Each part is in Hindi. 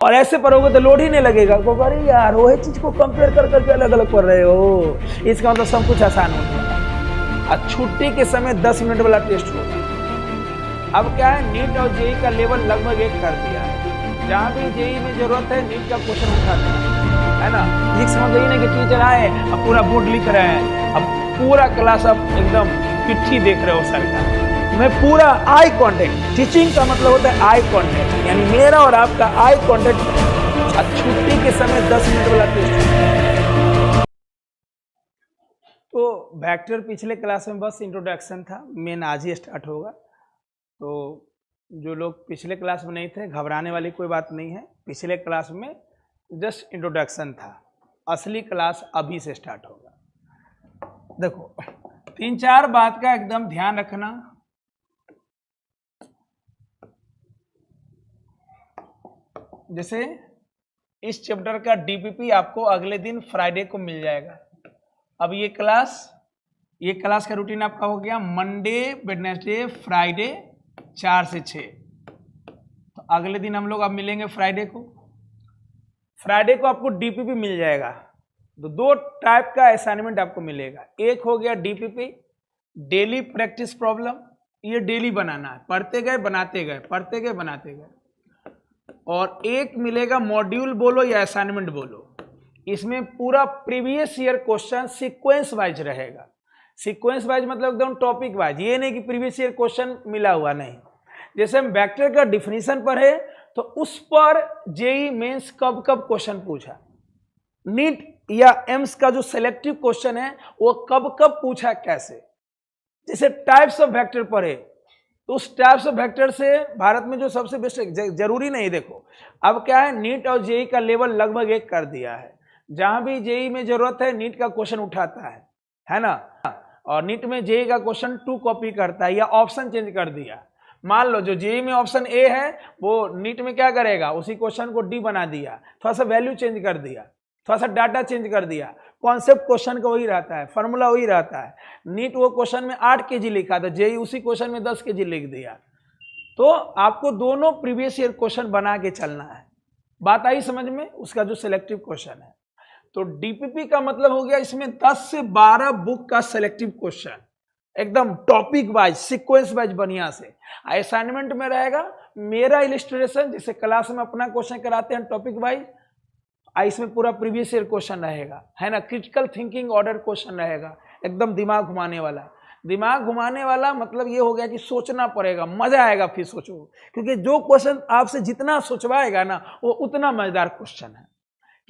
और ऐसे पढ़ोगे तो लोड ही नहीं लगेगा। तो अरे यार वही चीज को कंपेयर कर करके अलग अलग पढ़ रहे हो, इसका मतलब सब कुछ आसान हो गया। और छुट्टी के समय 10 मिनट वाला टेस्ट होगा। अब क्या है, नीट और जेई का लेवल लगभग एक कर दिया है। जहां भी जेई में जरूरत है नीट का क्वेश्चन उठाते हैं, है ना। लिख समझ गई ना कि टीचर आए अब पूरा बोर्ड लिख रहे हैं, अब पूरा क्लास अब एकदम पिट्ठी देख रहे हो सर का। मैं पूरा आई कांटेक्ट, टीचिंग का मतलब होता है आई कांटेक्ट, यानी मेरा और आपका आई कांटेक्ट। छुट्टी के समय 10 मिनट वाला टेस्ट। तो वेक्टर पिछले क्लास में बस इंट्रोडक्शन था, मेन आज ही स्टार्ट होगा। तो जो लोग पिछले क्लास में नहीं थे, घबराने वाली कोई बात नहीं है। पिछले क्लास में जस्ट इंट्रोडक्शन था, असली क्लास अभी से स्टार्ट होगा। देखो 3-4 बात का एकदम ध्यान रखना। जैसे इस चैप्टर का डीपीपी आपको अगले दिन फ्राइडे को मिल जाएगा। अब ये क्लास का रूटीन आपका हो गया मंडे, वेडनेसडे, फ्राइडे 4 से 6। तो अगले दिन हम लोग अब मिलेंगे फ्राइडे को। फ्राइडे को आपको डीपीपी मिल जाएगा। तो 2 टाइप का असाइनमेंट आपको मिलेगा। एक हो गया डीपीपी, डेली प्रैक्टिस प्रॉब्लम, ये डेली बनाना है, पढ़ते गए बनाते गए, पढ़ते गए बनाते गए। और एक मिलेगा मॉड्यूल बोलो या असाइनमेंट बोलो, इसमें पूरा previous year question sequence wise रहेगा। सीक्वेंस वाइज मतलब एकदम टॉपिक वाइज, ये नहीं कि प्रीवियस ईयर क्वेश्चन मिला हुआ, नहीं। जैसे हम वेक्टर का डिफिनीशन पढ़े तो उस पर जेई मेंस कब कब क्वेश्चन पूछा, नीट या एम्स का जो सिलेक्टिव क्वेश्चन है वो कब कब पूछा, कैसे। जैसे टाइप्स ऑफ वेक्टर पढ़े तो उस टाइप्स ऑफ वेक्टर से भारत में जो सबसे बेस्ट, जरूरी नहीं। देखो अब क्या है, नीट और जेई का लेवल लगभग एक कर दिया है। जहां भी जेई में जरूरत है नीट का क्वेश्चन उठाता है ना। और नीट में जेई का क्वेश्चन 2 कॉपी करता है या ऑप्शन चेंज कर दिया। मान लो जो जेई में ऑप्शन ए है वो नीट में क्या करेगा, उसी क्वेश्चन को डी बना दिया, थोड़ा सा वैल्यू चेंज कर दिया, थोड़ा सा डाटा चेंज कर दिया, कॉन्सेप्ट क्वेश्चन का वही रहता है, फॉर्मूला वही रहता है। नीट वो क्वेश्चन में 8 kg लिखा था, जेई उसी क्वेश्चन में 10 kg लिख दिया। तो आपको दोनों प्रीवियस ईयर क्वेश्चन बना के चलना है। बात आई समझ में, उसका जो सिलेक्टिव क्वेश्चन है। तो डीपीपी का मतलब हो गया इसमें 10 से 12 बुक का सिलेक्टिव क्वेश्चन, एकदम टॉपिक वाइज सीक्वेंस वाइज बढ़िया से। असाइनमेंट में रहेगा मेरा इलिस्ट्रेशन, जैसे क्लास में अपना क्वेश्चन कराते हैं टॉपिक वाइज, इसमें पूरा प्रीवियस ईयर क्वेश्चन रहेगा, है ना। क्रिटिकल थिंकिंग ऑर्डर क्वेश्चन रहेगा, एकदम दिमाग घुमाने वाला। दिमाग घुमाने वाला मतलब ये हो गया कि सोचना पड़ेगा, मजा आएगा फिर सोचो, क्योंकि जो क्वेश्चन आपसे जितना सोचवाएगा ना वो उतना मजेदार क्वेश्चन है।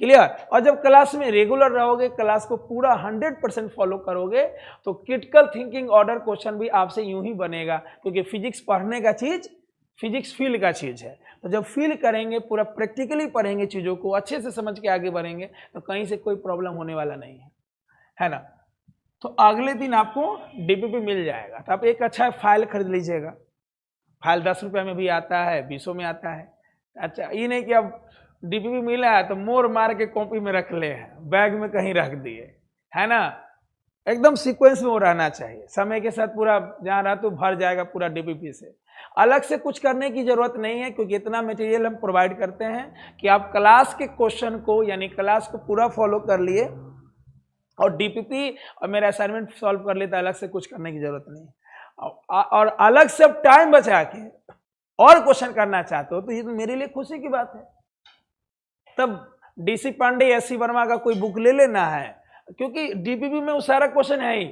क्लियर। और जब क्लास में रेगुलर रहोगे, क्लास को पूरा 100% फॉलो करोगे, तो क्रिटिकल थिंकिंग ऑर्डर क्वेश्चन भी आपसे यूं ही बनेगा, क्योंकि फिजिक्स पढ़ने का चीज, फिजिक्स फील का चीज है। तो जब फील करेंगे, पूरा प्रैक्टिकली पढ़ेंगे, चीजों को अच्छे से समझ के आगे बढ़ेंगे, तो कहीं से कोई प्रॉब्लम होने वाला नहीं है ना। तो अगले दिन आपको डीपीपी मिल जाएगा। तो आप एक अच्छा फाइल खरीद लीजिएगा। फाइल 10 रुपये में भी आता है, 20 में आता है। अच्छा ये नहीं कि अब डीपीपी मिला है तो मोर मार के कॉपी में रख ले हैं, बैग में कहीं रख दिए, है ना। एकदम सीक्वेंस में वो रहना चाहिए, समय के साथ पूरा जहाँ रहा तो भर जाएगा पूरा डीपीपी से। अलग से कुछ करने की जरूरत नहीं है, क्योंकि इतना मटेरियल हम प्रोवाइड करते हैं कि आप क्लास के क्वेश्चन को, यानी क्लास को पूरा फॉलो कर लिए और डीपीपी और मेरा असाइनमेंट सॉल्व कर लेता, अलग से कुछ करने की जरूरत नहीं। और अलग से अब टाइम बचा के और क्वेश्चन करना चाहते हो तो ये तो मेरे लिए खुशी की बात है। तब डीसी पांडे, एससी वर्मा का कोई बुक ले लेना है, क्योंकि डीपीपी में वो सारा क्वेश्चन है ही,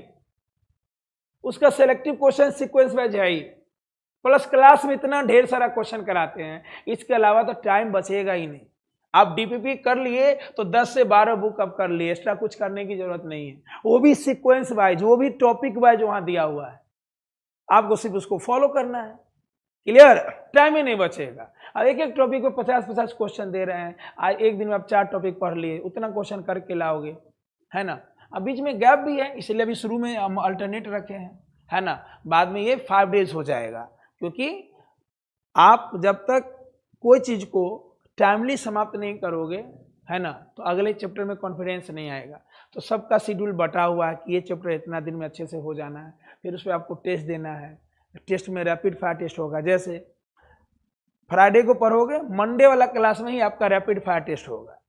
उसका सिलेक्टिव क्वेश्चन सीक्वेंस वाइज है ही, प्लस क्लास में इतना ढेर सारा क्वेश्चन कराते हैं, इसके अलावा तो टाइम बचेगा ही नहीं। आप डीपीपी कर लिए तो 10 से 12 बुक अब कर लिए, एक्स्ट्रा कुछ करने की जरूरत नहीं है। वो भी सीक्वेंस वाइज, वो भी टॉपिक वाइज वहां दिया हुआ है, आपको सिर्फ उसको फॉलो करना है। क्लियर। टाइम ही नहीं बचेगा। अब एक एक टॉपिक को 50-50 क्वेश्चन दे रहे हैं, आज एक दिन में आप 4 टॉपिक पढ़ लिए, उतना क्वेश्चन करके लाओगे, है ना। अब बीच में गैप भी है, इसलिए अभी शुरू में हम अल्टरनेट रखे हैं, है ना। बाद में ये 5 डेज हो जाएगा, क्योंकि आप जब तक कोई चीज को टाइमली समाप्त नहीं करोगे, है ना, तो अगले चैप्टर में कॉन्फिडेंस नहीं आएगा। तो सबका शेड्यूल बटा हुआ है कि ये चैप्टर इतना दिन में अच्छे से हो जाना है, फिर उस पर आपको टेस्ट देना है। टेस्ट में रैपिड फायर टेस्ट होगा। जैसे फ्राइडे को पढ़ोगे, मंडे वाला क्लास में ही आपका रैपिड फायर टेस्ट होगा।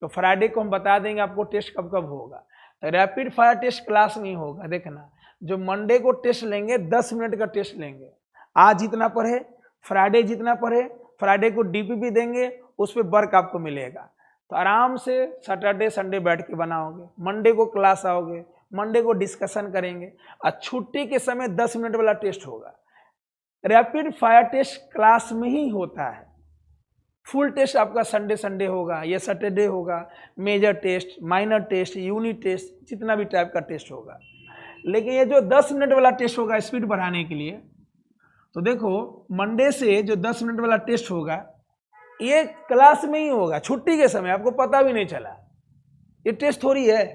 तो फ्राइडे को हम बता देंगे आपको टेस्ट कब कब होगा। रैपिड फायर टेस्ट क्लास में ही होगा। देखना, जो मंडे को टेस्ट लेंगे 10 मिनट का टेस्ट लेंगे। आज जितना पढ़े, फ्राइडे जितना पढ़े, फ्राइडे को डीपीपी देंगे, उस पर वर्क आपको मिलेगा। तो आराम से सैटरडे संडे बैठ के बनाओगे, मंडे को क्लास आओगे, मंडे को डिस्कशन करेंगे, और छुट्टी के समय 10 मिनट वाला टेस्ट होगा। रैपिड फायर टेस्ट क्लास में ही होता है। फुल टेस्ट आपका संडे होगा या सैटरडे होगा, major test, minor test, unit test, जितना भी टाइप का टेस्ट होगा। लेकिन ये जो 10 मिनट वाला टेस्ट होगा स्पीड बढ़ाने के लिए, तो देखो मंडे से जो 10 मिनट वाला टेस्ट होगा ये क्लास में ही होगा, छुट्टी के समय, आपको पता भी नहीं चला। ये टेस्ट थोड़ी है,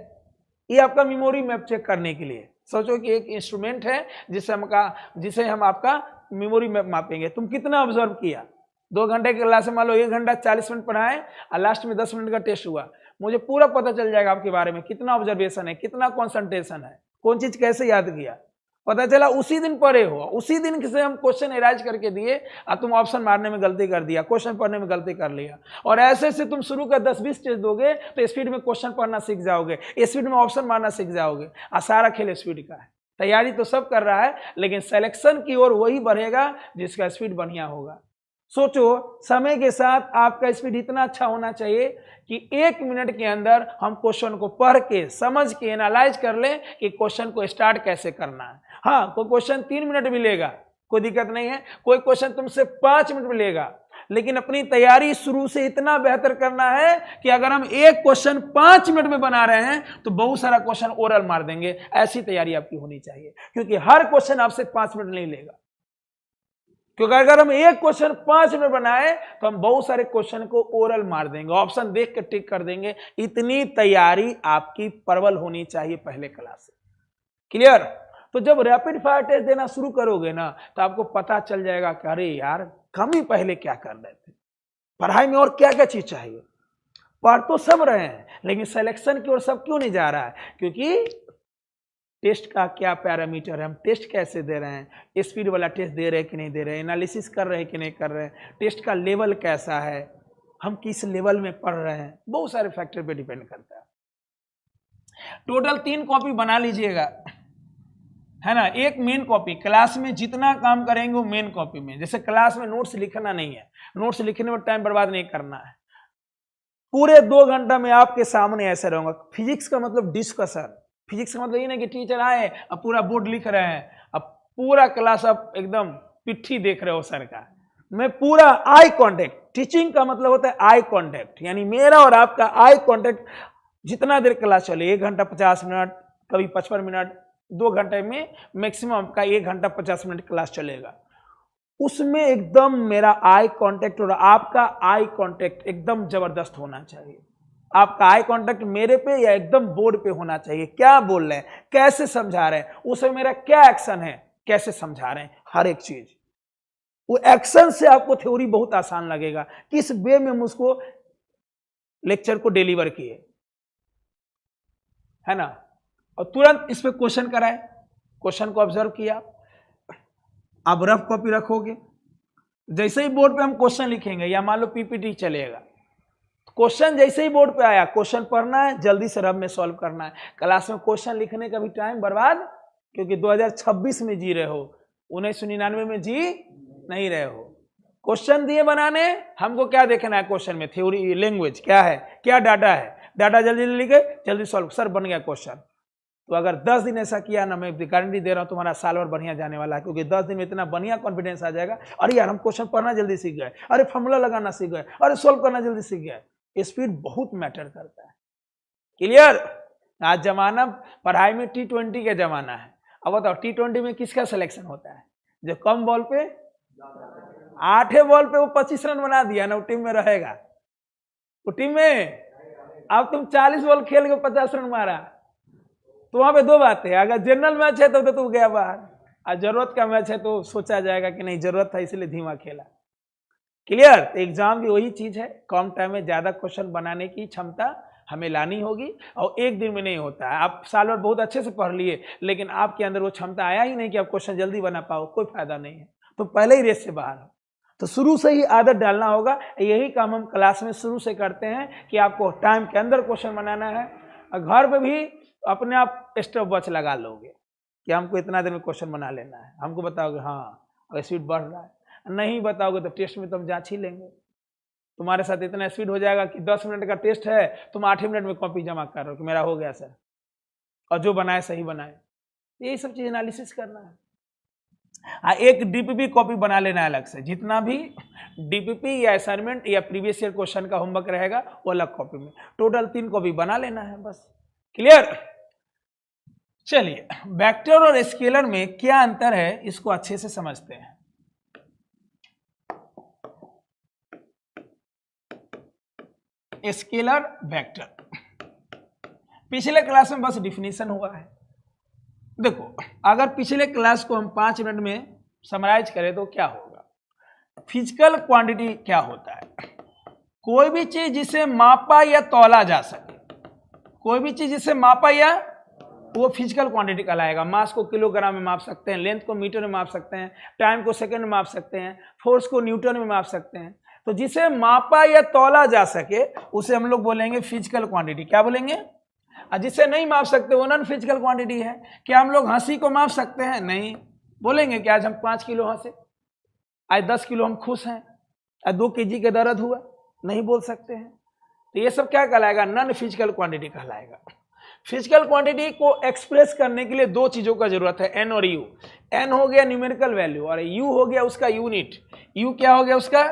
ये आपका मेमोरी मैप चेक करने के लिए। सोचो कि एक इंस्ट्रूमेंट है जिसे हम आपका मेमोरी मैप मापेंगे। तुम कितना ऑब्जर्व किया, 2 घंटे की क्लास में मान लो 1 घंटा 40 मिनट पढ़ाए और लास्ट में 10 मिनट का टेस्ट हुआ, मुझे पूरा पता चल जाएगा आपके बारे में, कितना ऑब्जर्वेशन है, कितना कॉन्सेंट्रेशन है, कौन चीज कैसे याद किया। पता चला उसी दिन पढ़े हो, उसी दिन से हम क्वेश्चन एराइज करके दिए और तुम ऑप्शन मारने में गलती कर दिया, क्वेश्चन पढ़ने में गलती कर लिया। और ऐसे से तुम शुरू का 10-20 टेस्ट दोगे तो स्पीड में क्वेश्चन पढ़ना सीख जाओगे, स्पीड में ऑप्शन मारना सीख जाओगे, और सारा खेल स्पीड का है। तैयारी तो सब कर रहा है, लेकिन सिलेक्शन की ओर वही बढ़ेगा जिसका स्पीड बढ़िया होगा। सोचो, समय के साथ आपका स्पीड इतना अच्छा होना चाहिए कि 1 मिनट के अंदर हम क्वेश्चन को पढ़ के, समझ के, एनालाइज कर लें कि क्वेश्चन को स्टार्ट कैसे करना है। हाँ, कोई क्वेश्चन 3 मिनट भी लेगा, कोई दिक्कत नहीं है, कोई क्वेश्चन तुमसे 5 मिनट में लेगा, लेकिन अपनी तैयारी शुरू से इतना बेहतर करना है कि अगर हम एक क्वेश्चन 5 मिनट में बना रहे हैं तो बहुत सारा क्वेश्चन ओरल मार देंगे। ऐसी तैयारी आपकी होनी चाहिए, क्योंकि हर क्वेश्चन आपसे 5 मिनट नहीं लेगा। क्योंकि अगर हम एक क्वेश्चन 5 मिनट बनाए तो हम बहुत सारे क्वेश्चन को ओरल मार देंगे, ऑप्शन देख के टिक कर देंगे। इतनी तैयारी आपकी प्रबल होनी चाहिए पहले क्लास से। क्लियर? तो जब रैपिड फायर टेस्ट देना शुरू करोगे ना, तो आपको पता चल जाएगा कि अरे यार, हम ही पहले क्या कर रहे थे, पढ़ाई में और क्या क्या चीज चाहिए। पढ़ तो सब रहे हैं, लेकिन सिलेक्शन की ओर सब क्यों नहीं जा रहा है? क्योंकि टेस्ट का क्या पैरामीटर है, हम टेस्ट कैसे दे रहे हैं, स्पीड वाला टेस्ट दे रहे हैं कि नहीं दे रहे हैं, एनालिसिस कर रहे हैं कि नहीं कर रहे हैं, टेस्ट का लेवल कैसा है, हम किस लेवल में पढ़ रहे हैं, बहुत सारे फैक्टर पे डिपेंड करता है। टोटल 3 कॉपी बना लीजिएगा, है ना। एक मेन कॉपी, क्लास में जितना काम करेंगे वो मेन कॉपी में। जैसे क्लास में नोट्स लिखना नहीं है, नोट्स लिखने में टाइम बर्बाद नहीं करना है। पूरे 2 घंटा में आपके सामने ऐसे रहूंगा। फिजिक्स का मतलब डिस्कशन, फिजिक्स का मतलब ये नहीं कि टीचर आए अब पूरा बोर्ड लिख रहे हैं, अब पूरा क्लास आप एकदम पिट्ठी देख रहे हो सर का। मैं पूरा आई कांटेक्ट, टीचिंग का मतलब होता है आई कांटेक्ट, यानी मेरा और आपका आई कांटेक्ट। जितना देर क्लास चले, 1 घंटा 50 मिनट, कभी 55 मिनट, 2 घंटे में मैक्सिमम आपका 1 घंटा 50 मिनट क्लास चलेगा। उसमें एकदम मेरा आई कांटेक्ट और आपका आई कांटेक्ट एकदम जबरदस्त होना चाहिए। आपका आई कांटेक्ट मेरे पे या एकदम बोर्ड पे होना चाहिए। क्या बोल रहे हैं, कैसे समझा रहे हैं, उसमें मेरा क्या एक्शन है, कैसे समझा रहे हैं, हर एक चीज। वो एक्शन से आपको थ्योरी बहुत आसान लगेगा, किस वे में हम उसको लेक्चर को डिलीवर किए, है ना। और तुरंत इस पे क्वेश्चन कराए, क्वेश्चन को ऑब्जर्व किया, आप रफ कॉपी रखोगे। जैसे ही बोर्ड पे हम क्वेश्चन लिखेंगे या मान लो पीपीटी चलेगा, क्वेश्चन जैसे ही बोर्ड पे आया, क्वेश्चन पढ़ना है, जल्दी से रफ में सॉल्व करना है। क्लास में क्वेश्चन लिखने का भी टाइम बर्बाद, क्योंकि 2026 में जी रहे हो, 1999 में जी नहीं रहे हो। क्वेश्चन दिए बनाने, हमको क्या देखना है क्वेश्चन में, थ्योरी, लैंग्वेज क्या है, क्या डाटा है, डाटा जल्दी जल्दी लिखे, जल्दी सॉल्व, सर बन गया क्वेश्चन। तो अगर 10 दिन ऐसा किया ना, मैं गारंटी दे रहा हूं तुम्हारा साल भर बढ़िया जाने वाला है, क्योंकि 10 दिन में इतना बढ़िया कॉन्फिडेंस आ जाएगा। अरे यार, हम क्वेश्चन पढ़ना जल्दी सीख गए, अरे फॉर्मूला लगाना सीख गए, अरे सॉल्व करना जल्दी सीख गए। स्पीड बहुत मैटर करता है। क्लियर? आज जमाना पढ़ाई में T20 का जमाना है। अब बताओ T20 में किसका सिलेक्शन होता है? जो कम बॉल पे, 8 बॉल पे वो 25 रन बना दिया ना, वो टीम में रहेगा। वो टीम में अब तुम 40 बॉल खेल के 50 रन मारा, तो वहां पे 2 बातें, अगर जनरल मैच है तो तू गया बाहर, और जरूरत का मैच है तो सोचा जाएगा कि नहीं जरूरत था इसलिए धीमा खेला। क्लियर? एग्जाम भी वही चीज है, कम टाइम में ज्यादा क्वेश्चन बनाने की क्षमता हमें लानी होगी, और एक दिन में नहीं होता है। आप साल भर बहुत अच्छे से पढ़ लिए, लेकिन आपके अंदर वो क्षमता आया ही नहीं कि आप क्वेश्चन जल्दी बना पाओ, कोई फायदा नहीं है। तो पहले ही रेस से बाहर हो। तो शुरू से ही आदत डालना होगा। यही काम हम क्लास में शुरू से करते हैं कि आपको टाइम के अंदर क्वेश्चन बनाना है, और घर पे भी अपने आप स्टॉप वॉच लगा लोगे कि हमको इतना देर में क्वेश्चन बना लेना है। हमको बताओगे हाँ अगर स्पीड बढ़ रहा है, नहीं बताओगे तो टेस्ट में तो हम जांच ही लेंगे। तुम्हारे साथ इतना स्पीड हो जाएगा कि 10 मिनट का टेस्ट है, तुम 8 ही मिनट में कॉपी जमा कर रहे हो कि मेरा हो गया सर, और जो बनाए सही बनाए। यही सब चीज एनालिसिस करना है। एक डीपीपी कॉपी बना लेना है अलग से, जितना भी डीपीपी या असाइनमेंट या प्रीवियस ईयर क्वेश्चन का होमवर्क रहेगा वो अलग कॉपी में, टोटल 3 कॉपी बना लेना है बस। क्लियर? चलिए, वेक्टर और स्केलर में क्या अंतर है इसको अच्छे से समझते हैं। स्केलर वेक्टर पिछले क्लास में बस डिफिनीशन हुआ है। देखो, अगर पिछले क्लास को हम 5 मिनट में समराइज करें तो क्या होगा। फिजिकल क्वांटिटी क्या होता है? कोई भी चीज जिसे मापा या तौला जा सके, कोई भी चीज जिसे मापा या, वो फिजिकल क्वांटिटी कहलाएगा। मास को किलोग्राम में माप सकते हैं, लेंथ को मीटर में माप सकते हैं, टाइम को सेकंड में माप सकते हैं, फोर्स को न्यूटन में माप सकते हैं। तो जिसे मापा या तौला जा सके उसे हम लोग बोलेंगे फिजिकल क्वांटिटी। क्या बोलेंगे? और जिसे नहीं माप सकते वो नॉन फिजिकल क्वांटिटी है। क्या हम लोग हंसी को माप सकते हैं? नहीं। बोलेंगे कि आज हम 5 किलो हंसे, आज 10 किलो हम खुश हैं, आज 2 kg का दर्द हुआ? नहीं बोल सकते हैं। तो ये सब क्या कहलाएगा? नॉन फिजिकल क्वांटिटी कहलाएगा। फिजिकल क्वांटिटी को एक्सप्रेस करने के लिए 2 चीजों का जरूरत है, एन और यू। एन हो गया न्यूमेरिकल वैल्यू और यू हो गया उसका यूनिट। यू क्या हो गया उसका?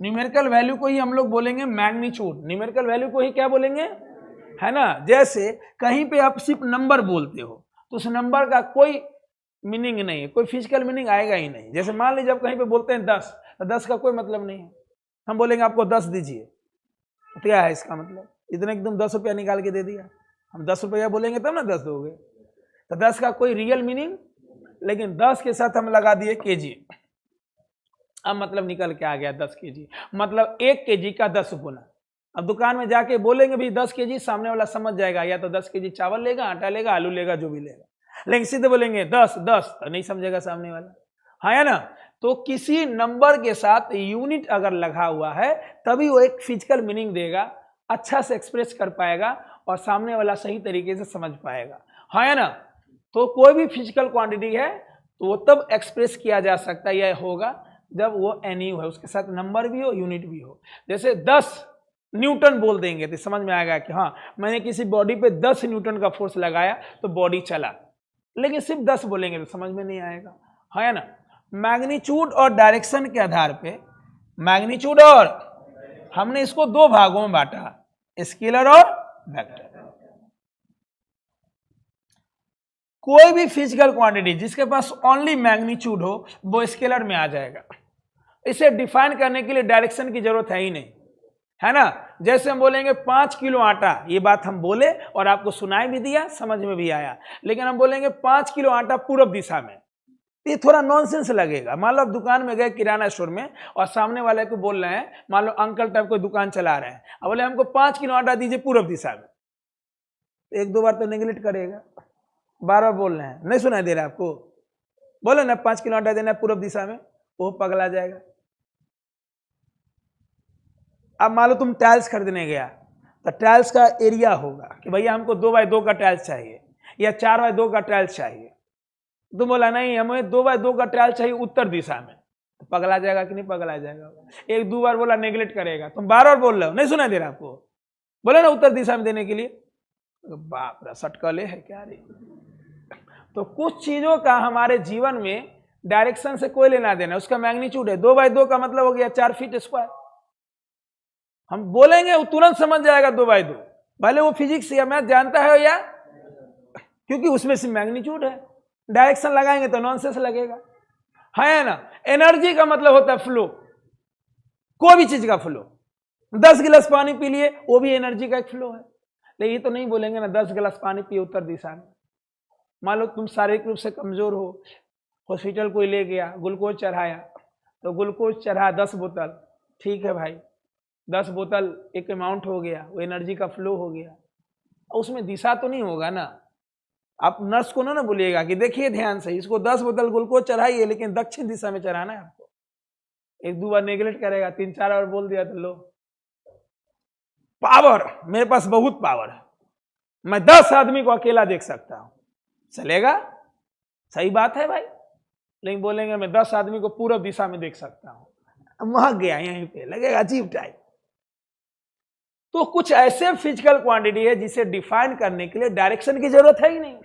न्यूमेरिकल वैल्यू को ही हम लोग बोलेंगे मैग्नीट्यूड। न्यूमेरिकल वैल्यू को ही क्या बोलेंगे? है ना। जैसे कहीं पे आप सिर्फ नंबर बोलते हो तो उस नंबर का कोई मीनिंग नहीं है, कोई फिजिकल मीनिंग आएगा ही नहीं। जैसे मान लीजिए आप कहीं पे बोलते हैं 10, तो 10 का कोई मतलब नहीं है। हम बोलेंगे आपको 10 दीजिए, तो क्या है इसका मतलब? इतने एकदम 10 रुपया निकाल के दे दिया। हम 10 रुपया बोलेंगे तब ना 10 दोगे, तो 10 का कोई रियल मीनिंग, लेकिन 10 के साथ हम लगा दिए केजी। अब मतलब निकल के आ गया 10 केजी, मतलब 1 केजी का 10 गुना। अब दुकान में जाके बोलेंगे भी 10 केजी, सामने वाला समझ जाएगा या तो 10 केजी चावल लेगा, आटा लेगा, आलू लेगा, जो भी लेगा। लेकिन सीधे बोलेंगे 10 10 तो नहीं समझेगा सामने वाला, हाँ ना। तो किसी नंबर के साथ यूनिट अगर लगा हुआ है तभी वो एक फिजिकल मीनिंग देगा, अच्छा से एक्सप्रेस कर पाएगा और सामने वाला सही तरीके से समझ पाएगा, हाँ ना। तो कोई भी फिजिकल क्वांटिटी है तो वो तब एक्सप्रेस किया जा सकता है या होगा जब वो एनयू है, उसके साथ नंबर भी हो, यूनिट भी हो। जैसे 10 न्यूटन बोल देंगे तो समझ में आएगा कि हाँ मैंने किसी बॉडी पे 10 न्यूटन का फोर्स लगाया तो बॉडी चला। लेकिन सिर्फ 10 बोलेंगे तो समझ में नहीं आएगा, है ना। मैग्नीट्यूड और डायरेक्शन के आधार पे, मैग्नीट्यूड और, हमने इसको 2 भागों में बांटा, स्केलर और वेक्टर। कोई भी फिजिकल क्वांटिटी जिसके पास ओनली मैग्नीट्यूड हो वो स्केलर में आ जाएगा। इसे डिफाइन करने के लिए डायरेक्शन की जरूरत है ही नहीं, है ना। जैसे हम बोलेंगे 5 किलो आटा, ये बात हम बोले और आपको सुनाई भी दिया, समझ में भी आया। लेकिन हम बोलेंगे 5 किलो आटा पूरब दिशा में, ये थोड़ा नॉनसेंस लगेगा। मान लो आप दुकान में गए किराना स्टोर में और सामने वाले को बोल रहे हैं, मान लो अंकल टाइप कोई दुकान चला रहे हैं, अब बोले हमको 5 किलो आटा दीजिए पूरब दिशा में, 1-2 बार तो नेगलेक्ट करेगा। बार बार बोल रहे हैं, नहीं सुनाई दे रहा आपको? बोले ना 5 किलो आटा देना है पूरब दिशा में, वो पगला जाएगा। अब मान लो तुम टाइल्स खरीदने गया तो टाइल्स का एरिया होगा कि भैया हमको 2x2 का टाइल्स चाहिए या 4x2 का टाइल्स चाहिए। तुम बोला नहीं हमें 2x2 का टाइल्स चाहिए उत्तर दिशा में, तो पगला जाएगा कि नहीं पगला जाएगा? 1-2 बार बोला नेगलेक्ट करेगा। तुम बार बार बोल रहे हो, नहीं सुनाई दे रहा आपको? बोले ना उत्तर दिशा में देने के लिए, बाप रे सटकले है क्या रे। तो कुछ चीजों का हमारे जीवन में डायरेक्शन से कोई लेना देना, उसका मैग्नीट्यूड है। 2x2 का मतलब हो गया 4 फीट स्क्वायर। हम बोलेंगे वो तुरंत समझ जाएगा 2x2, भले वो फिजिक्स या मैथ जानता है या, क्योंकि उसमें से मैग्नीट्यूड है। डायरेक्शन लगाएंगे तो नॉनसेंस लगेगा, है ना। एनर्जी का मतलब होता है फ्लो, कोई भी चीज का फ्लो। 10 गिलास पानी पी लिए, वो भी एनर्जी का एक फ्लो है। लेकिन ये तो नहीं बोलेंगे ना 10 गिलास पानी पिए उत्तर दिशा में। मान लो तुम शारीरिक रूप से कमजोर हो, हॉस्पिटल कोई ले गया, ग्लूकोज चढ़ाया, तो ग्लूकोज चढ़ा 10 बोतल, ठीक है भाई, 10 बोतल एक अमाउंट हो गया, वो एनर्जी का फ्लो हो गया। उसमें दिशा तो नहीं होगा ना। आप नर्स को ना बोलिएगा कि देखिए ध्यान से, इसको 10 बोतल ग्लूकोज चढ़ाइए लेकिन दक्षिण दिशा में चढ़ाना है आपको, एक दो बार नेगलेक्ट करेगा, 3-4 बार बोल दिया तो लो। पावर, मेरे पास बहुत पावर है, मैं 10 आदमी को अकेला देख सकता हूं, चलेगा? सही बात है भाई। लेकिन बोलेंगे मैं 10 आदमी को पूरब दिशा में देख सकता हूं, वहां गया, यहीं पे लगेगा अजीब टाइप। तो कुछ ऐसे फिजिकल क्वांटिटी है जिसे डिफाइन करने के लिए डायरेक्शन की जरूरत है ही नहीं,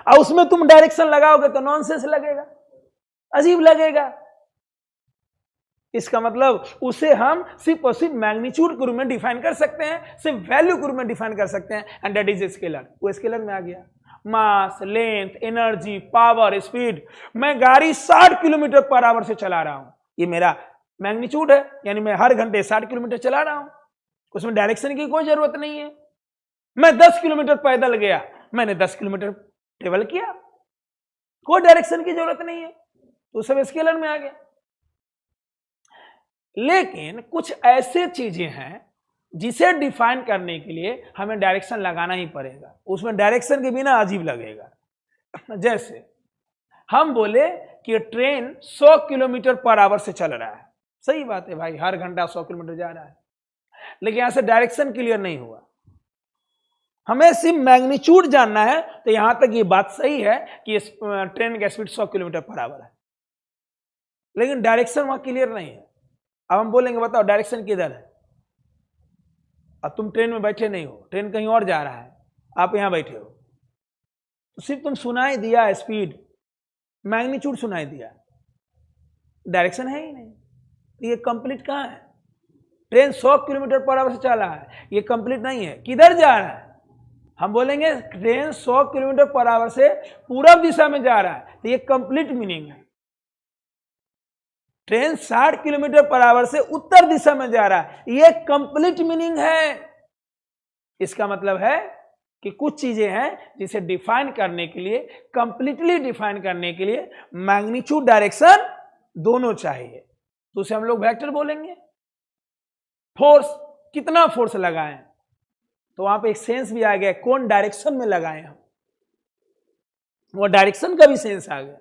और उसमें तुम डायरेक्शन लगाओगे तो नॉनसेंस लगेगा, अजीब लगेगा। इसका मतलब उसे हम सिर्फ और सिर्फ मैग्नीट्यूड के रूप में डिफाइन कर सकते हैं, सिर्फ वैल्यू के रूप में डिफाइन कर सकते हैं, एंड दैट इज स्केलर। वो स्केलर में आ गया। मास, लेंथ, एनर्जी, पावर, स्पीड। मैं गाड़ी 60 किलोमीटर पर आवर से चला रहा हूं, ये मेरा मैग्नीट्यूड है, यानी मैं हर घंटे 60 किलोमीटर चला रहा हूं, उसमें डायरेक्शन की कोई जरूरत नहीं है। मैं 10 किलोमीटर पैदल गया, मैंने 10 किलोमीटर ट्रेवल किया, कोई डायरेक्शन की जरूरत नहीं है, तो सब स्केलर में आ गया। लेकिन कुछ ऐसे चीजें हैं जिसे डिफाइन करने के लिए हमें डायरेक्शन लगाना ही पड़ेगा, उसमें डायरेक्शन के बिना अजीब लगेगा। जैसे हम बोले कि ट्रेन 100 किलोमीटर पर आवर से चल रहा है, सही बात है भाई, हर घंटा 100 किलोमीटर जा रहा है, लेकिन यहां से डायरेक्शन क्लियर नहीं हुआ। हमें सिर्फ मैग्नीट्यूड जानना है, तो यहां तक ये बात सही है कि ट्रेन का स्पीड 100 किलोमीटर पर आवर है, लेकिन डायरेक्शन वहां क्लियर नहीं है। अब हम बोलेंगे बताओ डायरेक्शन किधर है, अब तुम ट्रेन में बैठे नहीं हो, ट्रेन कहीं और जा रहा है, आप यहां बैठे हो, तो सिर्फ तुम सुनाई दिया स्पीड, मैग्नीट्यूड सुनाई दिया, डायरेक्शन है ही नहीं। तो ये कंप्लीट कहां है? ट्रेन 100 किलोमीटर पर आवर से चल रहा है, ये कंप्लीट नहीं है, किधर जा रहा है? हम बोलेंगे ट्रेन 100 किलोमीटर पर आवर से पूरब दिशा में जा रहा है, तो ये कंप्लीट मीनिंग है। ट्रेन 60 किलोमीटर पर आवर से उत्तर दिशा में जा रहा है, ये कंप्लीट मीनिंग है। इसका मतलब है कि कुछ चीजें हैं जिसे डिफाइन करने के लिए, कंप्लीटली डिफाइन करने के लिए मैग्नीट्यूड डायरेक्शन दोनों चाहिए, तो उसे हम लोग वेक्टर बोलेंगे। फोर्स, कितना फोर्स लगाएं, तो वहां पे एक सेंस भी आ गया, कौन डायरेक्शन में लगाएं हम, वो डायरेक्शन का भी सेंस आ गया।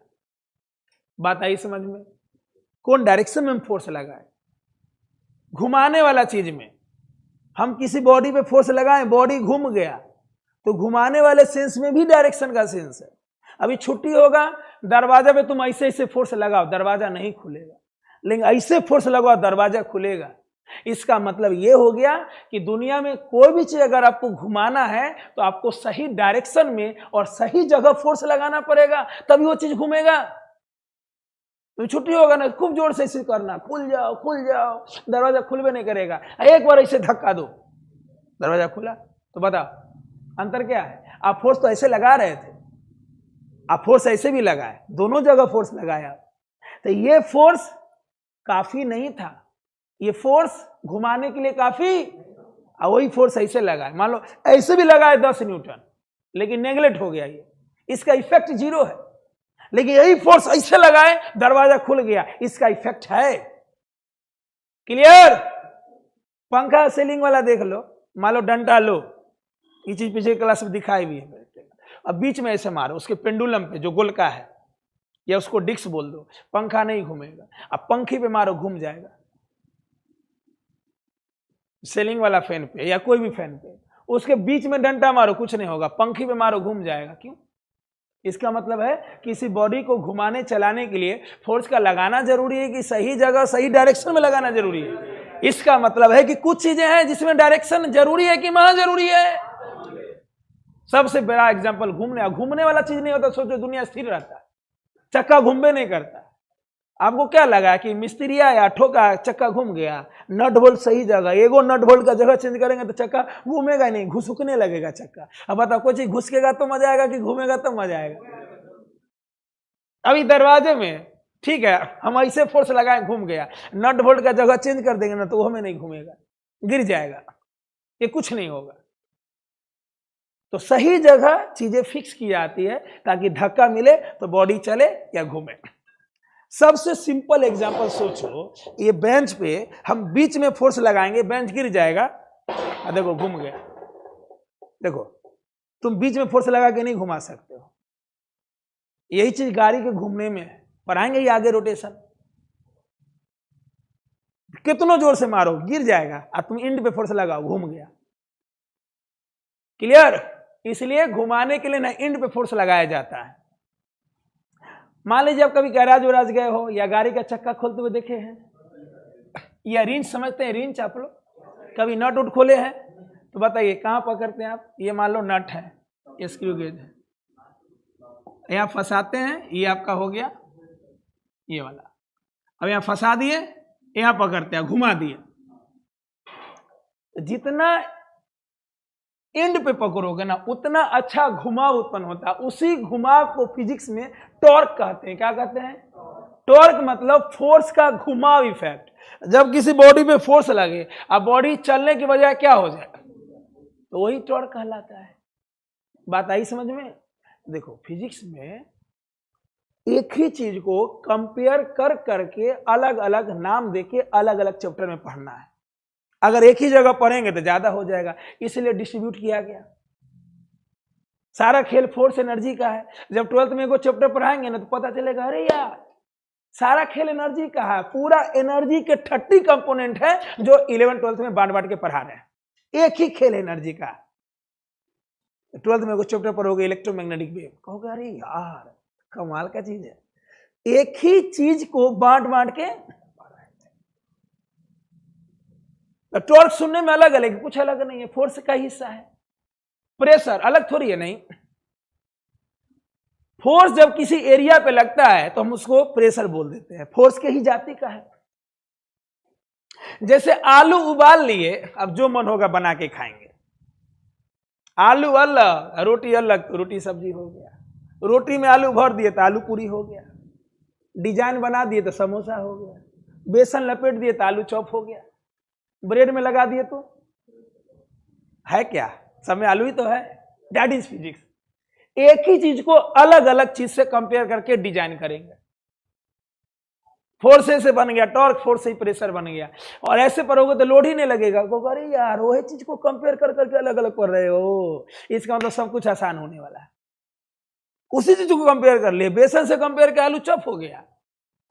बात आई समझ में? कौन डायरेक्शन में हम फोर्स लगाएं। घुमाने वाला चीज में हम किसी बॉडी पे फोर्स लगाएं, बॉडी घूम गया, तो घुमाने वाले सेंस में भी डायरेक्शन का सेंस है। अभी छुट्टी होगा, दरवाजा पे तुम ऐसे ऐसे फोर्स लगाओ, दरवाजा नहीं खुलेगा, लेकिन ऐसे फोर्स लगाओ दरवाजा खुलेगा। इसका मतलब यह हो गया कि दुनिया में कोई भी चीज अगर आपको घुमाना है तो आपको सही डायरेक्शन में और सही जगह फोर्स लगाना पड़ेगा, तभी वो चीज घूमेगा। तो छुट्टी होगा ना, खूब जोर से इसे करना, खुल जाओ खुल जाओ, दरवाजा खुलबे नहीं करेगा। एक बार ऐसे धक्का दो, दरवाजा खुला। तो बताओ अंतर क्या है? आप फोर्स तो ऐसे लगा रहे थे, आप फोर्स ऐसे भी लगाए, दोनों जगह फोर्स लगाया, तो ये फोर्स काफी नहीं था, ये फोर्स घुमाने के लिए काफी, और वही फोर्स ऐसे लगाए, मान लो ऐसे भी लगाए 10 न्यूटन, लेकिन नेगलेक्ट हो गया, ये इसका इफेक्ट 0 है। लेकिन यही फोर्स ऐसे लगाए, दरवाजा खुल गया, इसका इफेक्ट है। क्लियर? पंखा सीलिंग वाला देख लो, मान लो डंडा लो, ये चीज पिछले क्लास में दिखाई भी है, अब बीच में ऐसे मारो उसके पेंडुलम पे जो गोलका है, या उसको डिस्क बोल दो, पंखा नहीं घूमेगा। अब पंखी पे मारो, घूम जाएगा। सीलिंग वाला फैन पे या कोई भी फैन पे, उसके बीच में डंडा मारो, कुछ नहीं होगा, पंखी पे मारो, घूम जाएगा। क्यों? इसका मतलब है किसी बॉडी को घुमाने चलाने के लिए फोर्स का लगाना जरूरी है कि सही जगह सही डायरेक्शन में लगाना जरूरी है। इसका मतलब है कि कुछ चीजें हैं जिसमें डायरेक्शन जरूरी है कि महा जरूरी है। सबसे बड़ा एग्जांपल घूमने वाला चीज नहीं होता, सोचो दुनिया स्थिर रहता है, चक्का घूमबे नहीं करता। आपको क्या लगा कि मिस्त्री आया, ठोका, चक्का घूम गया, नट बोल्ट सही जगह, एगो नट बोल्ट का जगह चेंज करेंगे तो चक्का घूमेगा नहीं, घुसकने लगेगा चक्का। अब बताओ कोई चीज घुसकेगा तो मजा आएगा कि घूमेगा तो मजा आएगा? अभी दरवाजे में ठीक है, हम ऐसे फोर्स लगाए, घूम गया, नट बोल्ट का जगह चेंज कर देंगे ना तो वो हमें नहीं घूमेगा, गिर जाएगा, ये कुछ नहीं होगा। तो सही जगह चीजें फिक्स की जाती है ताकि धक्का मिले तो बॉडी चले या घूमे। सबसे सिंपल एग्जांपल सोचो, ये बेंच पे हम बीच में फोर्स लगाएंगे, बेंच गिर जाएगा, देखो घूम गया। देखो तुम बीच में फोर्स लगा के नहीं घुमा सकते हो। यही चीज गाड़ी के घूमने में है, पढ़ाएंगे ये आगे रोटेशन। कितनों जोर से मारो गिर जाएगा, और तुम इंड पे फोर्स लगाओ घूम गया। क्लियर? इसलिए घुमाने के लिए ना इंड पे फोर्स लगाया जाता है। मान लीजिए आप कभी गैराज वैराज गए हो या गाड़ी का चक्का खोलते हुए देखे हैं, या रिंच समझते हैं, रिंच आप लोग कभी नट उट खोले हैं तो बताइए कहाँ पकड़ते हैं आप? ये मान लो नट है, स्क्रू गेज है, यहाँ फंसाते हैं, ये आपका हो गया ये वाला। अब यहाँ फंसा दिए, यहाँ पकड़ते हैं, घुमा दिए, जितना एंड पे पकड़ोगे ना उतना अच्छा घुमाव उत्पन्न होता है। उसी घुमाव को फिजिक्स में टॉर्क कहते हैं। क्या कहते हैं? टॉर्क मतलब फोर्स का घुमाव इफेक्ट। जब किसी बॉडी पे फोर्स लगे अब बॉडी चलने की बजाय क्या हो जाए तो वही टॉर्क कहलाता है। बात आई समझ में? देखो फिजिक्स में एक ही चीज को कंपेयर कर करके अलग अलग नाम देके अलग अलग चैप्टर में पढ़ना है। अगर एक ही जगह पढ़ेंगे तो ज्यादा हो जाएगा, इसलिए डिस्ट्रीब्यूट किया गया। सारा खेल फोर्स एनर्जी का है। जब 12th में एगो चैप्टर पढ़ाएंगे ना तो पता चलेगा अरे यार सारा खेल एनर्जी का है। पूरा एनर्जी के 30 कंपोनेंट है जो 11th 12th में बांट बांट के पढ़ा रहे हैं। एक ही खेल एनर्जी का। 12th में एगो चैप्टर पढ़ोगे इलेक्ट्रोमैग्नेटिक वेव, कहोगे अरे यार कमाल का चीज है। एक ही चीज को बांट बांट के टॉर्क सुनने में अलग अलग, कुछ अलग नहीं है, फोर्स का हिस्सा है। प्रेशर अलग थोड़ी है, नहीं। फोर्स जब किसी एरिया पे लगता है तो हम उसको प्रेशर बोल देते हैं, फोर्स के ही जाति का है। जैसे आलू उबाल लिए, अब जो मन होगा बना के खाएंगे। आलू अलग रोटी अलग तो रोटी सब्जी हो गया, रोटी में आलू भर दिए तो आलू पूरी हो गया, डिजाइन बना दिए तो समोसा हो गया, बेसन लपेट दिए तो आलू चॉप हो गया, ब्रेड में लगा दिए तो है क्या? सब में आलू ही तो है। That is physics. एक ही चीज को अलग अलग चीज से कंपेयर करके डिजाइन करेंगे। फोर्स से बन गया टॉर्क, फोर्स से प्रेशर बन गया। और ऐसे पढ़ोगे तो लोड ही नहीं लगेगा। अरे यार वही चीज को कंपेयर कर करके अलग अलग पढ़ रहे हो, इसका मतलब सब कुछ आसान होने वाला है। उसी चीज को कंपेयर कर लिए, बेसन से कंपेयर के आलू चॉप हो गया,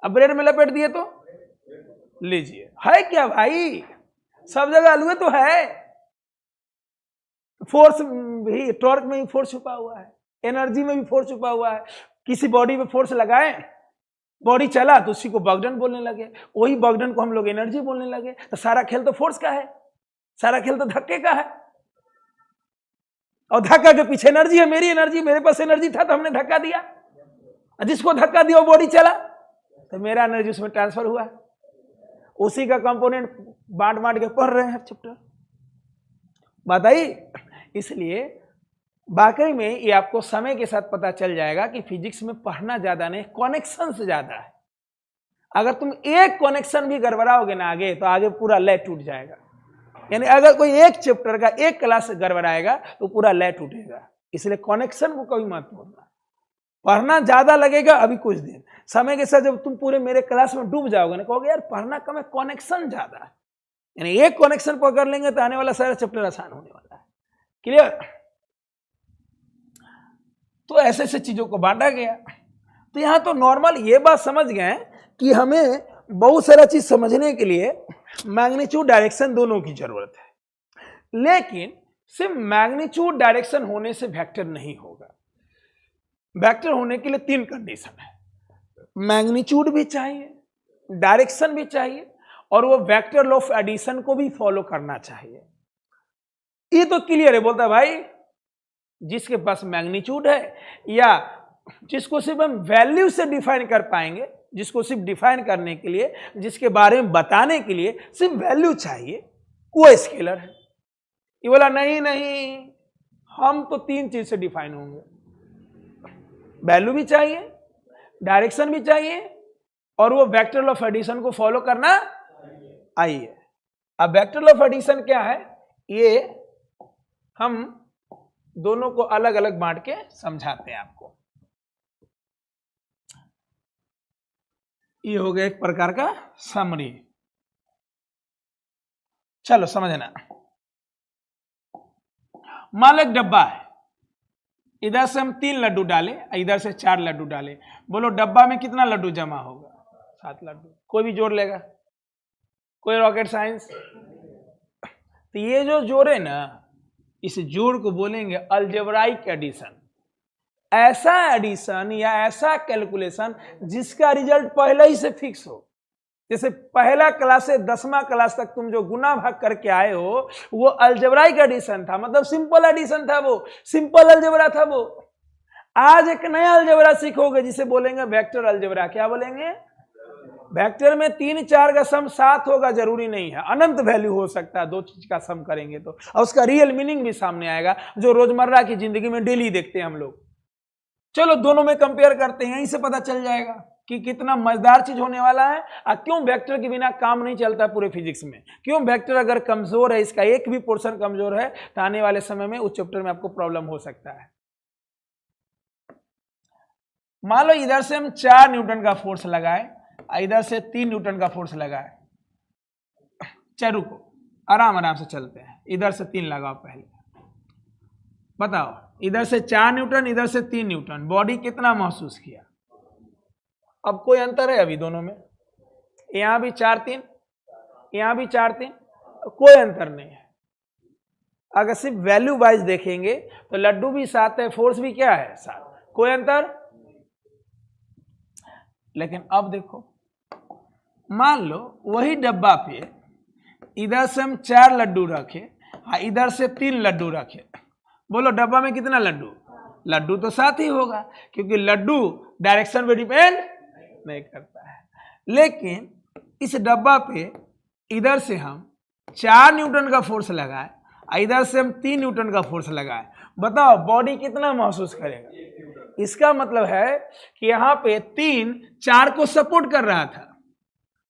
अब ब्रेड में लपेट दिए तो लीजिए। है क्या भाई? सब जगह आलू तो है। फोर्स भी, टॉर्क में भी फोर्स छुपा हुआ है, एनर्जी में भी फोर्स छुपा हुआ है। किसी बॉडी पे फोर्स लगाए, बॉडी चला तो उसी को बर्डन बोलने लगे, वही बर्डन को हम लोग एनर्जी बोलने लगे। तो सारा खेल तो फोर्स का है, सारा खेल तो धक्के का है। और धक्का के पीछे एनर्जी है, मेरी एनर्जी, मेरे पास एनर्जी था तो हमने धक्का दिया, जिसको धक्का दिया वो बॉडी चला तो मेरा एनर्जी उसमें ट्रांसफर हुआ। उसी का कंपोनेंट बांट बांट के पढ़ रहे हैं हर चैप्टर। बताइए, इसलिए वाकई में ये आपको समय के साथ पता चल जाएगा कि फिजिक्स में पढ़ना ज्यादा नहीं, कनेक्शन से ज्यादा है। अगर तुम एक कनेक्शन भी गड़बड़ाओगे ना आगे तो आगे पूरा लय टूट जाएगा। यानी अगर कोई एक चैप्टर का एक क्लास से गड़बड़ाएगा तो पूरा लय टूटेगा। इसलिए कनेक्शन को कभी मत भूलना। पढ़ना ज्यादा लगेगा अभी कुछ दिन, समय के साथ जब तुम पूरे मेरे क्लास में डूब जाओगे ना, कहोगे यार पढ़ना कम है, कनेक्शन ज्यादा है। यानी एक कनेक्शन पकड़ लेंगे तो आने वाला सारा चैप्टर आसान होने वाला है। क्लियर? तो ऐसे ऐसे चीजों को बांटा गया। तो यहां तो नॉर्मल ये बात समझ गए कि हमें बहुत सारा चीज समझने के लिए मैग्नीट्यूड डायरेक्शन दोनों की जरूरत है। लेकिन सिर्फ मैग्नीट्यूड डायरेक्शन होने से वेक्टर नहीं होगा। वेक्टर होने के लिए 3 कंडीशन है। मैग्नीट्यूड भी चाहिए, डायरेक्शन भी चाहिए, और वो वेक्टर लॉ ऑफ एडिशन को भी फॉलो करना चाहिए। ये तो क्लियर है। बोलता है भाई जिसके पास मैग्नीट्यूड है या जिसको सिर्फ हम वैल्यू से डिफाइन कर पाएंगे, जिसको सिर्फ डिफाइन करने के लिए, जिसके बारे में बताने के लिए सिर्फ वैल्यू चाहिए, वो स्केलर है। ये बोला नहीं नहीं, हम तो 3 चीज से डिफाइन होंगे, वैल्यू भी चाहिए, डायरेक्शन भी चाहिए, और वो वेक्टर लॉ ऑफ एडिशन को फॉलो करना। आइए अब वेक्टर लॉ ऑफ एडिशन क्या है ये हम दोनों को अलग अलग बांट के समझाते हैं आपको। ये हो गया एक प्रकार का समरी। चलो समझना। मान लो एक डब्बा है, इधर से हम 3 लड्डू डाले, इधर से 4 लड्डू डाले। बोलो डब्बा में कितना लड्डू जमा होगा? 7 लड्डू। कोई भी जोड़ लेगा? कोई रॉकेट साइंस? तो ये जो जोड़ है ना, इस जोड़ को बोलेंगे अलजेब्राइक एडिशन। ऐसा एडिशन या ऐसा कैलकुलेशन जिसका रिजल्ट पहले ही से फिक्स हो। जैसे पहला क्लास से 10वां क्लास तक तुम जो गुना भाग करके आए हो वो अलजेब्राइक एडिशन था, मतलब सिंपल एडिशन था, वो सिंपल अलजेब्रा था वो। आज एक नया अलजेब्रा सीखोगे जिसे बोलेंगे वेक्टर अलजेब्रा। क्या बोलेंगे? वेक्टर में 3 4 का सम 7 होगा जरूरी नहीं है, अनंत वैल्यू हो सकता है 2 चीज का सम करेंगे तो, और उसका रियल मीनिंग भी सामने आएगा जो रोजमर्रा की जिंदगी में डेली देखते हैं हम लोग। चलो दोनों में कंपेयर करते हैं, यहीं से पता चल जाएगा कि कितना मजेदार चीज होने वाला है। क्यों वेक्टर के बिना काम नहीं चलता पूरे फिजिक्स में, क्यों वेक्टर अगर कमजोर है, इसका एक भी पोर्शन कमजोर है तो आने वाले समय में उस चैप्टर में आपको प्रॉब्लम हो सकता है। मान लो इधर से हम 4 न्यूटन का फोर्स लगाए, इधर से 3 न्यूटन का फोर्स लगाए। चलो रुको, आराम आराम से चलते हैं। इधर से 3 लगाओ पहले, बताओ इधर से 4 न्यूटन, इधर से 3 न्यूटन, बॉडी कितना महसूस किया? अब कोई अंतर है अभी दोनों में? यहां भी 4 3, यहां भी 4 3, कोई अंतर नहीं है। अगर सिर्फ वैल्यू वाइज देखेंगे तो लड्डू भी 7 है, फोर्स भी क्या है 7, कोई अंतर। लेकिन अब देखो, मान लो वही डब्बा पे इधर से हम 4 लड्डू रखे, इधर से 3 लड्डू रखे, बोलो डब्बा में कितना लड्डू? लड्डू तो 7 ही होगा, क्योंकि लड्डू डायरेक्शन पे डिपेंड नहीं करता है। लेकिन इस डब्बा पे इधर से हम 4 न्यूटन का फोर्स लगाए, इधर से हम 3 न्यूटन का फोर्स लगाए, बताओ बॉडी कितना महसूस करेगा? इसका मतलब है कि यहां पे 3 4 को सपोर्ट कर रहा था।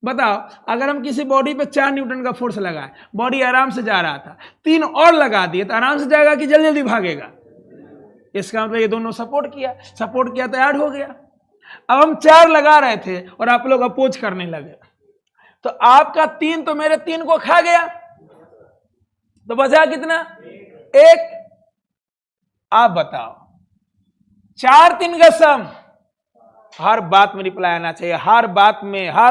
बताओ अगर हम किसी बॉडी पे 4 न्यूटन का फोर्स लगाए, बॉडी आराम से जा रहा था, 3 और लगा दिए तो आराम से जाएगा कि जल्दी जल्दी भागेगा? इसका मतलब ये दोनों सपोर्ट किया तो ऐड हो गया। अब हम 4 लगा रहे थे और आप लोग अपोज करने लगे, तो आपका 3 तो मेरे 3 को खा गया, तो बचा कितना? 1। आप बताओ 4 3 का सम, हर बात में रिप्लाई आना चाहिए, हर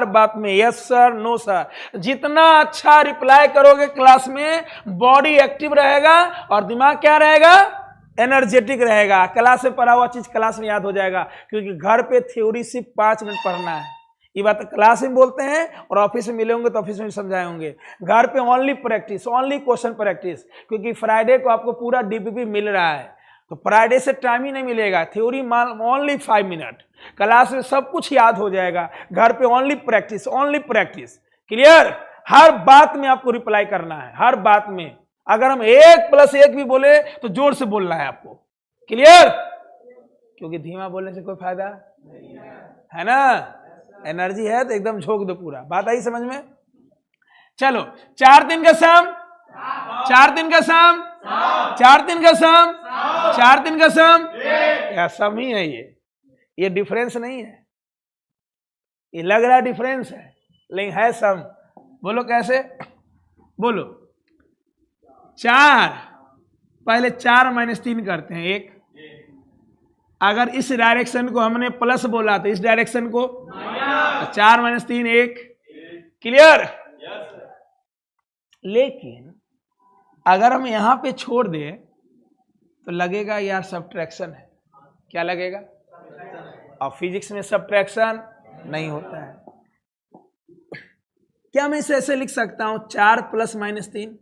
बात में यस सर नो सर। जितना अच्छा रिप्लाई करोगे क्लास में, बॉडी एक्टिव रहेगा और दिमाग क्या रहेगा? एनर्जेटिक रहेगा। क्लास में पढ़ा हुआ चीज क्लास में याद हो जाएगा, क्योंकि घर पे थ्योरी सिर्फ 5 मिनट पढ़ना है। ये बात क्लास में बोलते हैं और ऑफिस में मिले होंगे तो ऑफिस में समझाए होंगे। घर पे only practice, only question practice, क्योंकि फ्राइडे को आपको पूरा डीपीपी मिल रहा है, तो फ्राइडे से टाइम ही नहीं मिलेगा। थ्योरी ओनली 5 मिनट, क्लास में सब कुछ याद हो जाएगा। घर पे only practice, only practice. Clear? हर बात में आपको रिप्लाई करना है, हर बात में। अगर हम 1+1 भी बोले तो जोर से बोलना है आपको। क्लियर? क्योंकि धीमा बोलने से कोई फायदा नहीं है ना। एनर्जी है तो एकदम झोंक दो पूरा। बात आई समझ में? चलो 4 3 का सम, 4 3 का सम, 4 3 का सम, 4 3 का सम, या सम ही है ये डिफरेंस नहीं है। ये लग रहा डिफरेंस है लेकिन है सम। बोलो कैसे? बोलो 4, पहले 4 - 3 करते हैं 1। अगर इस डायरेक्शन को हमने प्लस बोला तो इस डायरेक्शन को 4 - 3 1। क्लियर? लेकिन अगर हम यहां पे छोड़ दें तो लगेगा यार सब्ट्रैक्शन है। क्या लगेगा? और फिजिक्स में सब्ट्रैक्शन नहीं होता है। क्या मैं इसे ऐसे लिख सकता हूं 4 + -3?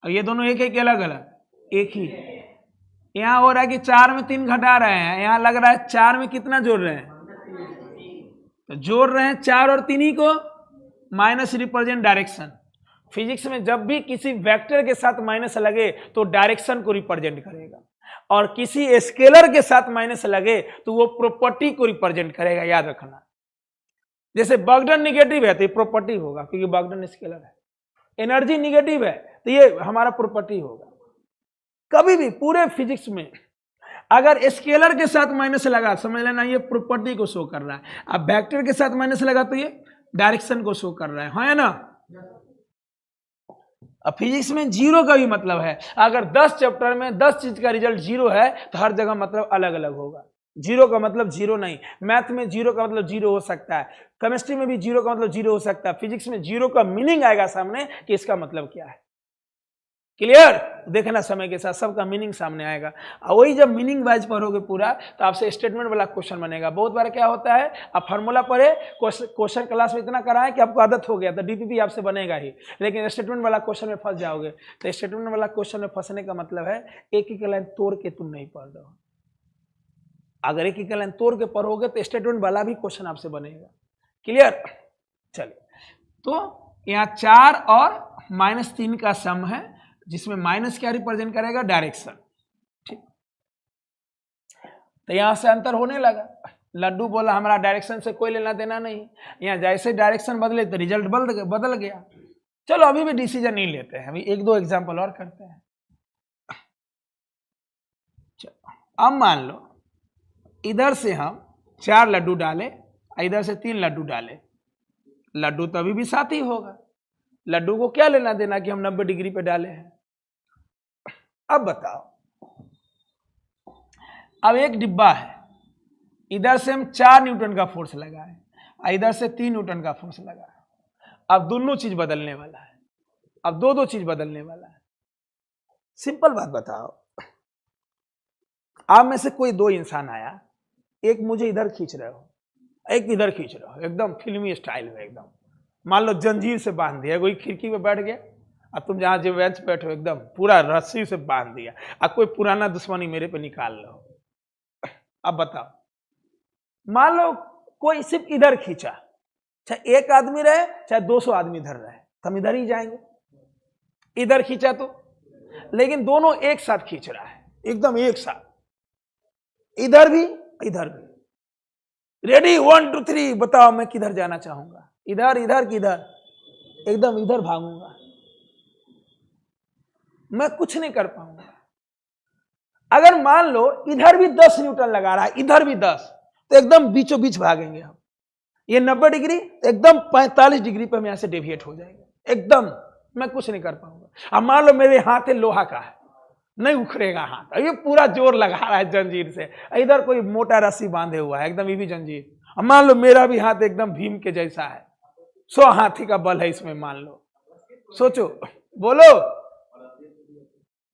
और ये दोनों एक है कि अलग अलग? एक ही। यहां हो रहा है कि 4 में 3 घटा रहे हैं, यहां लग रहा है 4 में कितना जोड़ रहे हैं? तो जोड़ रहे हैं 4 और 3 ही को, माइनस रिप्रेजेंट डायरेक्शन। फिजिक्स में जब भी किसी वेक्टर के साथ माइनस लगे तो डायरेक्शन को रिप्रेजेंट करेगा, और किसी स्केलर के साथ माइनस लगे तो वो प्रॉपर्टी को रिप्रेजेंट करेगा। याद रखना, जैसे बॉगडन निगेटिव है तो ये प्रॉपर्टी होगा क्योंकि बॉगडन स्केलर है। एनर्जी निगेटिव है तो ये हमारा प्रॉपर्टी होगा। कभी भी पूरे फिजिक्स में अगर स्केलर के साथ माइनस लगा, समझ लेना ये प्रॉपर्टी को शो कर रहा है। अब वेक्टर के साथ माइनस लगा तो ये डायरेक्शन को शो कर रहा है। हाँ है ना? अब फिजिक्स में 0 का भी मतलब है। अगर 10 चैप्टर में 10 चीज का रिजल्ट 0 है तो हर जगह मतलब अलग अलग होगा। जीरो का मतलब जीरो नहीं, मैथ में जीरो का मतलब जीरो हो सकता है, केमिस्ट्री में भी जीरो का मतलब जीरो हो सकता है, फिजिक्स में जीरो का मीनिंग आएगा सामने कि इसका मतलब क्या है। क्लियर? देखना समय के साथ सबका मीनिंग सामने आएगा, और वही जब मीनिंग वाइज पढ़ोगे पूरा तो आपसे स्टेटमेंट वाला क्वेश्चन बनेगा। बहुत बार क्या होता है, आप फार्मूला पढ़े, क्वेश्चन क्लास में इतना कराएं कि आपको आदत हो गया तो डीपीपी आपसे बनेगा ही, लेकिन स्टेटमेंट वाला क्वेश्चन में फंस जाओगे। तो स्टेटमेंट वाला क्वेश्चन में फंसने का मतलब है एक एक लाइन तोड़ के तुम नहीं पढ़ रहे हो। अगर एक एक लाइन तोड़ के पढ़ोगे तो स्टेटमेंट वाला भी क्वेश्चन आपसे बनेगा। क्लियर? चलिए, तो यहाँ 4 और -3 का सम है, जिसमें माइनस क्या रिप्रेजेंट करेगा, डायरेक्शन। ठीक, तो यहां से अंतर होने लगा। लड्डू बोला हमारा डायरेक्शन से कोई लेना देना नहीं, यहाँ जैसे डायरेक्शन बदले तो रिजल्ट बदल गया। चलो अभी भी डिसीजन नहीं लेते हैं, अभी एक दो एग्जांपल और करते हैं। चलो अब मान लो इधर से हम 4 लड्डू डाले, इधर से 3 लड्डू डाले, लड्डू तो अभी भी साथ ही होगा। लड्डू को क्या लेना देना कि हम 90 डिग्री पे डाले हैं। अब बताओ, अब एक डिब्बा है, इधर से हम 4 न्यूटन का फोर्स लगाए, इधर से 3 न्यूटन का फोर्स लगाए। अब दोनों चीज बदलने वाला है, अब दो चीज बदलने वाला है। सिंपल बात बताओ, आप में से कोई 2 इंसान आया, एक मुझे इधर खींच रहे हो, एक इधर खींच रहे हो, एकदम फिल्मी स्टाइल में, एकदम मान लो जंजीर से बांध दिया, कोई खिड़की पे बैठ गया और तुम जहां जो बेंच बैठे हो एकदम पूरा रस्सी से बांध दिया, अब कोई पुराना दुश्मनी मेरे पे निकाल लो। अब बताओ, मान लो कोई सिर्फ इधर खींचा, चाहे एक आदमी रहे चाहे 200 आदमी इधर रहे, हम इधर ही जाएंगे। इधर खींचा तो, लेकिन दोनों एक साथ खींच रहा है, एकदम एक साथ, इधर भी इधर भी। रेडी 1 2 3, बताओ मैं किधर जाना चाहूंगा, इधर इधर किधर, एकदम इधर भागूंगा, मैं कुछ नहीं कर पाऊंगा। अगर मान लो इधर भी 10 न्यूटन लगा रहा है, इधर भी 10, तो एकदम बीचों बीच भागेंगे हम। ये 90 डिग्री, एकदम 45 डिग्री पे हम यहां से डेविएट हो जाएंगे, एकदम मैं कुछ नहीं कर पाऊंगा। अब मान लो मेरे हाथ है लोहा का है, नहीं उखड़ेगा हाथ, ये पूरा जोर लगा रहा है जंजीर से, इधर कोई मोटा रस्सी बांधे हुआ है, एकदम ये भी जंजीर। अब मान लो मेरा भी हाथ एकदम भीम के जैसा है, 100 हाथी का बल है इसमें, मान लो, सोचो, बोलो,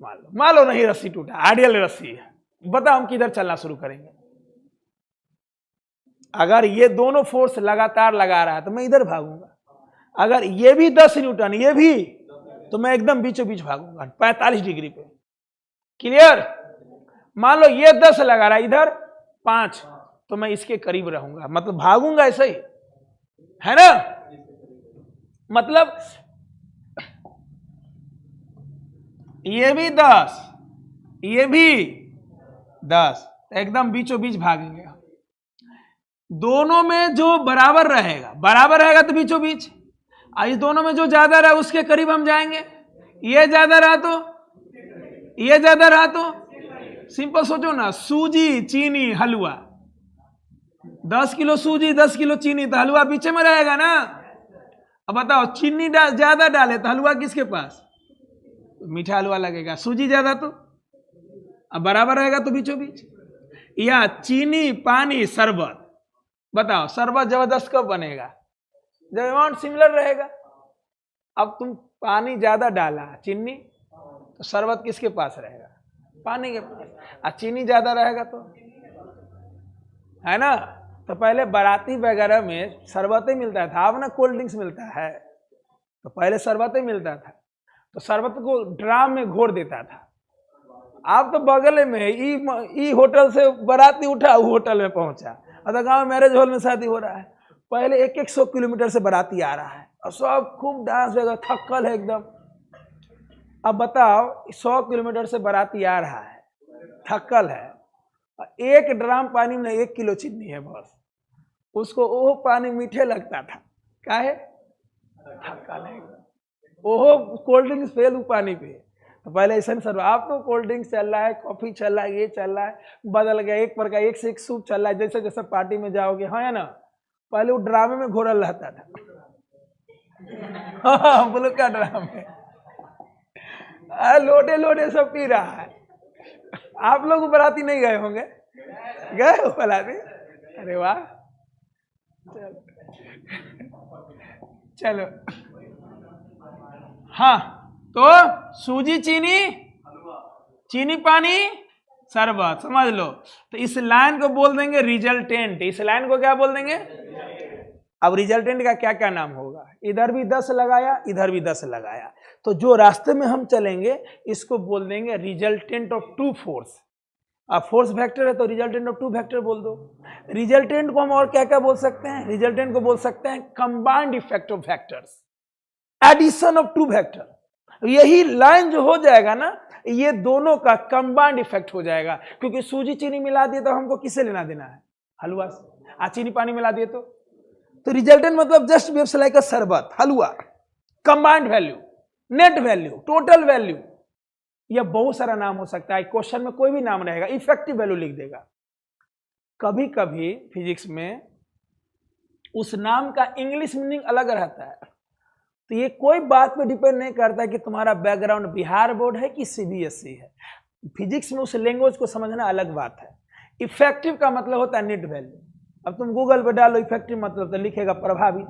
मान लो नहीं रस्सी टूटा, आइडियल रस्सी है, बताओ हम किधर चलना शुरू करेंगे। अगर ये दोनों फोर्स लगातार लगा रहा है तो मैं इधर भागूंगा, अगर ये भी 10 न्यूटन, ये भी, तो मैं एकदम बीचों बीच भागूंगा 45 डिग्री पे। क्लियर? मान लो ये 10 लगा रहा है, इधर 5, तो मैं इसके करीब रहूंगा, मतलब भागूंगा ऐसे ही, है ना। मतलब ये भी 10, ये भी 10, एकदम बीचों बीच भागेंगे। दोनों में जो बराबर रहेगा तो बीचों बीच, इस दोनों में जो ज्यादा रहा उसके करीब हम जाएंगे। ये ज्यादा रहा तो, ये ज्यादा रहा तो, सिंपल सोचो ना, सूजी चीनी हलवा, 10 किलो सूजी 10 किलो चीनी, तो हलवा पीछे में रहेगा ना। अब बताओ, चीनी ज्यादा डाले तो हलवा किसके पास, मीठा हलवा लगेगा, सूजी ज्यादा तो, अब बराबर रहेगा तो बीचों बीच। या चीनी पानी शरबत, बताओ शरबत जबरदस्त कब बनेगा, जब अमाउंट सिमिलर रहेगा। अब तुम पानी ज्यादा डाला चीनी, तो शरबत किसके पास रहेगा, पानी के पास, और चीनी ज्यादा रहेगा तो, है ना। तो पहले बाराती वगैरह में शरबत ही मिलता था, अब ना कोल्ड ड्रिंक्स मिलता है, तो पहले शरबत ही मिलता था, तो शरबत को ड्राम में घोर देता था। आप तो बगल में ई होटल से बाराती उठा, वो होटल में पहुंचा, और गांव में मैरिज हॉल में शादी हो रहा है, पहले 100 किलोमीटर से बाराती आ रहा है, और सब खूब डांस वगैरह, थक्कल है एकदम। अब बताओ 100 किलोमीटर से बाराती आ रहा है, थक्कल है, एक ड्राम पानी में 1 किलो चीनी है बस, उसको वो पानी मीठे लगता था, काहे, थक्कल है, ओहो कोल्ड ड्रिंक्स फेल पानी पे। तो पहले ऐसा सर, आप तो कोल्ड ड्रिंक्स चल रहा है, कॉफी चल रहा है, ये चल रहा है, बदल गया, एक प्रकार एक से एक सूप चल रहा है, जैसे जैसे पार्टी में जाओगे, हाँ ना, पहले वो ड्रामे में घोरल रहता था। हाँ बोलो क्या ड्रामे, लोटे लोटे सब पी रहा है। आप लोग बाराती नहीं गए होंगे, गए वो वाला भी? अरे वाह, चलो। हाँ, तो सूजी चीनी, चीनी पानी शरबत, समझ लो। तो इस लाइन को बोल देंगे रिजल्टेंट। इस लाइन को क्या बोल देंगे? अब रिजल्टेंट का क्या क्या नाम होगा? इधर भी 10 लगाया, इधर भी 10 लगाया, तो जो रास्ते में हम चलेंगे इसको बोल देंगे रिजल्टेंट ऑफ टू फोर्स। अब फोर्स वेक्टर है तो रिजल्टेंट ऑफ टू वेक्टर बोल दो। रिजल्टेंट को हम और क्या क्या बोल सकते हैं? रिजल्टेंट को बोल सकते हैं combined effect of vectors, addition of two vector. यही लाइन जो हो जाएगा ना, ये दोनों का कंबाइंड इफेक्ट हो जाएगा, क्योंकि सूजी चीनी मिला दिए तो हमको किससे लेना देना है? हलवा से। चीनी पानी मिला दिए तो रिजल्टेंट मतलब जस्ट बिहेव्स लाइक अ शरबत, हलवा, combined value, net value, total value, यह बहुत सारा नाम हो सकता है। क्वेश्चन में कोई भी नाम रहेगा, इफेक्टिव वैल्यू लिख देगा। कभी कभी फिजिक्स में उस नाम का इंग्लिश मीनिंग अलग रहता है, तो ये कोई बात पे डिपेंड नहीं करता कि तुम्हारा बैकग्राउंड बिहार बोर्ड है कि सीबीएसई है। फिजिक्स में उस लैंग्वेज को समझना अलग बात है। इफेक्टिव का मतलब होता है नेट वैल्यू। अब तुम गूगल पे डालो इफेक्टिव मतलब, तो लिखेगा प्रभावित।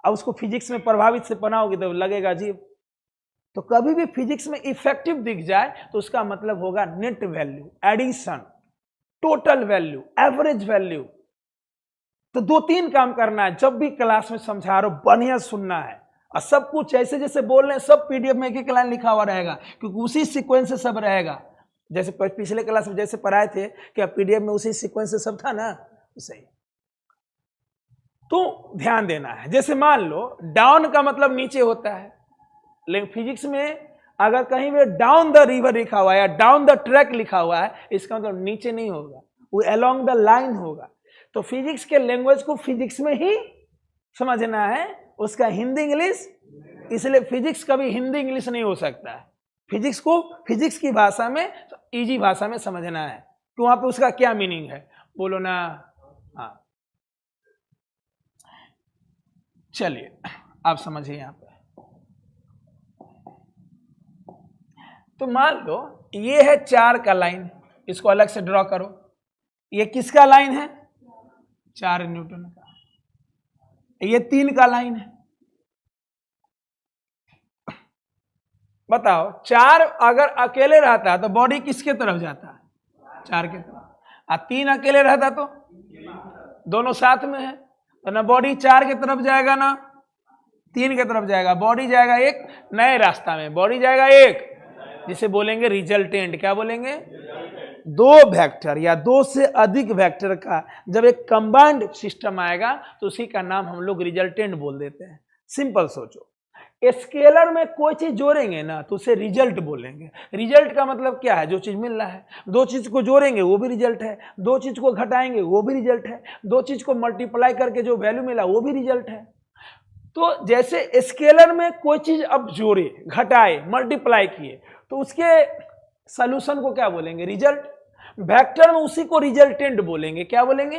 अब उसको फिजिक्स में प्रभावित से बनाओगे तो लगेगा अजीब। तो कभी भी फिजिक्स में इफेक्टिव दिख जाए तो उसका मतलब होगा net value, addition, total value, average value. तो 2-3 काम करना है जब भी क्लास में समझा रहे हो, बढ़िया सुनना है। और सब कुछ ऐसे जैसे बोल रहे हैं, सब पीडीएफ में एक लाइन लिखा हुआ रहेगा, क्योंकि उसी सीक्वेंस से सब रहेगा। जैसे पिछले क्लास में जैसे पढ़ाए थे कि पीडीएफ में उसी सीक्वेंस से सब था ना, सही। तो ध्यान देना है। जैसे मान लो डाउन का मतलब नीचे होता है, लेकिन फिजिक्स में अगर कहीं भी डाउन द रिवर लिखा हुआ है या डाउन द ट्रैक लिखा हुआ है, इसका मतलब नीचे नहीं होगा, वो अलोंग द लाइन होगा। तो फिजिक्स के लैंग्वेज को फिजिक्स में ही समझना है, उसका हिंदी इंग्लिश, इसलिए फिजिक्स कभी हिंदी इंग्लिश नहीं हो सकता है। फिजिक्स को फिजिक्स की भाषा में, इजी भाषा में समझना है कि वहां पे उसका क्या मीनिंग है, बोलो ना। हाँ, चलिए आप समझिए। यहां पे तो मान लो ये है 4 का लाइन, इसको अलग से ड्रॉ करो। ये किसका लाइन है? 4 न्यूटन का। ये 3 का लाइन है। बताओ 4 अगर अकेले रहता है तो बॉडी किसके तरफ जाता है? 4 के तरफ। और 3 अकेले रहता तो दोनों साथ में है, तो ना बॉडी 4 के तरफ जाएगा ना 3 के तरफ जाएगा। बॉडी जाएगा एक नए रास्ता में, बॉडी जाएगा एक, जिसे बोलेंगे रिजल्टेंट। क्या बोलेंगे? 2 वेक्टर या 2 से अधिक वेक्टर का जब एक कंबाइंड सिस्टम आएगा तो उसी का नाम हम लोग रिजल्टेंट बोल देते हैं। सिंपल सोचो, स्केलर में कोई चीज जोड़ेंगे ना तो उसे रिजल्ट बोलेंगे। रिजल्ट का मतलब क्या है? जो चीज मिल रहा है। 2 चीज को जोड़ेंगे वो भी रिजल्ट है, 2 चीज को घटाएंगे वो भी रिजल्ट है, 2 चीज को मल्टीप्लाई करके जो वैल्यू मिला वो भी रिजल्ट है। तो जैसे स्केलर में कोई चीज अब जोड़े, घटाए, मल्टीप्लाई किए तो उसके सॉल्यूशन को क्या बोलेंगे? रिजल्ट। वेक्टर में उसी को रिजल्टेंट बोलेंगे। क्या बोलेंगे?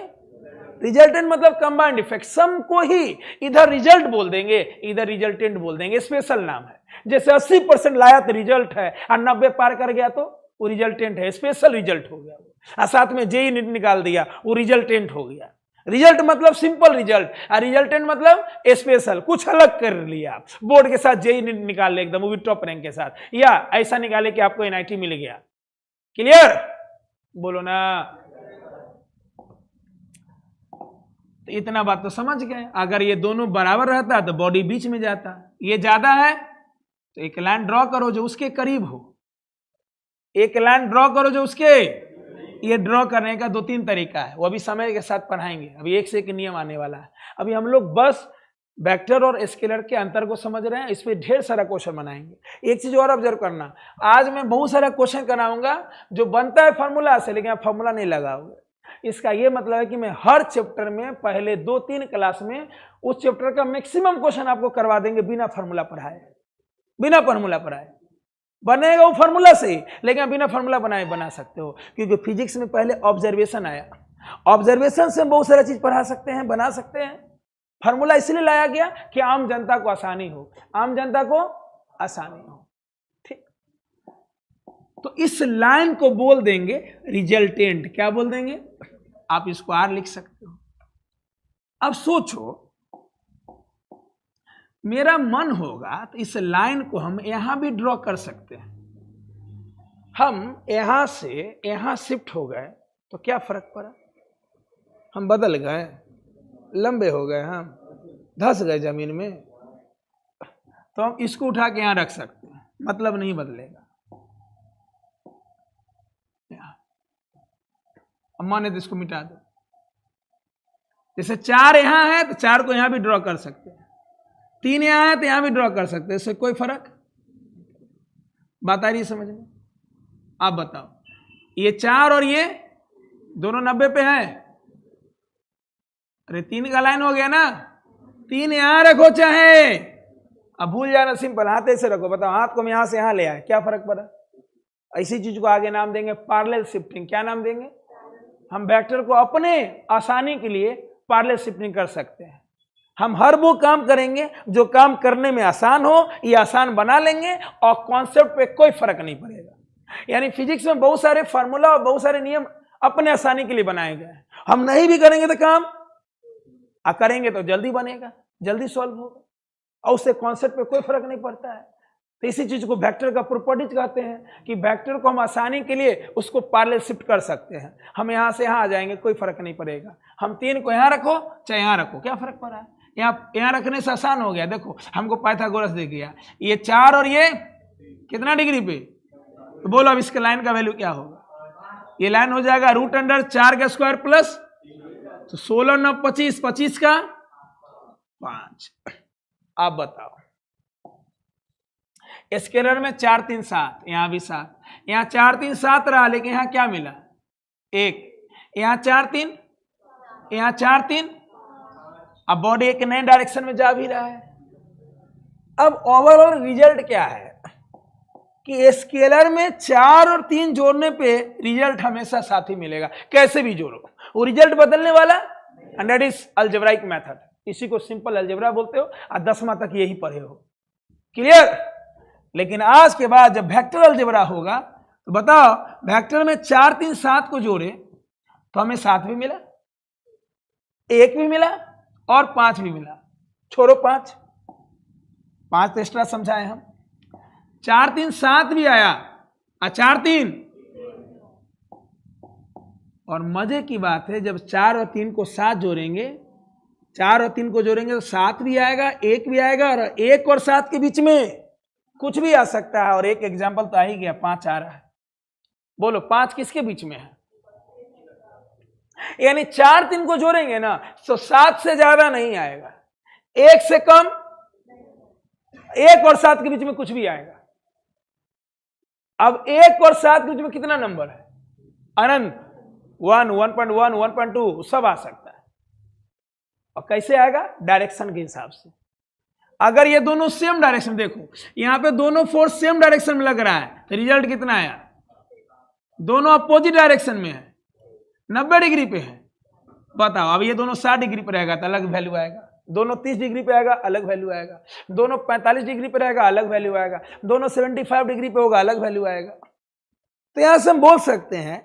रिजल्टेंट मतलब कंबाइंड इफेक्ट। सम को ही इधर रिजल्ट बोल देंगे, इधर रिजल्टेंट बोल देंगे। स्पेशल नाम है। जैसे 80% लाया तो रिजल्ट है, और 90 पार कर गया तो वो रिजल्टेंट है, स्पेशल रिजल्ट हो गया। और साथ में जेई निकाल दिया, वो रिजल्टेंट हो गया। रिजल्ट मतलब सिंपल रिजल्ट, और रिजल्टेंट मतलब स्पेशल, कुछ अलग कर लिया आप। बोर्ड के साथ जेई निकाल ले एकदम, वो भी टॉप रैंक के साथ, या ऐसा निकाले कि आपको एनआईटी मिल गया। क्लियर? बोलो ना। तो इतना बात तो समझ गए। अगर ये दोनों बराबर रहता तो बॉडी बीच में जाता, ये ज्यादा है तो एक लाइन ड्रॉ करो जो उसके करीब हो, एक लाइन ड्रॉ करो जो उसके। ये ड्रॉ करने का 2-3 तरीका है, वो अभी समय के साथ पढ़ाएंगे। अभी एक से एक नियम आने वाला है। अभी हम लोग बस वेक्टर और स्केलर के अंतर को समझ रहे हैं, इस पे ढेर सारा क्वेश्चन बनाएंगे। एक चीज और ऑब्जर्व करना, आज मैं बहुत सारा क्वेश्चन कराऊंगा जो बनता है फॉर्मूला से, लेकिन आप फॉर्मूला नहीं लगाओगे। इसका यह मतलब है कि मैं हर चैप्टर में पहले 2-3 क्लास में उस चैप्टर का मैक्सिमम क्वेश्चन आपको करवा देंगे बिना फॉर्मूला पढ़ाए। बिना फॉर्मूला पढ़ाए बनेगा वो फॉर्मूला से ही, लेकिन बिना फॉर्मूला बनाए बना सकते हो, क्योंकि फिजिक्स में पहले ऑब्जर्वेशन आया। ऑब्जर्वेशन से बहुत सारा चीज पढ़ा सकते हैं, बना सकते हैं। फॉर्मूला इसलिए लाया गया कि आम जनता को आसानी हो, आम जनता को आसानी हो। ठीक, तो इस लाइन को बोल देंगे रिजल्टेंट। क्या बोल देंगे? आप इसको आर लिख सकते हो। अब सोचो, मेरा मन होगा तो इस लाइन को हम यहां भी ड्रॉ कर सकते हैं। हम यहां से यहां शिफ्ट हो गए तो क्या फर्क पड़ा? हम बदल गए, लंबे हो गए, हम धंस गए जमीन में, तो हम इसको उठा के यहां रख सकते हैं, मतलब नहीं बदलेगा। अब माने तो इसको मिटा दो। जैसे 4 यहां है तो 4 को यहां भी ड्रॉ कर सकते हैं, 3 यहां है तो यहां भी ड्रॉ कर सकते हैं, इससे कोई फर्क? बात आ रही है समझ में? आप बताओ, ये 4 और ये दोनों 90 पे है। अरे 3 का लाइन हो गया ना, 3 यहां रखो चाहे, अब भूल जाना, सिंपल, हाथ ऐसे रखो। बताओ, हाथ को हम यहां से यहां ले आए, क्या फर्क पड़ा? ऐसी चीज को आगे नाम देंगे पैरेलल शिफ्टिंग। क्या नाम देंगे? हम वेक्टर को अपने आसानी के लिए पैरेलल शिफ्टिंग कर सकते हैं। हम हर वो काम करेंगे जो काम करने में आसान हो, ये आसान बना लेंगे और कॉन्सेप्ट पे कोई फर्क नहीं पड़ेगा। यानी फिजिक्स में बहुत सारे फार्मूला और बहुत सारे नियम अपने आसानी के लिए बनाए गए हैं। हम नहीं भी करेंगे तो काम करेंगे तो जल्दी बनेगा, जल्दी सॉल्व होगा, और उससे कॉन्सेप्ट पे कोई फर्क नहीं पड़ता है। तो इसी चीज को वेक्टर का प्रॉपर्टीज कहते हैं कि वेक्टर को हम आसानी के लिए उसको पैरेलल शिफ्ट कर सकते हैं। हम यहां से यहां आ जाएंगे, कोई फर्क नहीं पड़ेगा। हम 3 को यहां रखो चाहे यहां रखो, क्या फर्क पड़ा है? यहां रखने से आसान हो गया। देखो, हमको पाइथागोरस दे गया, ये 4 और ये कितना डिग्री पे, तो बोलो अब इसके लाइन का वैल्यू क्या होगा? ये लाइन हो जाएगा √4 का स्क्वायर प्लस, तो 16 9 25, 25 का 5। आप बताओ, स्केलर में 4 3 7, यहां भी 7, यहां 4 3 7 रहा, लेकिन यहां क्या मिला? 1, यहां 4 3, यहां 4 3, अब बॉडी एक नए डायरेक्शन में जा भी रहा है। अब ओवरऑल रिजल्ट क्या है कि स्केलर में 4 और 3 जोड़ने पे रिजल्ट हमेशा साथ ही मिलेगा, कैसे भी जोड़ो, वो रिजल्ट बदलने वाला, and that is algebraic method. इसी को सिंपल अलजेब्रा बोलते हो, और 10वां तक यही पढ़े हो, क्लियर? लेकिन आज के बाद जब वेक्टर अलजेब्रा होगा तो बताओ, वेक्टर में 4 3 7 को जोड़े तो हमें 7 भी मिला, 1 भी मिला और 5 भी मिला। छोड़ो 5 तो एक्स्ट्रा समझाए हम। 4 3 7 भी आया और 4 3, और मजे की बात है, जब 4 और 3 को 7 जोड़ेंगे, 4 और 3 को जोड़ेंगे तो 7 भी आएगा, 1 भी आएगा, और 1 और 7 के बीच में कुछ भी आ सकता है। और एक एग्जाम्पल तो आ ही गया, 5 आ रहा है। बोलो 5 किसके बीच में है? यानी 4 3 को जोड़ेंगे ना तो 7 से ज्यादा नहीं आएगा, 1 से कम, 1 और 7 के बीच में कुछ भी आएगा। अब 1 और 7 के बीच में कितना नंबर है? अनंत, 1 1.1 1.2 सब आ सकता है। और कैसे आएगा? डायरेक्शन के हिसाब से। अगर ये दोनों सेम डायरेक्शन, देखो यहां पे दोनों फोर्स सेम डायरेक्शन में लग रहा है, तो रिजल्ट कितना आया? दोनों अपोजिट डायरेक्शन में है, 90 डिग्री पे है। बताओ, अब ये दोनों 60 डिग्री पे रहेगा तो अलग वैल्यू आएगा, दोनों 30 डिग्री पे आएगा अलग वैल्यू आएगा, दोनों 45 डिग्री पे रहेगा अलग वैल्यू आएगा, दोनों 75 डिग्री पे होगा अलग वैल्यू आएगा। तो यहां से हम बोल सकते हैं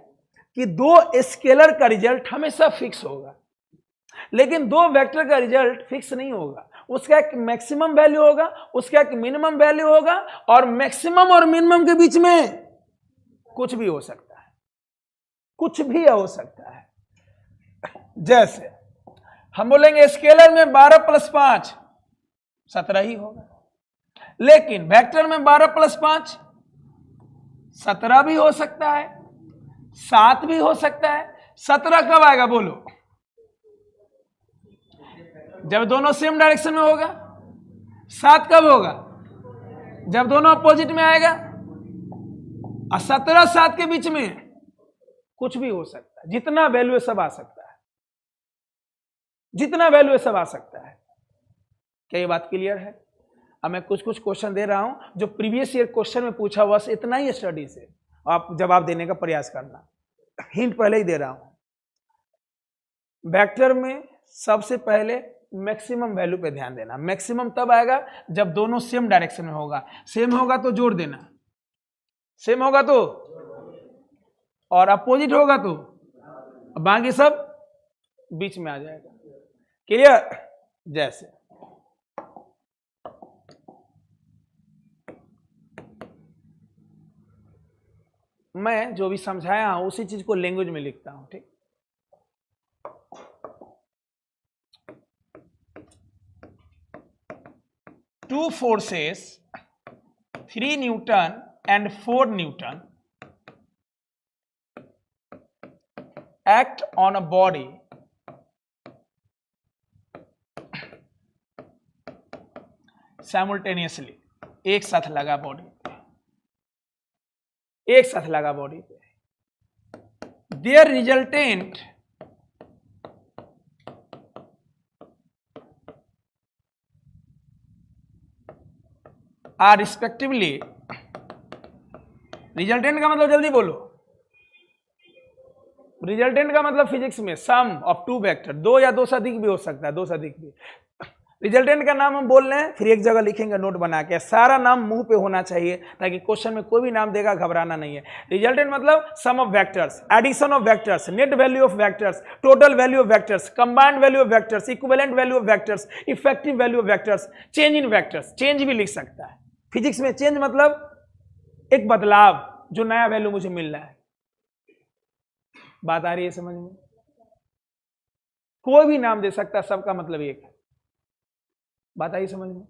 कि 2 स्केलर का रिजल्ट हमेशा फिक्स होगा, लेकिन 2 वेक्टर का रिजल्ट फिक्स नहीं होगा। उसका एक मैक्सिमम वैल्यू होगा, उसका एक मिनिमम वैल्यू होगा, और मैक्सिमम और मिनिमम के बीच में कुछ भी हो सकता है, कुछ भी हो सकता है। जैसे हम बोलेंगे स्केलर में 12 + 5 17 ही होगा, लेकिन वेक्टर में 12 + 5 17 भी हो सकता है, 7 भी हो सकता है। 17 कब आएगा बोलो? जब दोनों सेम डायरेक्शन में होगा। 7 कब होगा? जब दोनों अपोजिट में आएगा। और 17 7 के बीच में कुछ भी हो सकता है, जितना वैल्यू है सब आ सकता है, जितना वैल्यू है सब आ सकता है। क्या ये बात क्लियर है? अब मैं कुछ क्वेश्चन दे रहा हूं जो प्रीवियस ईयर क्वेश्चन में पूछा हुआ, इतना ही स्टडी से आप जवाब देने का प्रयास करना। हिंट पहले ही दे रहा हूं। वेक्टर में सबसे पहले मैक्सिमम वैल्यू पे ध्यान देना। मैक्सिमम तब आएगा जब दोनों सेम डायरेक्शन में होगा। सेम होगा तो जोड़ देना, सेम होगा तो और अपोजिट होगा तो बाकी सब बीच में आ जाएगा। क्लियर? जैसे मैं जो भी समझाया हूं उसी चीज को लैंग्वेज में लिखता हूं, ठीक। Two forces 3 Newton and 4 Newton act on a body simultaneously, एक साथ लगा बॉडी पे, एक साथ लगा बॉडी पे। Their resultant are respectively, resultant का मतलब जल्दी बोलो, रिजल्टेंट का मतलब फिजिक्स में सम ऑफ टू वेक्टर, दो या दो से अधिक भी हो सकता है, दो से अधिक भी। रिजल्टेंट का नाम हम बोल रहे हैं, फिर एक जगह लिखेंगे नोट बना के, सारा नाम मुंह पे होना चाहिए ताकि क्वेश्चन में कोई भी नाम देगा घबराना नहीं है। रिजल्टेंट मतलब sum of vectors, addition of vectors, net value of vectors, total value of vectors, combined value of vectors, equivalent value of vectors, effective value of vectors, change in vectors, change भी लिख सकता है फिजिक्स में। चेंज मतलब एक बदलाव, जो नया वैल्यू मुझे मिल रहा है। बात आ रही है समझ में? कोई भी नाम दे सकता है, सबका मतलब एक है। बात आई समझ में?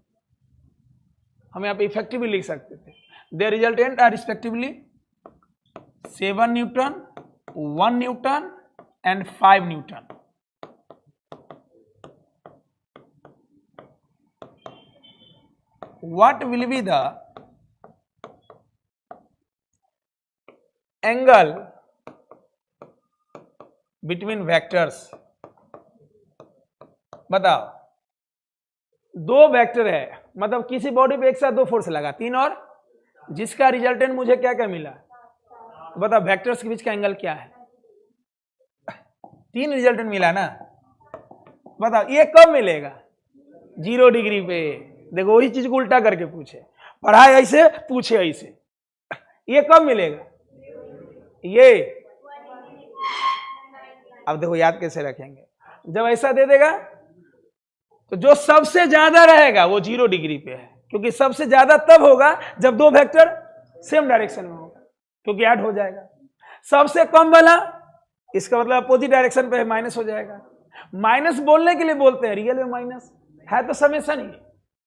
हम यहां पे इफेक्टिवली लिख सकते थे, they resultant are respectively 7 newton, 1 newton and 5 newton. What will be the angle between vectors? बताओ, दो वेक्टर है, मतलब किसी बॉडी पे एक साथ दो फोर्स लगा, तीन, और जिसका रिजल्टेंट मुझे क्या क्या मिला, बताओ वेक्टर्स के बीच का एंगल क्या है? 3 रिजल्टेंट मिला ना। बताओ ये कब मिलेगा? 0 डिग्री पे। देखो वही चीज को उल्टा करके पूछे, पढ़ाई ऐसे पूछे ऐसे, ये कब मिलेगा? ये अब देखो याद कैसे रखेंगे, जब ऐसा दे देगा तो जो सबसे ज्यादा रहेगा वो 0 डिग्री पे है, क्योंकि सबसे ज्यादा तब होगा जब दो वेक्टर सेम डायरेक्शन में होगा, क्योंकि ऐड हो जाएगा। सबसे कम वाला, इसका मतलब अपोजिट डायरेक्शन पे है, माइनस हो जाएगा। माइनस बोलने के लिए बोलते हैं, रियल में माइनस है तो समेशन ही,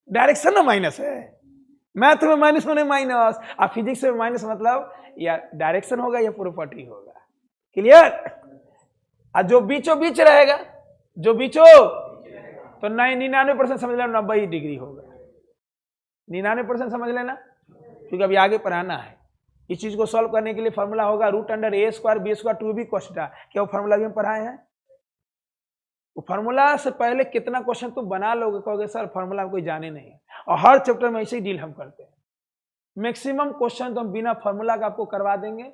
डायरेक्शन ना माइनस है, मैथ में माइनस होने माइनस, और फिजिक्स में माइनस मतलब या डायरेक्शन होगा या प्रॉपर्टी होगा। क्लियर? और जो बीचों बीच रहेगा, जो बीचों, तो 99% समझ लेना 90 डिग्री होगा। 99% समझ लेना, क्योंकि अभी आगे पढ़ाना है। इस चीज को सॉल्व करने के लिए फॉर्मूला होगा √a² b² 2b cos। क्या वो फॉर्मूला भी हम पढ़ाए हैं? वो फॉर्मूला से पहले कितना क्वेश्चन तुम बना लोगे, कहोगे सर फॉर्मूला कोई जाने नहीं है। और हर चैप्टर में ऐसे ही डील हम करते हैं। मैक्सिमम क्वेश्चन तो हम बिना फॉर्मूला का आपको करवा देंगे,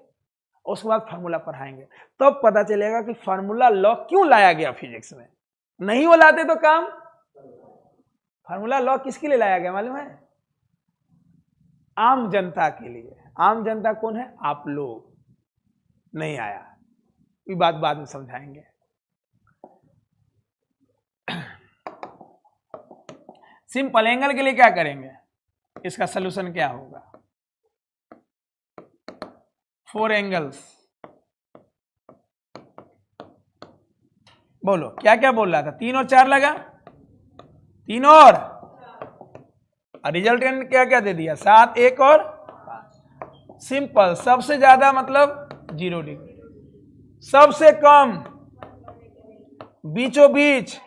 उसके बाद फॉर्मूला पढ़ाएंगे, तब पता चलेगा कि फॉर्मूला लॉ क्यों लाया गया फिजिक्स में। नहीं वो लाते तो काम, फॉर्मूला लॉ किसके लिए लाया गया मालूम है? आम जनता के लिए। आम जनता कौन है? आप लोग। नहीं आया, ये बात बाद में समझाएंगे। सिंपल एंगल के लिए क्या करेंगे, इसका सलूशन क्या होगा? 4 एंगल्स। बोलो क्या क्या बोल रहा था? 3 और 4 लगा, 3 और रिजल्टेंट क्या क्या दे दिया? 7, 1 और 5। सिंपल, सबसे ज्यादा मतलब 0 डिग्री, सबसे कम बीचों बीच।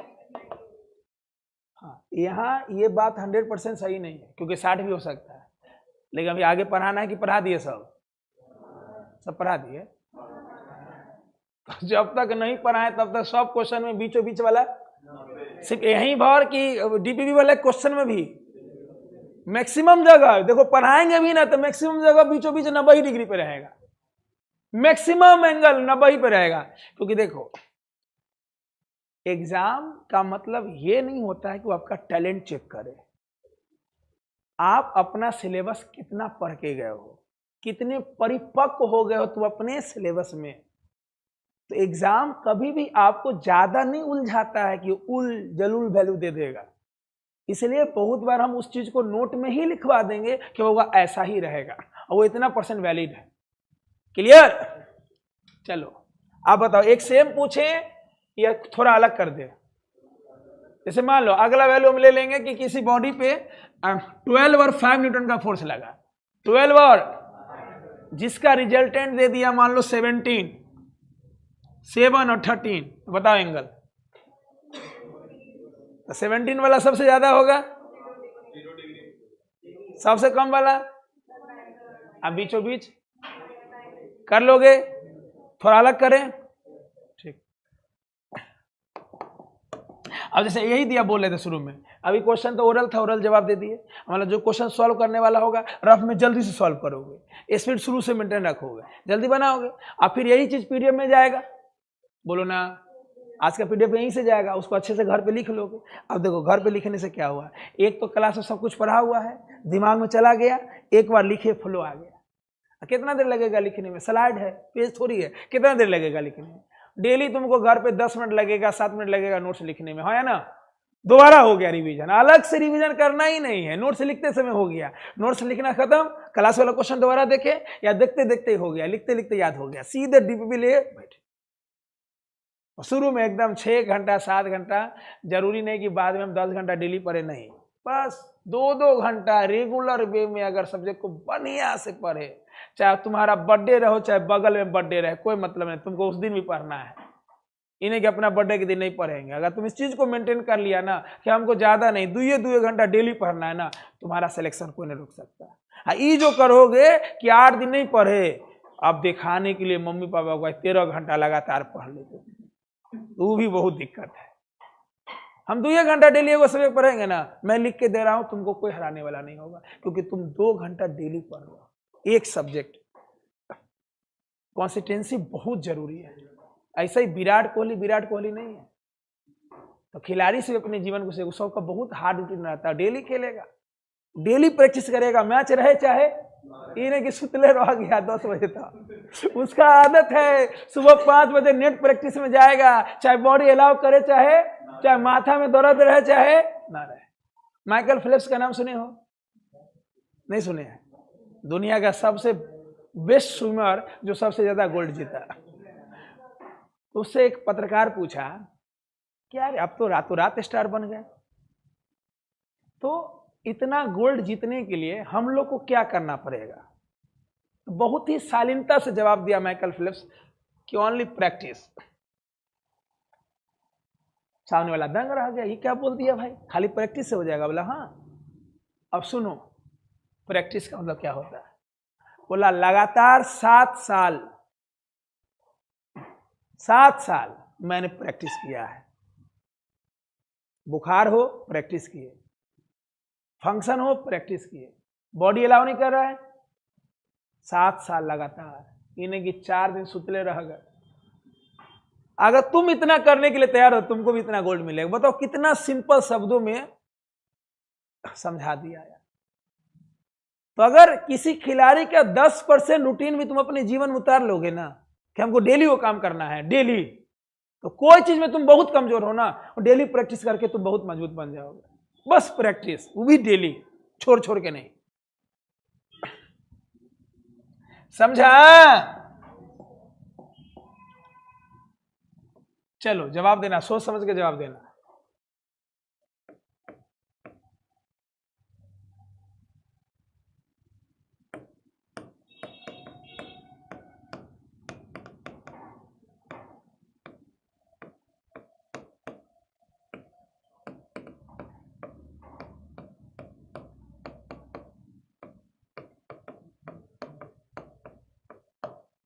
हाँ, यहां ये बात 100% सही नहीं है, क्योंकि 60 भी हो सकता है, लेकिन अभी आगे पढ़ाना है कि पढ़ा दिए? सब पढ़ा दिए। जब तक नहीं पढ़ाए तब तक सब क्वेश्चन में बीचों बीच वाला, सिर्फ यही भर कि डीपीपी वाले क्वेश्चन में भी मैक्सिमम जगह देखो पढ़ाएंगे भी ना तो मैक्सिमम जगह बीचों बीच 90 डिग्री पे रहेगा, मैक्सिमम एंगल 90 पे रहेगा। क्योंकि देखो एग्जाम का मतलब ये नहीं होता है कि वो आपका टैलेंट चेक करे, आप अपना सिलेबस कितना पढ़ के गए हो, कितने परिपक्व हो गए हो तुम अपने सिलेबस में। तो एग्जाम कभी भी आपको ज्यादा नहीं उलझाता है कि उल जलूल वैल्यू दे देगा, इसलिए बहुत बार हम उस चीज को नोट में ही लिखवा देंगे कि होगा ऐसा ही रहेगा और वो इतना परसेंट वैलिड है। क्लियर? चलो आप बताओ, एक सेम पूछे या थोड़ा अलग कर दे। जैसे मान लो अगला वैल्यू हम ले लेंगे कि किसी बॉडी पे 12 और 5 न्यूटन का फोर्स लगा, 12 और जिसका रिजल्टेंट दे दिया मान लो 17, 7 और 13, बताओ एंगल। तो 17 वाला सबसे ज्यादा होगा, सबसे कम वाला अब बीचों बीच कर लोगे, थोड़ा अलग करें। ठीक, अब जैसे यही दिया बोल रहे थे शुरू में, अभी क्वेश्चन तो ओरल था, ओरल जवाब दे दिए। मतलब जो क्वेश्चन सॉल्व करने वाला होगा रफ में जल्दी से सॉल्व करोगे, स्पीड शुरू से मेंटेन रखोगे, जल्दी बनाओगे। अब फिर यही चीज पीडीएफ में जाएगा, बोलो ना, आज का पीडीएफ यहीं से जाएगा, उसको अच्छे से घर पे लिख लोगे। अब देखो घर पे लिखने से क्या हुआ, एक तो क्लास में सब कुछ पढ़ा हुआ है, दिमाग में चला गया, एक बार लिखे फ्लो आ गया। कितना देर लगेगा लिखने में, स्लाइड है, पेज थोड़ी है, कितना देर लगेगा लिखने में। डेली तुमको घर पे 10 मिनट लगेगा, 7 मिनट लगेगा नोट्स लिखने में, है ना। दोबारा हो गया रिवीजन, अलग से रिवीजन करना ही नहीं है, नोट्स लिखते समय हो गया, नोट्स लिखना खत्म, क्लास वाला क्वेश्चन दोबारा देखे या देखते देखते ही हो गया, लिखते लिखते याद हो गया, सीधे डीपीपी ले बैठे। शुरू में एकदम 6 घंटा 7 घंटा, जरूरी नहीं कि बाद में हम 10 घंटा डेली पढ़े, नहीं, बस 2-2 घंटा रेगुलर वे में अगर सब्जेक्ट को बढ़िया से पढ़े, चाहे तुम्हारा बर्थडे रहो चाहे बगल में बर्थडे रहे, कोई मतलब नहीं, तुमको उस दिन भी पढ़ना है, इन्हें कि अपना बर्थडे के दिन नहीं पढ़ेंगे। अगर तुम इस चीज को मेंटेन कर लिया ना कि हमको ज्यादा नहीं 2 घंटा डेली पढ़ना है ना, तुम्हारा सिलेक्शन कोई नहीं रोक सकता। हाँ, ये जो करोगे कि 8 दिन नहीं पढ़े, अब दिखाने के लिए मम्मी पापा को 13 घंटा लगातार पढ़ लेते, वो भी बहुत दिक्कत है। हम 2 घंटा डेली वो सब्जेक्ट पढ़ेंगे ना, मैं लिख के दे रहा हूं, तुमको कोई हराने वाला नहीं होगा, क्योंकि तुम 2 घंटा डेली पढ़ रहे हो एक सब्जेक्ट। कंसिस्टेंसी बहुत जरूरी है। ऐसा ही विराट कोहली नहीं है, तो खिलाड़ी से अपने जीवन को सबका बहुत हार्ड रूटीन रहता है, डेली खेलेगा, डेली प्रैक्टिस करेगा, मैच रहे चाहे इन्हें कि सुतले रह गया 10 बजे तक, उसका आदत है सुबह 5 बजे नेट प्रैक्टिस में जाएगा, चाहे बॉडी अलाउ करे चाहे माथा में दर्द रहे चाहे ना रहे। माइकल फेल्प्स का नाम सुने हो? नहीं सुने हैं? दुनिया का सबसे बेस्ट स्विमर जो सबसे ज्यादा गोल्ड जीता। तो उससे एक पत्रकार पूछा कि यार अब तो रातों रात स्टार बन गए, तो इतना गोल्ड जीतने के लिए हम लोग को क्या करना पड़ेगा? तो बहुत ही शालीनता से जवाब दिया माइकल फेल्प्स कि ओनली प्रैक्टिस। सामने वाला दंग रह गया, ये क्या बोल दिया भाई, खाली प्रैक्टिस से हो जाएगा? बोला हाँ। अब सुनो प्रैक्टिस का मतलब क्या होता है। बोला लगातार 7 साल मैंने प्रैक्टिस किया है। बुखार हो प्रैक्टिस किए, फंक्शन हो प्रैक्टिस किए, बॉडी अलाउ नहीं कर रहा है, 7 साल लगातार, इन्हें कि 4 दिन सुतले रह गए। अगर तुम इतना करने के लिए तैयार हो, तुमको भी इतना गोल्ड मिलेगा। बताओ कितना सिंपल शब्दों में समझा दिया है। तो अगर किसी खिलाड़ी का 10% रूटीन भी तुम अपने जीवन में उतार लोगे ना, कि हमको डेली वो काम करना है डेली, तो कोई चीज में तुम बहुत कमजोर हो ना, डेली प्रैक्टिस करके तुम बहुत मजबूत बन जाओगे। बस प्रैक्टिस, वो भी डेली, छोड़ के नहीं। समझा? चलो जवाब देना, सोच समझ के जवाब देना।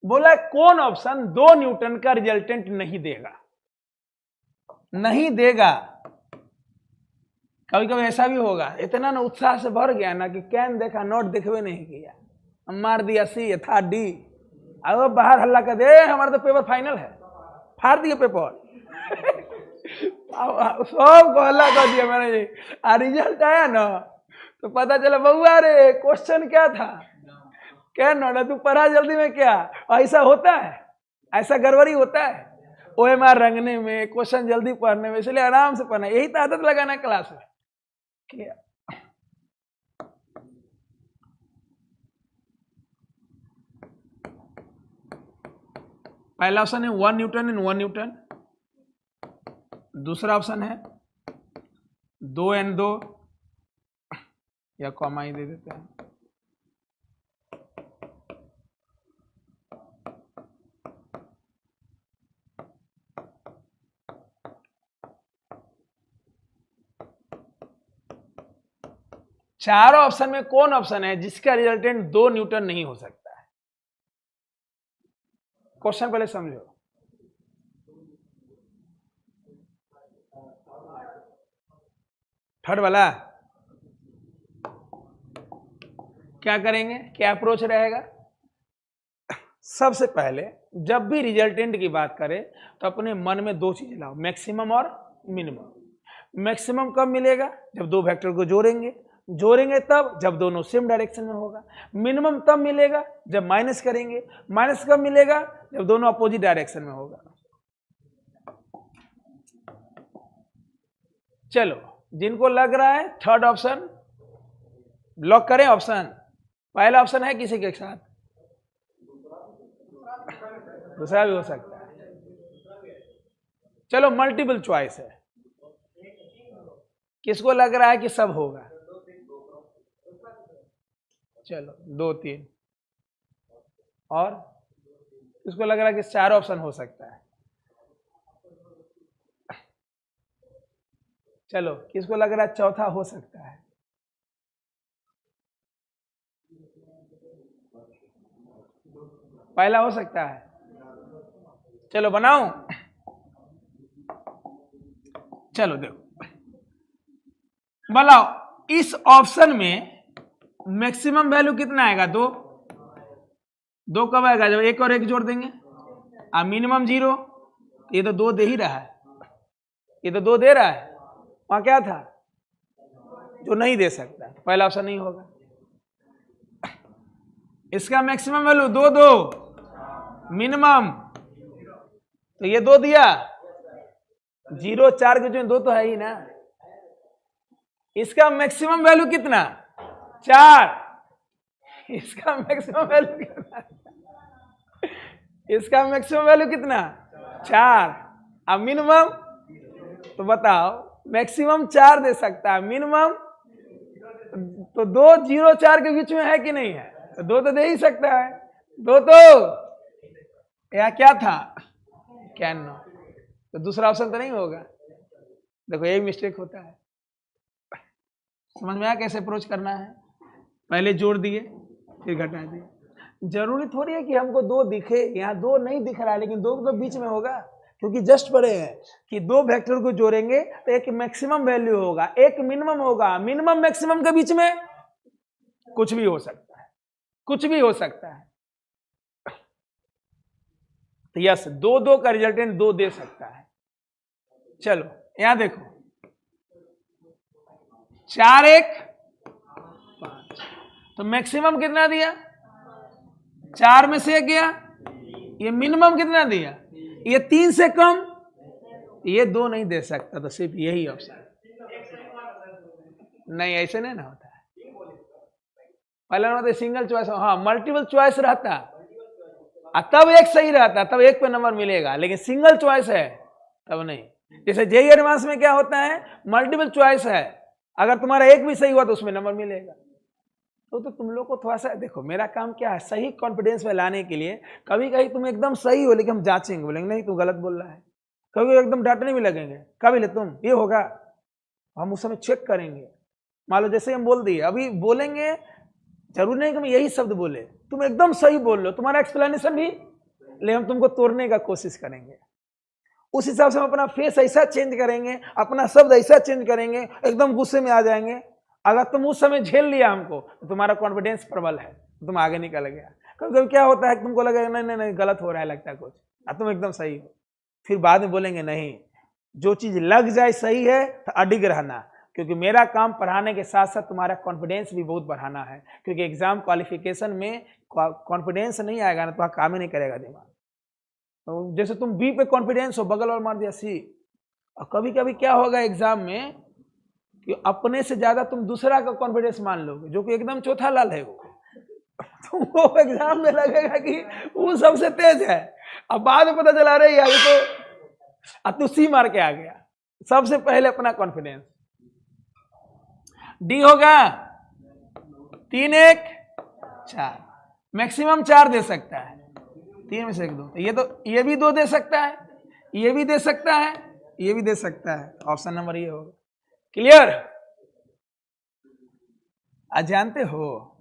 बोला कौन ऑप्शन 2 न्यूटन का रिजल्टेंट नहीं देगा। कभी कभी ऐसा भी होगा, इतना ना उत्साह से भर गया ना कि कैन देखा नोट देखवे नहीं किया, मार दिया सी था डी, अब बाहर हल्ला कर दे हमारा तो पेपर फाइनल है, फाड़ दिया पेपर सबको हल्ला कर दिया मैंने। रिजल्ट आया ना तो पता चला बउआ रे क्वेश्चन क्या था, क्या नोड़ा तू पढ़ा जल्दी में, क्या ऐसा होता है? ऐसा गड़बड़ी होता है OMR रंगने में, क्वेश्चन जल्दी पढ़ने में, इसलिए आराम से पढ़ना, यही तो आदत लगाना है क्लास में। क्या पहला ऑप्शन है 1 न्यूटन इन 1 न्यूटन, दूसरा ऑप्शन है 2N2, या कॉमा ही दे देते हैं, चारों ऑप्शन में कौन ऑप्शन है जिसका रिजल्टेंट 2 न्यूटन नहीं हो सकता है? क्वेश्चन पहले समझो। थर्ड वाला क्या करेंगे, क्या अप्रोच रहेगा? सबसे पहले जब भी रिजल्टेंट की बात करें तो अपने मन में दो चीजें लाओ, मैक्सिमम और मिनिमम। मैक्सिमम कब मिलेगा? जब दो वेक्टर को जोड़ेंगे तब जब दोनों सेम डायरेक्शन में होगा। मिनिमम तब मिलेगा जब माइनस करेंगे। माइनस कब मिलेगा? जब दोनों अपोजिट डायरेक्शन में होगा। चलो, जिनको लग रहा है थर्ड ऑप्शन ब्लॉक करें। ऑप्शन पहला ऑप्शन है किसी के साथ, दूसरा भी हो सकता है। चलो, मल्टीपल चॉइस है, किसको लग रहा है कि सब होगा? चलो 2 3, और किसको लग रहा है कि 4 ऑप्शन हो सकता है? चलो, किसको लग रहा है चौथा हो सकता है? पहला हो सकता है। चलो बनाऊं, चलो देखो, बताओ इस ऑप्शन में मैक्सिमम वैल्यू कितना आएगा? 2। 2 कब आएगा? जब 1 और 1 जोड़ देंगे। मिनिमम 0, ये तो 2 दे ही रहा है, ये तो 2 दे रहा है। वहां क्या था जो नहीं दे सकता? पहला ऑप्शन नहीं होगा। इसका मैक्सिमम वैल्यू 2 2, मिनिमम तो ये 2 दिया, 0 4 के जो 2 तो है ही ना। इसका मैक्सिमम वैल्यू कितना? 4। इसका मैक्सिमम वैल्यू कितना? इसका मैक्सिमम वैल्यू कितना? 4। अब मिनिमम तो बताओ, मैक्सिमम 4 दे सकता है, मिनिमम तो 2 0 4 के बीच में है कि नहीं है? तो 2 तो दे ही सकता है। 2 तो या क्या था? कैन नो, तो दूसरा ऑप्शन तो नहीं होगा। देखो, यही मिस्टेक होता है। समझ में आया कैसे अप्रोच करना है? पहले जोड़ दिए फिर घटा दिए। जरूरी थोड़ी है कि हमको 2 दिखे, यहाँ 2 नहीं दिख रहा है, लेकिन 2 तो बीच में होगा, क्योंकि जस्ट पढ़े हैं कि 2 वेक्टर को जोड़ेंगे तो एक मैक्सिमम वैल्यू होगा, एक मिनिमम होगा। मिनिमम मैक्सिमम के बीच में कुछ भी हो सकता है, कुछ भी हो सकता है। तो यस, 2 2 का रिजल्टेंट 2 दे सकता है। चलो यहां देखो, 4 1 5, तो मैक्सिमम कितना दिया? 4 में से 1 गया। ये मिनिमम कितना दिया? ये 3 से कम, ये 2 नहीं दे सकता, तो सिर्फ यही ऑप्शन। नहीं, ऐसे नहीं ना होता है। पहले ना सिंगल चॉइस, हाँ मल्टीपल चॉइस रहता तब एक सही रहता, तब 1 पे नंबर मिलेगा, लेकिन सिंगल चॉइस है तब नहीं। जैसे जेईई एडवांस में क्या होता है, मल्टीपल चॉइस है, अगर तुम्हारा 1 भी सही हुआ तो उसमें नंबर मिलेगा। तो तुम लोग को थोड़ा सा देखो, मेरा काम क्या है, सही कॉन्फिडेंस में लाने के लिए। कभी कभी तुम एकदम सही हो, लेकिन हम जांचेंगे, बोलेंगे नहीं तुम गलत बोल रहा है। कभी एकदम डांटने भी लगेंगे, कभी ले तुम ये होगा, हम उस समय चेक करेंगे। मान लो जैसे हम बोल दिए, अभी बोलेंगे, जरूरी नहीं कि हम यही शब्द बोले, तुम एकदम सही बोल लो, तुम्हारा एक्सप्लेनेशन भी, लेकिन हम तुमको तोड़ने का कोशिश करेंगे। उस हिसाब से हम अपना फेस ऐसा चेंज करेंगे, अपना शब्द ऐसा चेंज करेंगे, एकदम गुस्से में आ जाएंगे। अगर तुम उस समय झेल लिया हमको, तो तुम्हारा कॉन्फिडेंस प्रबल है, तो तुम आगे निकल गया। कभी कभी क्या होता है, तुमको लगेगा नहीं नहीं नहीं गलत हो रहा है, लगता है कुछ, तुम एकदम सही हो, फिर बाद में बोलेंगे नहीं, जो चीज लग जाए सही है तो अडिग रहना, क्योंकि मेरा काम पढ़ाने के साथ साथ तुम्हारा कॉन्फिडेंस भी बहुत बढ़ाना है, क्योंकि एग्जाम क्वालिफिकेशन में कॉन्फिडेंस नहीं आएगा ना तो काम ही नहीं करेगा दिमाग। तो जैसे तुम बी पे कॉन्फिडेंस हो, बगल और मार दिया सी, और कभी कभी क्या होगा एग्जाम में कि अपने से ज्यादा तुम दूसरा का कॉन्फिडेंस मान लोगे जो कि एकदम चौथा लाल है वो, तो वो एग्जाम में लगेगा कि वो सबसे तेज है। अब बाद में पता चला रही है तो तू सी मार के आ गया। सबसे पहले अपना कॉन्फिडेंस। डी होगा 3 1 4, मैक्सिमम 4 दे सकता है, 3 में से 1 2, तो ये भी 2 दे सकता है, ये भी दे सकता है, ये भी दे सकता है। ऑप्शन नंबर ये होगा। क्लियर? आज जानते हो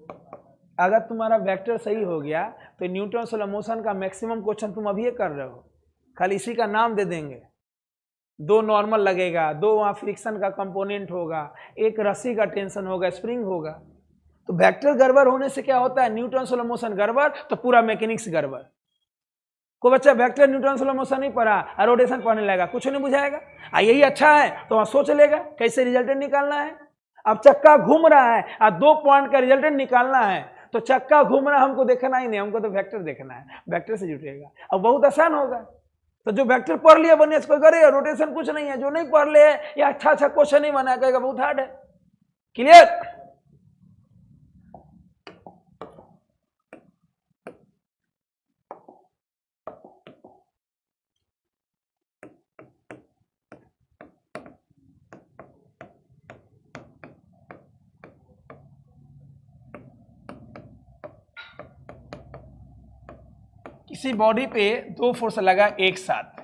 अगर तुम्हारा वेक्टर सही हो गया तो न्यूटन सोलर मोशन का मैक्सिमम क्वेश्चन तुम अभी कर रहे हो, खाली इसी का नाम दे देंगे। 2 नॉर्मल लगेगा, 2 वहां फ्रिक्शन का कंपोनेंट होगा, 1 रस्सी का टेंशन होगा, स्प्रिंग होगा। तो वेक्टर गड़बड़ होने से क्या होता है, न्यूटन सोलर मोशन गड़बड़ तो पूरा मैकेनिक्स गड़बड़। कोई बच्चा वेक्टर न्यूटन सोलर मोशन नहीं पढ़ा और रोटेशन पढ़ने लगेगा, कुछ नहीं बुझाएगा। यही अच्छा है तो वहां सोच लेगा कैसे रिजल्टेंट निकालना है। अब चक्का घूम रहा है और 2 पॉइंट का रिजल्टेंट निकालना है, तो चक्का घूम रहा हमको देखना ही नहीं, हमको तो वेक्टर देखना है, वेक्टर से जुटेगा। अब बहुत आसान होगा। तो जो वेक्टर पढ़ लिया बने इसको करे, रोटेशन कुछ नहीं है। जो नहीं पढ़ ले या अच्छा क्वेश्चन नहीं बना, कहेगा बहुत हार्ड है। क्लियर? किसी बॉडी पे 2 फोर्स लगा एक साथ,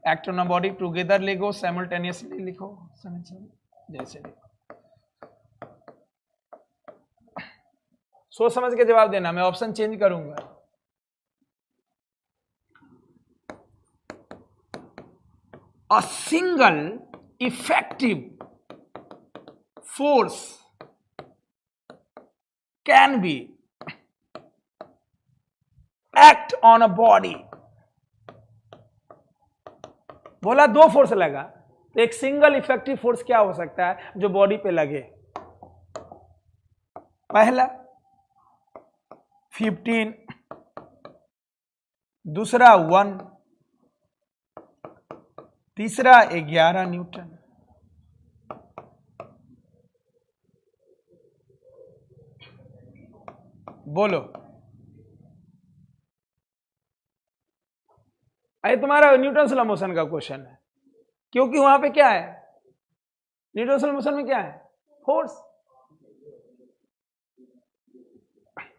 act on a body together लिखो, साइमल्टेनियसली लिखो, जैसे सोच समझ के जवाब देना। मैं ऑप्शन चेंज करूंगा। A single effective force can be act on a body. बोला 2 फोर्स लगा तो एक सिंगल इफेक्टिव फोर्स क्या हो सकता है जो बॉडी पे लगे। पहला 15, दूसरा 1, तीसरा 11 न्यूटन। बोलो, अरे तुम्हारा न्यूटन सोलर मोशन का क्वेश्चन है, क्योंकि वहां पे क्या है, न्यूटन सोलर मोशन में क्या है, फोर्स।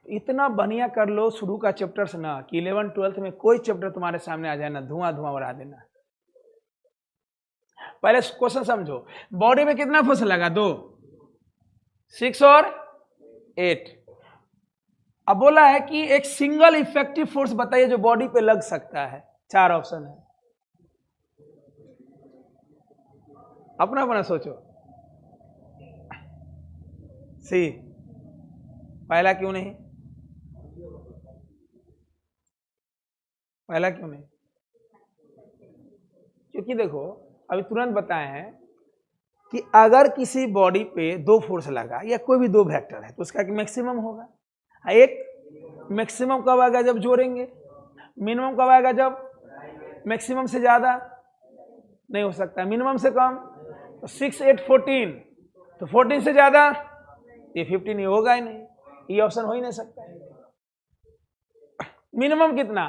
इतना बढ़िया कर लो शुरू का चैप्टर से ना कि 11 12 में कोई चैप्टर तुम्हारे सामने आ जाए ना, धुआं धुआं उड़ा देना। पहले क्वेश्चन समझो, बॉडी में कितना फोर्स लगा, 2, 6 और 8। अब बोला है कि एक सिंगल इफेक्टिव फोर्स बताइए जो बॉडी पे लग सकता है। 4 ऑप्शन है, अपना अपना सोचो। सी, पहला क्यों नहीं, पहला क्यों नहीं? क्योंकि देखो अभी तुरंत बताए हैं कि अगर किसी बॉडी पे 2 फोर्स लगा या कोई भी 2 वेक्टर है तो उसका मैक्सिमम होगा। एक मैक्सिमम कब आएगा, जब जोड़ेंगे। मिनिमम कब आएगा, जब मैक्सिमम से ज्यादा नहीं हो सकता, मिनिमम से कम। तो 6 8 14, तो 14 से ज्यादा ये 15, ये होगा ही नहीं, ये ऑप्शन हो ही नहीं सकता। मिनिमम कितना,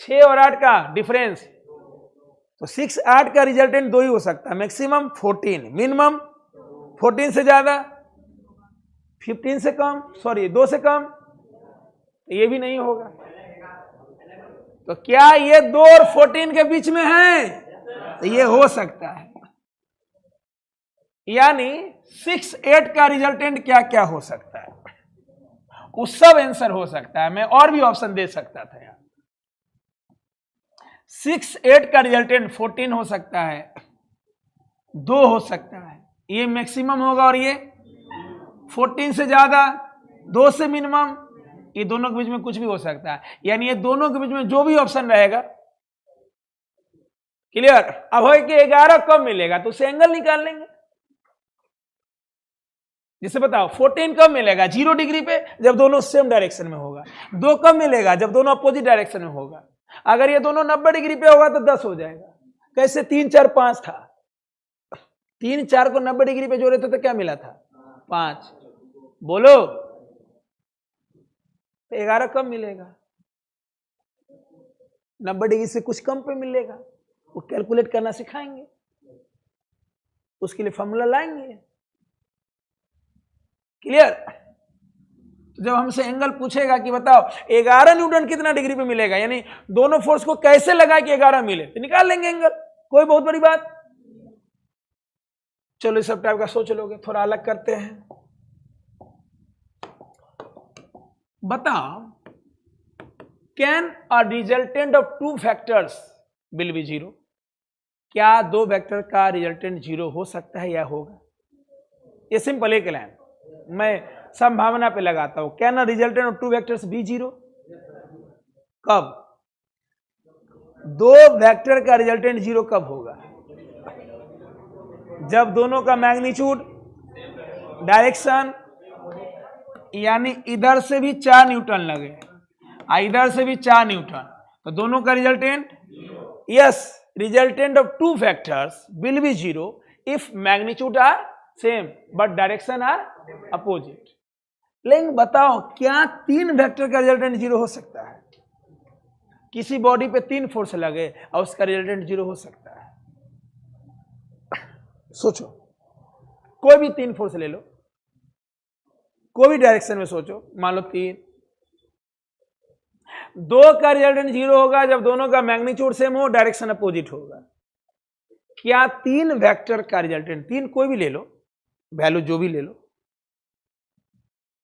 6 और 8 का डिफरेंस, तो 6 8 का रिजल्टेंट 2 ही हो सकता है, मैक्सिमम 14, मिनिमम 14 से ज्यादा, 15 से कम, सॉरी 2 से कम, ये भी नहीं होगा। तो क्या ये 2 और 14 के बीच में है, तो ये हो सकता है। यानी 6 8 का रिजल्टेंट क्या क्या हो सकता है, वो सब आंसर हो सकता है। मैं और भी ऑप्शन दे सकता था यार। 6 8 का रिजल्टेंट 14 हो सकता है, 2 हो सकता है, ये मैक्सिमम होगा, और ये 14 से ज्यादा, 2 से मिनिमम, ये दोनों के बीच में कुछ भी हो सकता है। यानी ये दोनों के बीच में जो भी ऑप्शन रहेगा। क्लियर? अब हो कि 11 कब मिलेगा तो उसे एंगल निकाल लेंगे। जैसे बताओ 14 कब मिलेगा? 0 डिग्री पे, जब दोनों सेम डायरेक्शन में होगा। 2 कब मिलेगा? जब दोनों अपोजिट डायरेक्शन में होगा। अगर ये दोनों 90 डिग्री पे होगा तो 10 हो जाएगा। कैसे? 3 4 5 था, 3 4 को 90 डिग्री पे जोड़े थे तो क्या मिला था? 5। बोलो 11 कब मिलेगा? 90 डिग्री से कुछ कम पे मिलेगा। वो कैलकुलेट करना सिखाएंगे, उसके लिए फॉर्मूला लाएंगे। क्लियर? तो जब हमसे एंगल पूछेगा कि बताओ 11 न्यूटन कितना डिग्री पे मिलेगा, यानी दोनों फोर्स को कैसे लगाए कि 11 मिले, तो निकाल लेंगे एंगल। कोई बहुत बड़ी बात। चलो इस सब टाइप का सोच लोगे। थोड़ा अलग करते हैं। बताओ can a resultant of 2 factors will be 0? क्या 2 वेक्टर का रिजल्टेंट 0 हो सकता है या होगा? ये सिंपल एक लाइन मैं संभावना पे लगाता हूं। Can a resultant of 2 vectors be 0? कब? 2 वेक्टर का रिजल्टेंट 0 कब होगा? जब दोनों का मैग्नीट्यूड, डायरेक्शन, यानी इधर से भी 4 न्यूटन लगे, इधर से भी 4 न्यूटन, तो दोनों का resultant, yes, resultant of 2 factors will be 0 if magnitude are same but direction are opposite. लेकिन बताओ क्या 3 वेक्टर का रिजल्टेंट 0 हो सकता है? किसी बॉडी पे 3 फोर्स लगे और उसका रिजल्टेंट 0 हो सकता है? सोचो, कोई भी 3 फोर्स ले लो, कोई भी डायरेक्शन में सोचो, मान लो 3, 2 का रिजल्टेंट 0 होगा जब दोनों का मैग्नीट्यूड सेम हो, डायरेक्शन अपोजिट होगा। क्या 3 वेक्टर का रिजल्टेंट, 3 कोई भी ले लो, वैल्यू जो भी ले लो,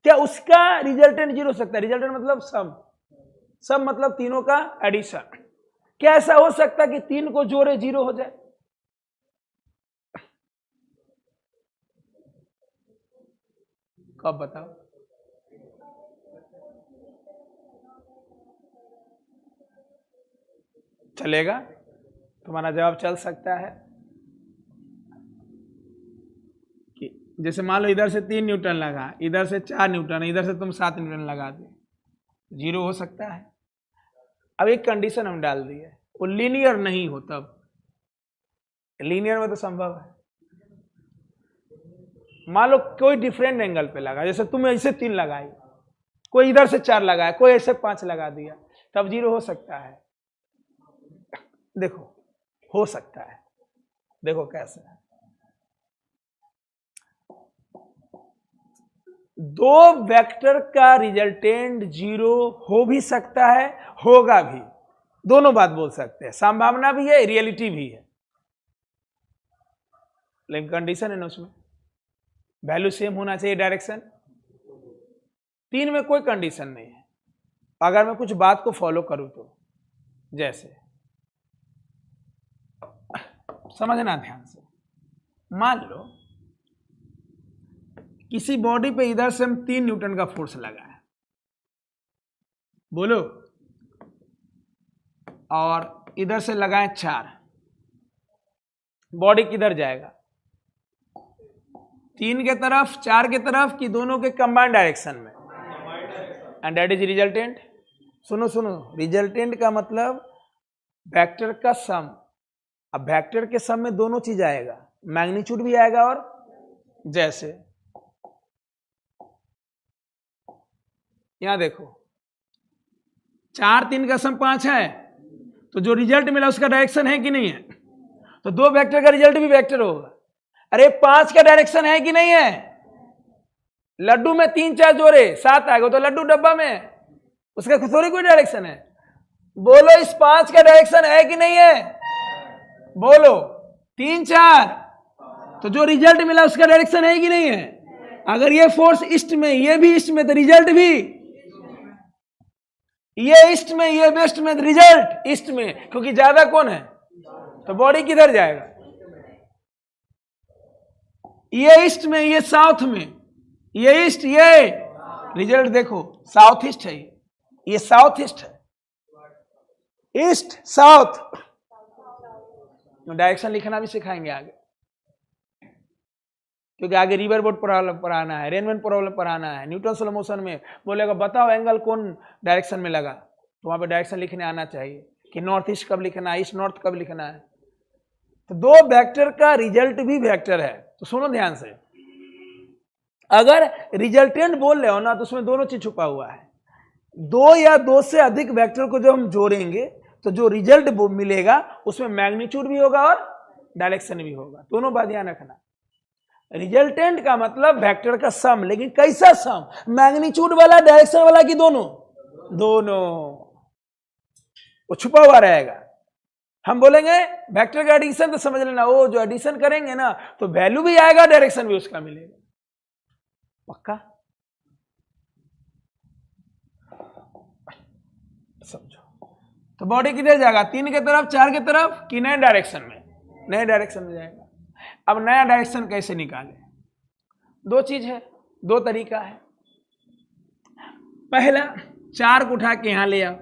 क्या उसका रिजल्टेंट 0 हो सकता है? रिजल्टेंट मतलब सम, सम मतलब तीनों का एडिशन। क्या ऐसा हो सकता है कि 3 को जोड़े 0 हो जाए? कब बताओ? चलेगा? तुम्हारा जवाब चल सकता है कि जैसे मान लो इधर से 3 न्यूटन लगा, इधर से 4 न्यूटन, इधर से तुम 7 न्यूटन लगा दे, 0 हो सकता है। अब एक कंडीशन हम डाल दी है, वो लीनियर नहीं हो, तब लीनियर में तो संभव है। मान लो कोई डिफरेंट एंगल पे लगा, जैसे तुम ऐसे 3 लगाई, कोई इधर से 4 लगाया, कोई ऐसे 5 लगा दिया, तब 0 हो सकता है। देखो हो सकता है, देखो कैसे है। 2 वेक्टर का रिजल्टेंट 0 हो भी सकता है, होगा भी, दोनों बात बोल सकते हैं। संभावना भी है, रियलिटी भी है, लेकिन कंडीशन है ना उसमें, वैल्यू सेम होना चाहिए, डायरेक्शन। 3 में कोई कंडीशन नहीं है। अगर मैं कुछ बात को फॉलो करूं तो, जैसे समझना ध्यान से, मान लो किसी बॉडी पे इधर से हम 3 न्यूटन का फोर्स लगा है, बोलो, और इधर से लगाएं 4, बॉडी किधर जाएगा? 3 के तरफ, 4 के तरफ, कि दोनों के कंबाइंड डायरेक्शन में, एंड दैट इज रिजल्टेंट। सुनो सुनो, रिजल्टेंट का मतलब वेक्टर का सम। अब वेक्टर के सम में दोनों चीज आएगा, मैग्नीट्यूड भी आएगा, और जैसे यहां देखो 4 3 का सम 5 है, तो जो रिजल्ट मिला उसका डायरेक्शन है कि नहीं है? तो 2 वेक्टर का रिजल्ट भी वेक्टर होगा। अरे 5 का डायरेक्शन है कि नहीं है? लड्डू में 3 4 जोड़े 7 आएगा, तो लड्डू डब्बा में, उसका थोड़ी कोई डायरेक्शन है। बोलो इस 5 का डायरेक्शन है कि नहीं है? बोलो 3 4, तो जो रिजल्ट मिला उसका डायरेक्शन है कि नहीं है? अगर ये फोर्स ईस्ट में, ये भी ईस्ट में, तो रिजल्ट भी ये ईस्ट में, ये वेस्ट में, रिजल्ट ईस्ट में, क्योंकि ज्यादा कौन है, तो बॉडी किधर जाएगा? ये ईस्ट में, ये साउथ में, ये ईस्ट, ये रिजल्ट देखो साउथ ईस्ट है, ये साउथ ईस्ट है, ईस्ट साउथ। डायरेक्शन लिखना भी सिखाएंगे आगे। क्योंकि आगे रिवर बोट प्रॉब्लम पढ़ाना है, रेनमैन प्रॉब्लम पढ़ाना है। न्यूटन स्लो मोशन में बोलेगा बताओ एंगल कौन डायरेक्शन में लगा, तो वहां पे डायरेक्शन लिखने आना चाहिए कि नॉर्थ ईस्ट कब लिखना है, ईस्ट नॉर्थ कब लिखना है। तो दो वेक्टर का रिजल्ट भी वेक्टर है। तो सुनो ध्यान से, अगर रिजल्टेंट बोल रहे हो ना तो उसमें दोनों चीज छुपा हुआ है। दो या दो से अधिक वेक्टर को जब हम जोड़ेंगे तो जो रिजल्ट मिलेगा उसमें मैग्नीट्यूड भी होगा और डायरेक्शन भी होगा। दोनों बात ध्यान रखना। रिजल्टेंट का मतलब वेक्टर का सम, लेकिन कैसा सम, मैग्नीट्यूड वाला डायरेक्शन वाला कि दोनों? दोनों, वो छुपा हुआ रहेगा। हम बोलेंगे वेक्टर का एडिशन तो समझ लेना, वो जो एडिशन करेंगे ना तो वैल्यू भी आएगा, डायरेक्शन भी उसका मिलेगा। पक्का समझो। तो बॉडी किधर जाएगा, 3 के तरफ, 4 के तरफ कि नए डायरेक्शन में? नए डायरेक्शन में जाएगा। अब नया डायरेक्शन कैसे निकालें? दो चीज है, दो तरीका है। पहला 4 को उठा के यहां ले आओ,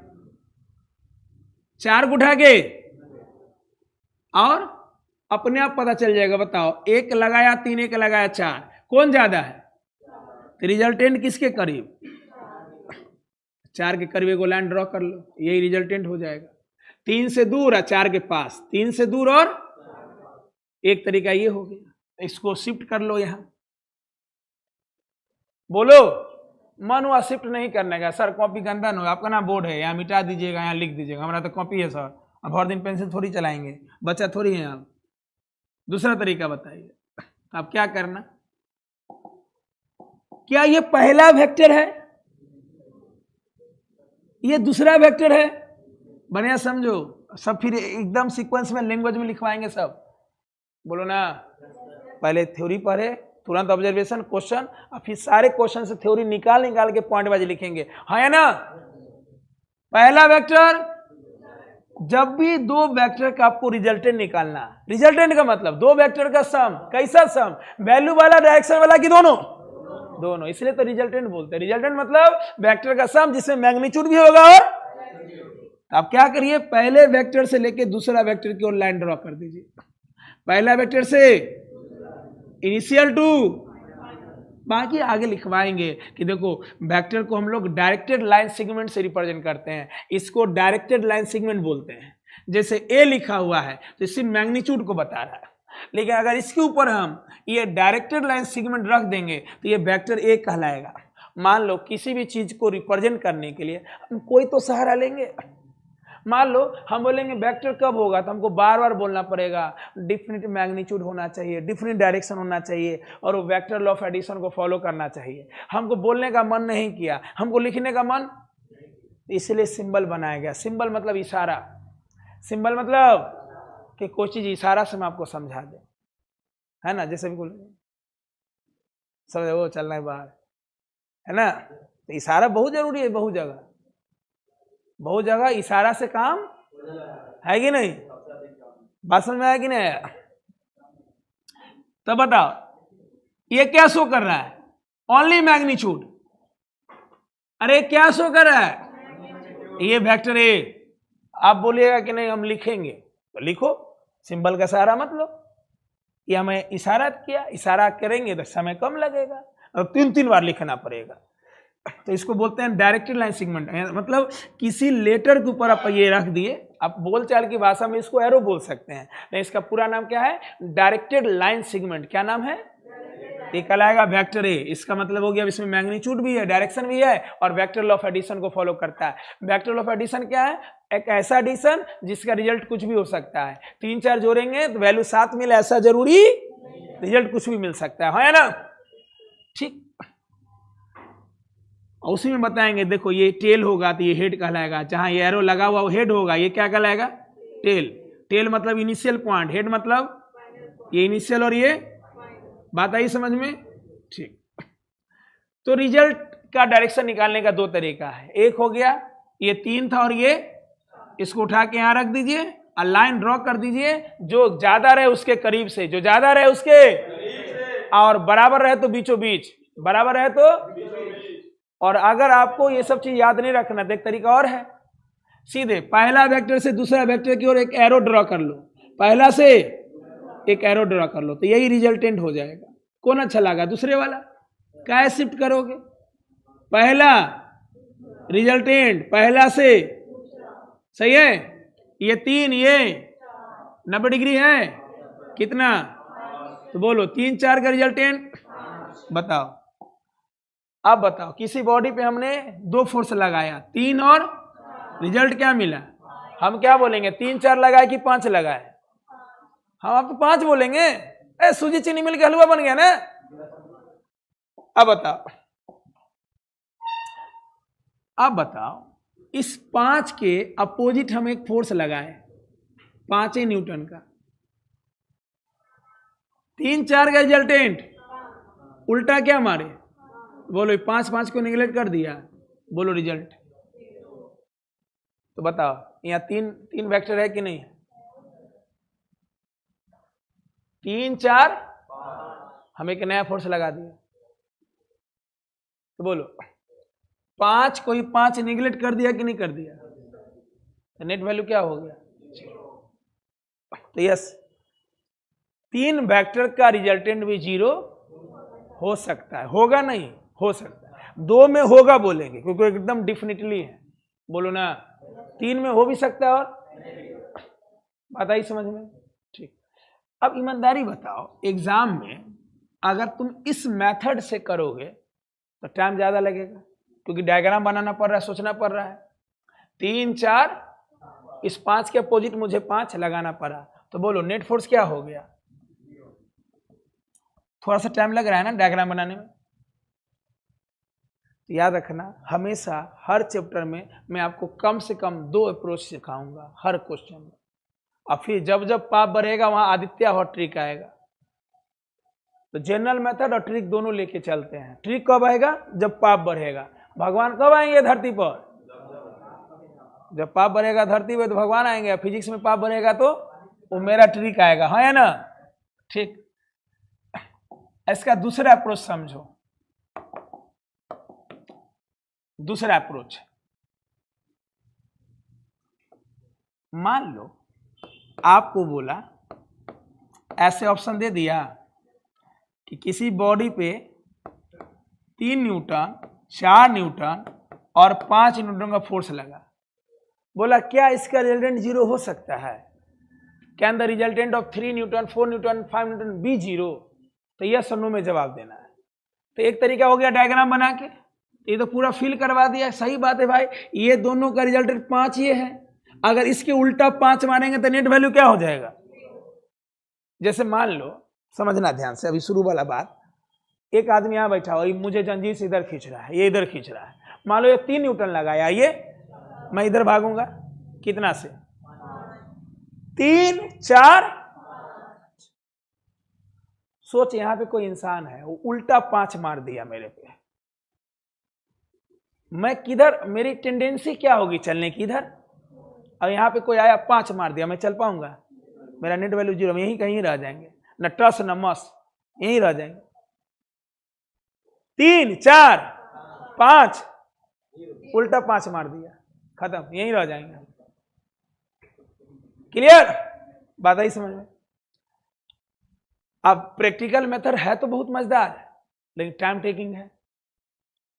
4 को उठा के, और अपने आप पता चल जाएगा। बताओ, 1 लगाया 3, 1 लगाया 4, कौन ज्यादा है? तो रिजल्टेंट किसके करीब? 4 के करीब एगो लाइन ड्रॉ कर लो, यही रिजल्टेंट हो जाएगा। 3 से दूर और 4 के पास, 3 से दूर और एक तरीका ये हो गया। इसको शिफ्ट कर लो यहां, बोलो। मन हुआ शिफ्ट नहीं करने का, सर कॉपी गंदा न हो, आपका ना बोर्ड है, यहाँ मिटा दीजिएगा, यहाँ लिख दीजिएगा। हमारा तो कॉपी है सर, अब हर दिन पेंसिल थोड़ी चलाएंगे, बच्चा थोड़ी है आप। दूसरा तरीका बताइए, अब क्या करना? क्या ये पहला वेक्टर है, ये दूसरा वेक्टर है? बढ़िया समझो सब, फिर एकदम सीक्वेंस में लैंग्वेज में लिखवाएंगे सब। बोलो ना, पहले थ्योरी पढ़े, तुरंत ऑब्जर्वेशन, क्वेश्चन, और फिर सारे क्वेश्चन से थ्योरी निकाल के पॉइंट वाइज लिखेंगे, है ना? पहला वेक्टर, जब भी दो वेक्टर का आपको रिजल्टेंट निकालना, रिजल्टेंट का मतलब दो वेक्टर का सम। कैसा सम? वैल्यू वाला, डायरेक्शन वाला कि दोनों? दोनों। इसलिए तो रिजल्टेंट बोलते हैं। रिजल्टेंट मतलब वेक्टर का सम जिसमें मैग्नीट्यूड भी होगा। और आप क्या करिए, पहले वेक्टर से लेके दूसरा वेक्टर की ओर लाइन ड्रॉ कर दीजिए। पहला वेक्टर से इनिशियल टू, बाकी आगे लिखवाएंगे कि देखो वेक्टर को हम लोग डायरेक्टेड लाइन सेगमेंट से रिप्रेजेंट करते हैं, इसको डायरेक्टेड लाइन सेगमेंट बोलते हैं। जैसे ए लिखा हुआ है तो इससे मैग्नीट्यूड को बता रहा है, लेकिन अगर इसके ऊपर हम ये डायरेक्टेड लाइन सेगमेंट रख देंगे तो ये वेक्टर ए कहलाएगा। मान लो किसी भी चीज को रिप्रेजेंट करने के लिए हम कोई तो सहारा लेंगे। मान लो हम बोलेंगे वेक्टर कब होगा, तो हमको बार बार बोलना पड़ेगा डिफरेंट मैग्नीट्यूड होना चाहिए, डिफरेंट डायरेक्शन होना चाहिए, और वो वेक्टर लॉ ऑफ एडिशन को फॉलो करना चाहिए। हमको बोलने का मन नहीं किया, हमको लिखने का मन, इसलिए सिंबल बनाया गया। सिंबल मतलब इशारा, सिंबल मतलब कि कोई चीज इशारा से मैं आपको समझा दे, है ना? जैसे बिल्कुल समझ वो चलना है बाहर, है ना? तो इशारा बहुत जरूरी है, बहुत जगह इशारा से काम है कि नहीं? बात समझ में आया कि नहीं आया? तो बताओ ये क्या शो कर रहा है? Only magnitude. अरे क्या शो कर रहा है? ये वेक्टर ए। आप बोलिएगा कि नहीं हम लिखेंगे, तो लिखो, सिंबल का सहारा मत लो। ये हमें इशारा किया, इशारा करेंगे तो समय कम लगेगा, और 3 बार लिखना पड़ेगा। तो इसको बोलते हैं डायरेक्टेड लाइन सेगमेंट। मतलब किसी लेटर के ऊपर आप ये रख दिए, आप बोलचाल की भाषा में इसको एरो बोल सकते हैं, तो इसका पूरा नाम क्या है? Directed line segment. क्या नाम है? ये कहलाएगा वेक्टर ए। इसका मतलब हो गया इसमें मैग्नीट्यूड भी है, डायरेक्शन भी है, और वेक्टर लॉ ऑफ एडिशन को फॉलो करता है। वेक्टर लॉ ऑफ एडिशन क्या है? एक ऐसा एडिशन जिसका रिजल्ट कुछ भी हो सकता है। 3 4 जोड़ेंगे तो वैल्यू 7 मिले, ऐसा जरूरी रिजल्ट कुछ भी मिल सकता है ना? ठीक, और उसी में बताएंगे, देखो ये टेल होगा तो ये हेड कहलाएगा, जहां ये एरो लगा हुआ वो हेड होगा, ये क्या कहलाएगा? टेल। टेल मतलब इनिशियल पॉइंट, हेड मतलब ये इनिशियल, और ये बात आई समझ में? ठीक। तो रिजल्ट का डायरेक्शन निकालने का 2 तरीका है। एक हो गया ये 3 था, और ये इसको उठा के यहां रख दीजिए और लाइन ड्रॉ कर दीजिए, जो ज्यादा रहे उसके करीब से, जो ज्यादा रहे उसके, और बराबर रहे तो बीचों बीच, बराबर रहे तो। और अगर आपको ये सब चीज याद नहीं रखना तो एक तरीका और है, सीधे पहला वेक्टर से दूसरा वेक्टर की ओर एक एरो ड्रॉ कर लो, पहला से एक एरो ड्रॉ कर लो, तो यही रिजल्टेंट हो जाएगा। कौन अच्छा लगा? दूसरे वाला। क्या शिफ्ट करोगे? पहला रिजल्टेंट पहला से, सही है। ये 3, ये 90 डिग्री है कितना? तो बोलो 3 4 का रिजल्टेंट बताओ। अब बताओ किसी बॉडी पे हमने 2 फोर्स लगाया, 3 और रिजल्ट क्या मिला? हम क्या बोलेंगे? 3 4 लगाए कि 5 लगाए? हम आप तो 5 बोलेंगे। सूजी चीनी मिल के हलवा बन गया ना। अब बताओ इस 5 के अपोजिट हम एक फोर्स लगाए 5 न्यूटन का, 3 4 का रिजल्टेंट उल्टा क्या मारे? बोलो 5 5 को निगलेक्ट कर दिया, बोलो रिजल्ट। तो बताओ यहाँ 3 वेक्टर है कि नहीं? 3 4 हम एक नया फोर्स लगा दिया, तो बोलो 5 को ही 5 निगलेक्ट कर दिया कि नहीं कर दिया? तो नेट वैल्यू क्या हो गया? तो यस, 3 वेक्टर का रिजल्टेंट भी 0 हो सकता है। होगा नहीं? हो सकता है। 2 में होगा बोलेंगे क्योंकि एकदम डिफिनिटली है, बोलो ना। 3 में हो भी सकता है। और बात आई समझ में? ठीक। अब ईमानदारी बताओ, एग्जाम में अगर तुम इस मेथड से करोगे तो टाइम ज्यादा लगेगा क्योंकि डायग्राम बनाना पड़ रहा है, सोचना पड़ रहा है। 3 4 इस 5 के अपोजिट मुझे 5 लगाना पड़ा, तो बोलो नेट फोर्स क्या हो गया? थोड़ा सा टाइम लग रहा है ना डायग्राम बनाने में। तो याद रखना, हमेशा हर चैप्टर में मैं आपको कम से कम 2 अप्रोच सिखाऊंगा हर क्वेश्चन में। और फिर जब जब पाप बढ़ेगा वहां आदित्य और ट्रिक आएगा। तो जनरल मेथड और ट्रिक दोनों लेके चलते हैं। ट्रिक कब आएगा? जब पाप बढ़ेगा। भगवान कब आएंगे धरती पर? जब पाप बढ़ेगा धरती पे तो भगवान आएंगे। फिजिक्स में पाप बढ़ेगा तो वो मेरा ट्रिक आएगा, है ना? ठीक। इसका दूसरा अप्रोच समझो। दूसरा अप्रोच, मान लो आपको बोला, ऐसे ऑप्शन दे दिया कि किसी बॉडी पे 3 न्यूटन 4 न्यूटन और 5 न्यूटन का फोर्स लगा। बोला क्या इसका रिजल्टेंट 0 हो सकता है? Can the resultant of 3 newton 4 newton 5 newton be 0? तो यस और नो में जवाब देना है। तो एक तरीका हो गया डायग्राम बना के, ये तो पूरा फिल करवा दिया। सही बात है भाई, ये दोनों का रिजल्टेंट 5 ये है। अगर इसके उल्टा 5 मारेंगे तो नेट वैल्यू क्या हो जाएगा? जैसे मान लो, समझना ध्यान से, अभी शुरू वाला बात। एक आदमी यहां बैठा हो, मुझे जंजीर से इधर खींच रहा है, ये इधर खींच रहा है। मान लो ये 3 न्यूटन लगाया, ये मैं इधर भागूंगा कितना से? 3 4। सोच यहां पे कोई इंसान है, वो उल्टा 5 मार दिया मेरे पे। मैं किधर, मेरी टेंडेंसी क्या होगी चलने की? इधर। और यहां पे कोई आया 5 मार दिया, मैं चल पाऊंगा? मेरा नेट वैल्यू 0, यहीं कहीं रह जाएंगे, न टस न मस, यहीं रह जाएंगे। 3 4 5 उल्टा 5 मार दिया, खत्म, यहीं रह जाएंगे। क्लियर? बात आई समझ में? अब प्रैक्टिकल मेथड है तो बहुत मजेदार, लेकिन टाइम टेकिंग है।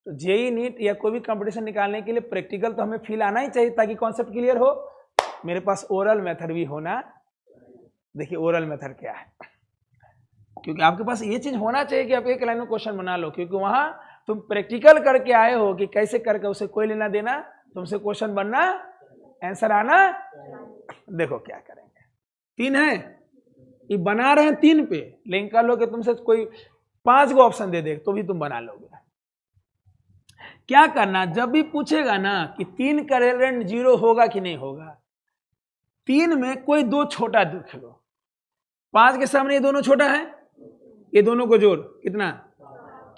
तो जेई नीट या कोई भी कंपटीशन निकालने के लिए प्रैक्टिकल तो हमें फील आना ही चाहिए ताकि कॉन्सेप्ट क्लियर हो। मेरे पास ओरल मेथड भी होना। देखिए ओरल मेथड क्या है, क्योंकि आपके पास ये चीज होना चाहिए कि आप एक लाइन में क्वेश्चन बना लो, क्योंकि वहां तुम प्रैक्टिकल करके आए हो कि कैसे करके, उसे कोई लेना देना, तुमसे क्वेश्चन बनना, आंसर आना। देखो क्या करेंगे, 3 है, ये बना रहे हैं 3 पे, लेकिन कर लो कि तुमसे कोई 5 को ऑप्शन दे दे तो भी तुम बना लोगे। क्या करना, जब भी पूछेगा ना कि 3 का रिजल्टेंट 0 होगा कि नहीं होगा, 3 में कोई 2 छोटा देख लो, 5 के सामने ये दोनों छोटा है, ये दोनों को जोड़ कितना?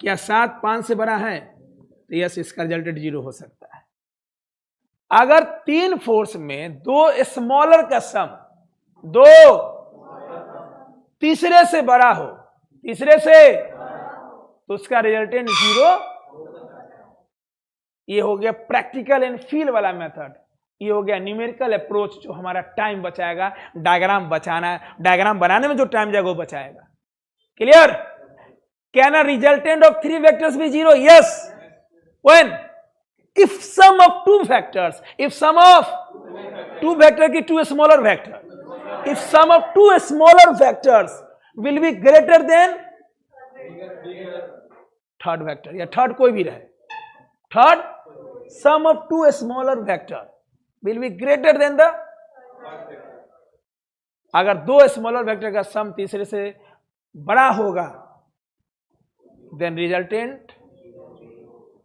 क्या 7 5 से बड़ा है? तो यस, इसका रिजल्टेंट 0 हो सकता है। अगर 3 फोर्स में 2 स्मॉलर का सम 2 तीसरे से बड़ा हो, तीसरे से, तो उसका रिजल्टेंट 0। ये हो गया प्रैक्टिकल एंड फील वाला मेथड। ये हो गया न्यूमेरिकल अप्रोच, जो हमारा टाइम बचाएगा, डायग्राम बचाना, डायग्राम बनाने में जो टाइम जाएगा वो बचाएगा। Clear? Can a resultant of three vectors be zero? Yes. When? If sum of two vectors, if sum of two vector की two smaller vector, if sum of two smaller vectors will be greater than third vector, या थर्ड कोई भी रहे, third sum of two smaller vector will be greater than the, अगर दो स्मॉलर वेक्टर का सम तीसरे से बड़ा होगा then resultant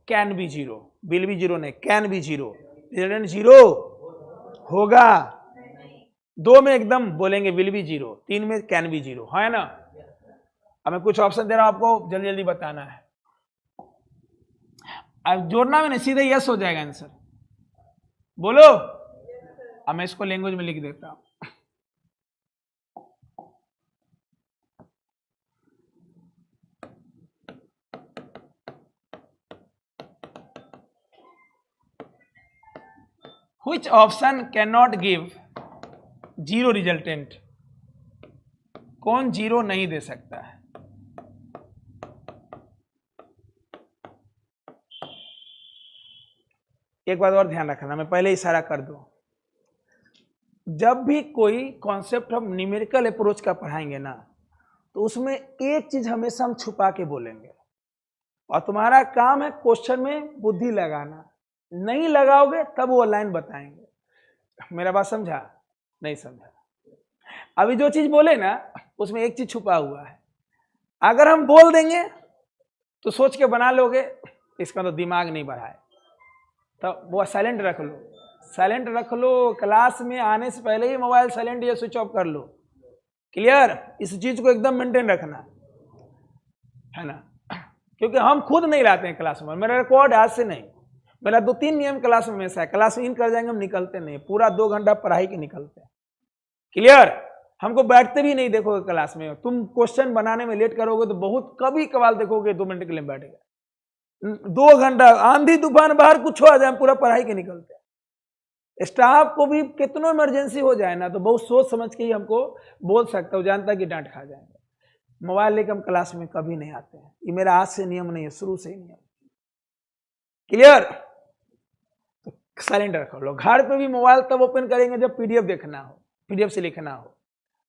can be zero, will be zero नहीं, can be zero, resultant zero होगा। दो में एकदम बोलेंगे विल बी जीरो, तीन में कैन बी जीरो, है ना। अब मैं कुछ ऑप्शन दे रहा हूं आपको, जल्दी जल्दी बताना है। अब जोड़ना में नहीं, सीधे यस हो जाएगा आंसर, बोलो। अब मैं इसको लैंग्वेज में लिख देता हूं। Which option cannot give zero resultant? कौन जीरो नहीं दे सकता है? एक बात और ध्यान रखना, मैं पहले इशारा कर दूं, जब भी कोई कॉन्सेप्ट हम न्यूमेरिकल अप्रोच का पढ़ाएंगे ना, तो उसमें एक चीज हमेशा हम छुपा के बोलेंगे, और तुम्हारा काम है क्वेश्चन में बुद्धि लगाना। नहीं लगाओगे तब वो लाइन बताएंगे। मेरा बात समझा? नहीं समझा? अभी जो चीज बोले ना उसमें एक चीज छुपा हुआ है, अगर हम बोल देंगे तो सोच के बना लोगे, इसका तो दिमाग नहीं बढ़ाए, तो वो साइलेंट रख लो, साइलेंट रख लो। क्लास में आने से पहले ही मोबाइल साइलेंट या स्विच ऑफ कर लो। क्लियर? इस चीज को एकदम मेंटेन रखना है ना, क्योंकि हम खुद नहीं रहते हैं क्लास में। मेरा रिकॉर्ड आज से नहीं, मेरा 2-3 नियम क्लास में हमेशा है, क्लास में इन कर जाएंगे हम निकलते नहीं, पूरा 2 घंटा पढ़ाई के निकलते हैं। क्लियर? हमको बैठते भी नहीं देखोगे क्लास में। तुम क्वेश्चन बनाने में लेट करोगे तो बहुत कभी कभार देखोगे 2 मिनट के लिए बैठेगा, 2 घंटा आंधी तूफान बाहर कुछ हो जाए पूरा पढ़ाई के निकलते हैं। स्टाफ को भी कितना इमरजेंसी हो जाए ना तो बहुत सोच समझ के ही हमको बोल सकता हूँ, जानता कि डांट खा जाएंगे। मोबाइल लेकर हम क्लास में कभी नहीं आते हैं, ये मेरा आज से नियम नहीं है, शुरू से ही नियम। क्लियर? तो साइलेंट रखो लो। घर पे भी मोबाइल तब ओपन करेंगे जब पीडीएफ देखना हो, पीडीएफ से लिखना हो।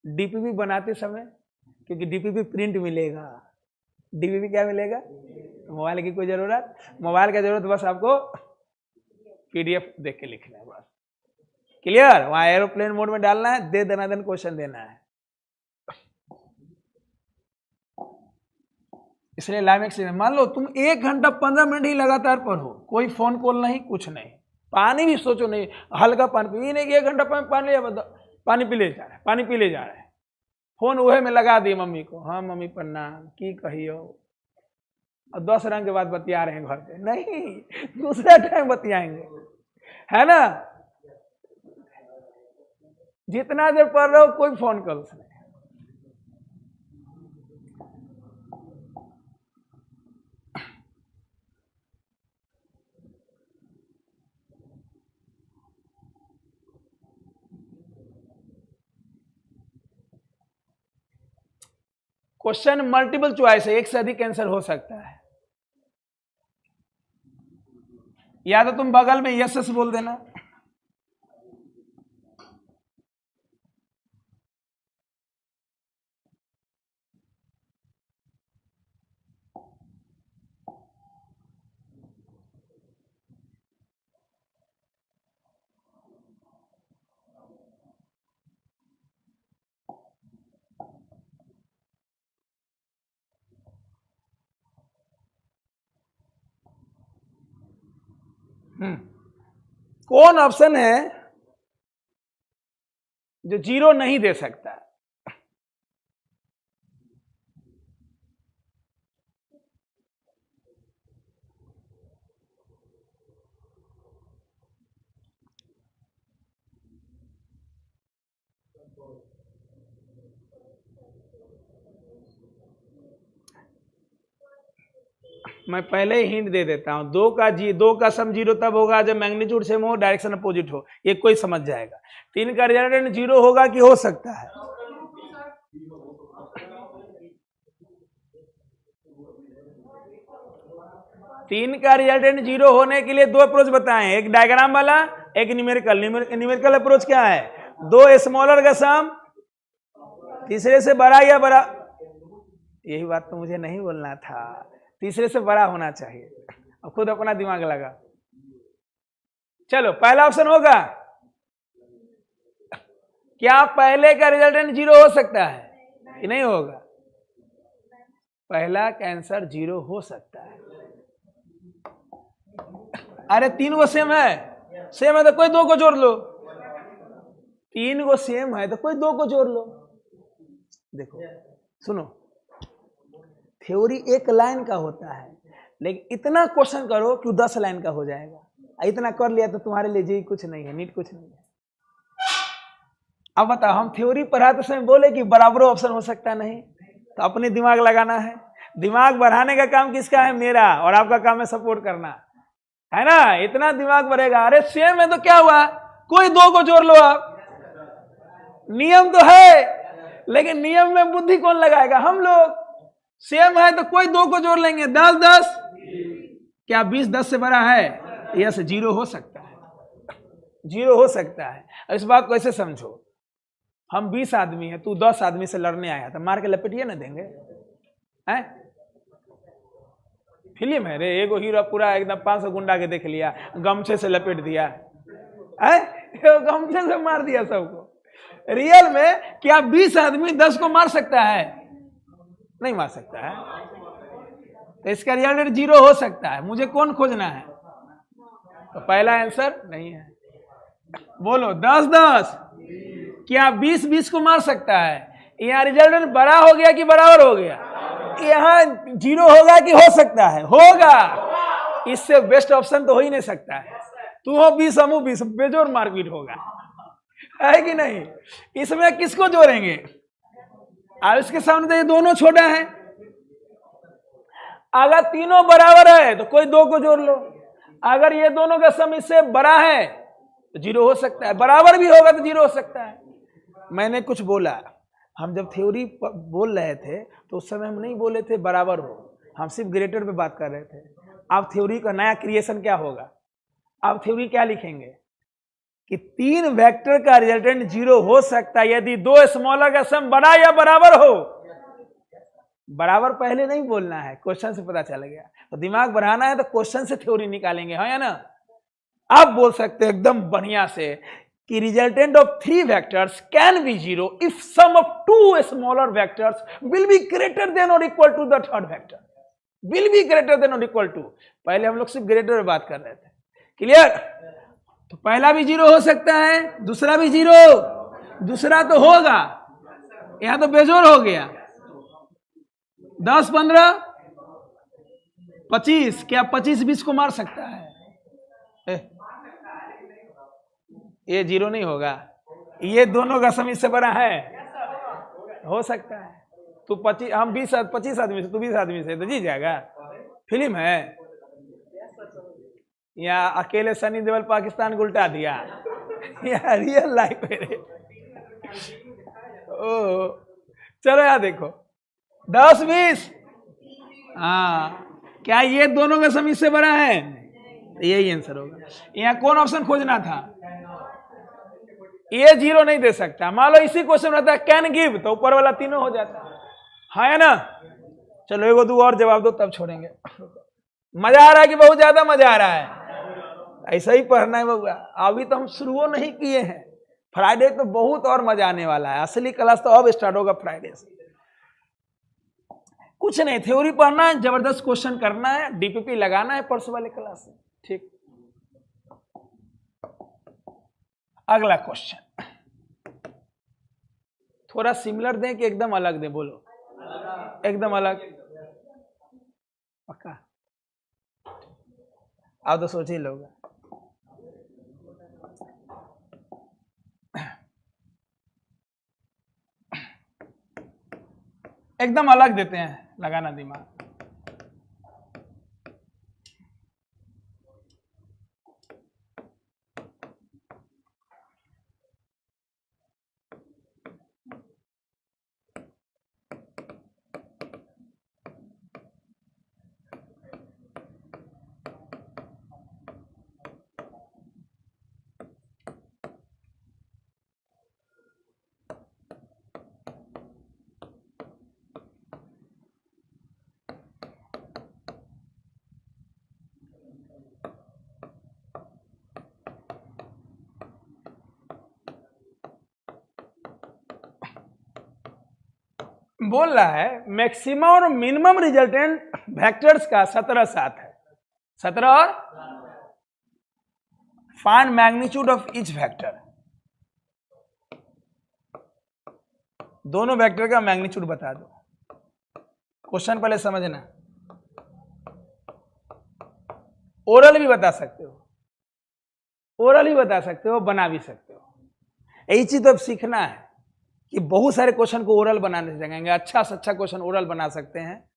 डीपीपी बनाते समय, क्योंकि डीपीपी प्रिंट मिलेगा, डीपीपी क्या मिलेगा? मोबाइल की कोई जरूरत, मोबाइल का जरूरत बस आपको पीडीएफ देख के लिखना है बस। क्लियर? वहां एरोप्लेन मोड में डालना है, दे देना, देन क्वेश्चन देना है। इसलिए लाइमेक्स मान लो तुम 1 घंटा 15 मिनट ही लगातार पढ़ो, कोई फोन कॉल नहीं, कुछ नहीं, पानी भी सोचो नहीं, हल्का पानी पी, नहीं कि 1 घंटा पानी पी ले जा रहा है, पानी पी ले जा रहा है, फोन वह में लगा दी मम्मी को, हाँ मम्मी प्रणाम की कहियो, और 10 रंग के बाद बतिया रहे हैं घर पे, नहीं दूसरा टाइम बतियाएंगे, है ना। जितना देर पढ़ रहे हो कोई फोन कॉल नहीं। क्वेश्चन मल्टीपल चॉइस है, एक से अधिक आंसर हो सकता है, या तो तुम बगल में यस बोल देना, कौन ऑप्शन है जो जीरो नहीं दे सकता? मैं पहले ही हिंट दे देता हूं, 2 का सम जीरो तब होगा जब मैग्नीट्यूड सेम हो, डायरेक्शन अपोजिट हो, ये कोई समझ जाएगा। 3 का रिजल्टेंट जीरो होगा कि हो सकता है? 3 का रिजल्टेंट 0 होने के लिए 2 अप्रोच बताएं, एक डायग्राम वाला, एक न्यूमेरिकल। न्यूमेरिकल अप्रोच क्या है? 2 स्मॉलर का सम तीसरे से बड़ा या बड़ा, यही बात तो मुझे नहीं बोलना था, तीसरे से बड़ा होना चाहिए। अब खुद अपना दिमाग लगा। चलो पहला ऑप्शन होगा क्या पहले का रिजल्टेंट 0 हो सकता है कि नहीं होगा? पहला का आंसर 0 हो सकता है। अरे 3 को सेम है, सेम है तो कोई 2 को जोड़ लो। 3 को सेम है तो कोई 2 को जोड़ लो। देखो सुनो, थ्योरी 1 लाइन का होता है, लेकिन इतना क्वेश्चन करो कि 10 लाइन का हो जाएगा। इतना कर लिया तो तुम्हारे लिए जी कुछ नहीं है, नीट कुछ नहीं है। अब बताओ, हम थ्योरी पढ़ाते समय बोले कि बराबर ऑप्शन हो सकता नहीं, तो अपने दिमाग लगाना है। दिमाग बढ़ाने का काम किसका है? मेरा। और आपका काम है सपोर्ट करना, है ना? इतना दिमाग बढ़ेगा। अरे सेम है तो क्या हुआ, कोई 2 को जोड़ लो। आप नियम तो है, लेकिन नियम में बुद्धि कौन लगाएगा? हम लोग। सेम है तो कोई 2 को जोड़ लेंगे। 10 10, क्या 20 10 से बड़ा है? यस, 0 हो सकता है, 0 हो सकता है। इस बात को ऐसे समझो, हम 20 आदमी हैं, तू 10 आदमी से लड़ने आया था, मार के लपेटिए ना देंगे? हैं? फिल्म है रे, एगो हीरो पूरा एकदम 500 गुंडा के देख लिया, गमछे से लपेट दिया है, गमछे से मार दिया सबको। रियल में क्या 20 आदमी 10 को मार सकता है? नहीं मार सकता है। तो इसका रिजल्ट 0 हो सकता है। मुझे कौन खोजना है? तो पहला आंसर नहीं है। बोलो 10 10, क्या 20 20 को मार सकता है? यहाँ रिजल्ट बड़ा हो गया कि बराबर हो गया? यहाँ 0 होगा कि हो सकता है? होगा। इससे बेस्ट ऑप्शन तो हो ही नहीं सकता है। तू हो 20, हम 20, बेजोर मारपीट होगा, है कि नहीं? इसमें किसको जोड़ेंगे? अब इसके सामने तो ये दोनों छोटा है। अगर तीनों बराबर है तो कोई 2 को जोड़ लो। अगर ये दोनों का सम इससे बड़ा है तो 0 हो सकता है, बराबर भी होगा तो 0 हो सकता है। मैंने कुछ बोला, हम जब थ्योरी बोल रहे थे तो उस समय हम नहीं बोले थे बराबर हो, हम सिर्फ ग्रेटर पे बात कर रहे थे। अब थ्योरी का नया क्रिएशन क्या होगा? अब थ्योरी क्या लिखेंगे कि 3 वेक्टर का रिजल्टेंट 0 हो सकता है यदि 2 स्मॉलर का सम बड़ा या बराबर हो। बराबर पहले नहीं बोलना है, क्वेश्चन से पता चल गया। तो दिमाग बढ़ाना है तो क्वेश्चन से थ्योरी निकालेंगे, हाँ या ना? आप बोल सकते हैं एकदम बढ़िया से कि resultant of 3 vectors can be 0 if sum of 2 smaller vectors will be greater than और equal to the third vector. Will be greater than और इक्वल टू, पहले हम लोग सिर्फ ग्रेटर में बात कर रहे थे। क्लियर? तो पहला भी 0 हो सकता है, दूसरा भी 0, दूसरा तो होगा, यहां तो बेजोर हो गया। 10 15 25, क्या 25 20 को मार सकता है? ये 0 नहीं होगा। ये दोनों का सम इससे बड़ा है, हो सकता है। तू 25, हम 25 आदमी से, तू 20 आदमी से, तो जीत जाएगा। फिल्म है या अकेले सनी देओल पाकिस्तान को उल्टा दिया? या रियल लाइफ है? ओ चलो यार देखो, 10 20, हाँ, क्या ये दोनों का सम इससे बड़ा है? यही आंसर होगा। यहाँ कौन ऑप्शन खोजना था? ये 0 नहीं दे सकता। मान लो इसी क्वेश्चन रहता है कैन गिव, तो ऊपर वाला तीनों हो जाता है ना? चलो एगो 2 और जवाब दो तब छोड़ेंगे। मजा आ रहा है कि बहुत ज्यादा मजा आ रहा है? ऐसा ही पढ़ना है बउआ। अभी तो हम शुरू नहीं किए हैं, फ्राइडे तो बहुत और मजा आने वाला है। असली क्लास तो अब स्टार्ट होगा फ्राइडे से। कुछ नहीं, थ्योरी पढ़ना है, जबरदस्त क्वेश्चन करना है, डीपीपी लगाना है परसों वाले क्लास में। ठीक, अगला क्वेश्चन थोड़ा सिमिलर दें कि एकदम अलग दें? बोलो एकदम अलग, पक्का? आप तो सोच ही लोगे। एकदम अलग देते हैं, लगाना दिमाग। बोल रहा है मैक्सिमम और मिनिमम रिजल्टेंट वेक्टर्स का 17 साथ है, 17 और find magnitude of each vector, दोनों वेक्टर का मैग्नीट्यूड बता दो। क्वेश्चन पहले समझना, ओरल भी बता सकते हो, ओरल भी बता सकते हो, बना भी सकते हो। यही चीज तो अब सीखना है कि बहुत सारे क्वेश्चन को ओरल बनाने जाएंगे, अच्छा से अच्छा क्वेश्चन ओरल बना सकते हैं।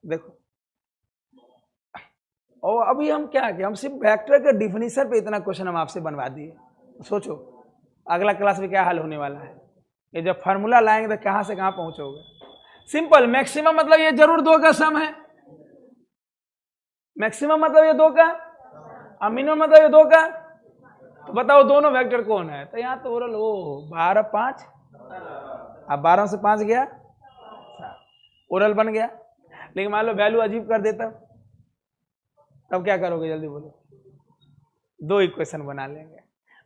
देखो और अभी हम क्या किया, हम सिर्फ वेक्टर के डिफिनीशन पे इतना क्वेश्चन हम आपसे बनवा दिए। सोचो अगला क्लास में क्या हाल होने वाला है, ये जब फार्मूला लाएंगे तो कहां से कहां पहुंचोगे। सिंपल, मैक्सिमम मतलब ये जरूर 2 का सम है, मैक्सिमम मतलब ये 2 का, और मिनिमम मतलब ये 2 का। तो बताओ दोनों वेक्टर कौन है, तो यहां तो ओरल हो 12 5, अब 12 से 5 गया, ओरल बन गया। लेकिन मान लो वैल्यू अजीब कर देता, तब क्या करोगे जल्दी बोलो। 2 इक्वेशन बना लेंगे,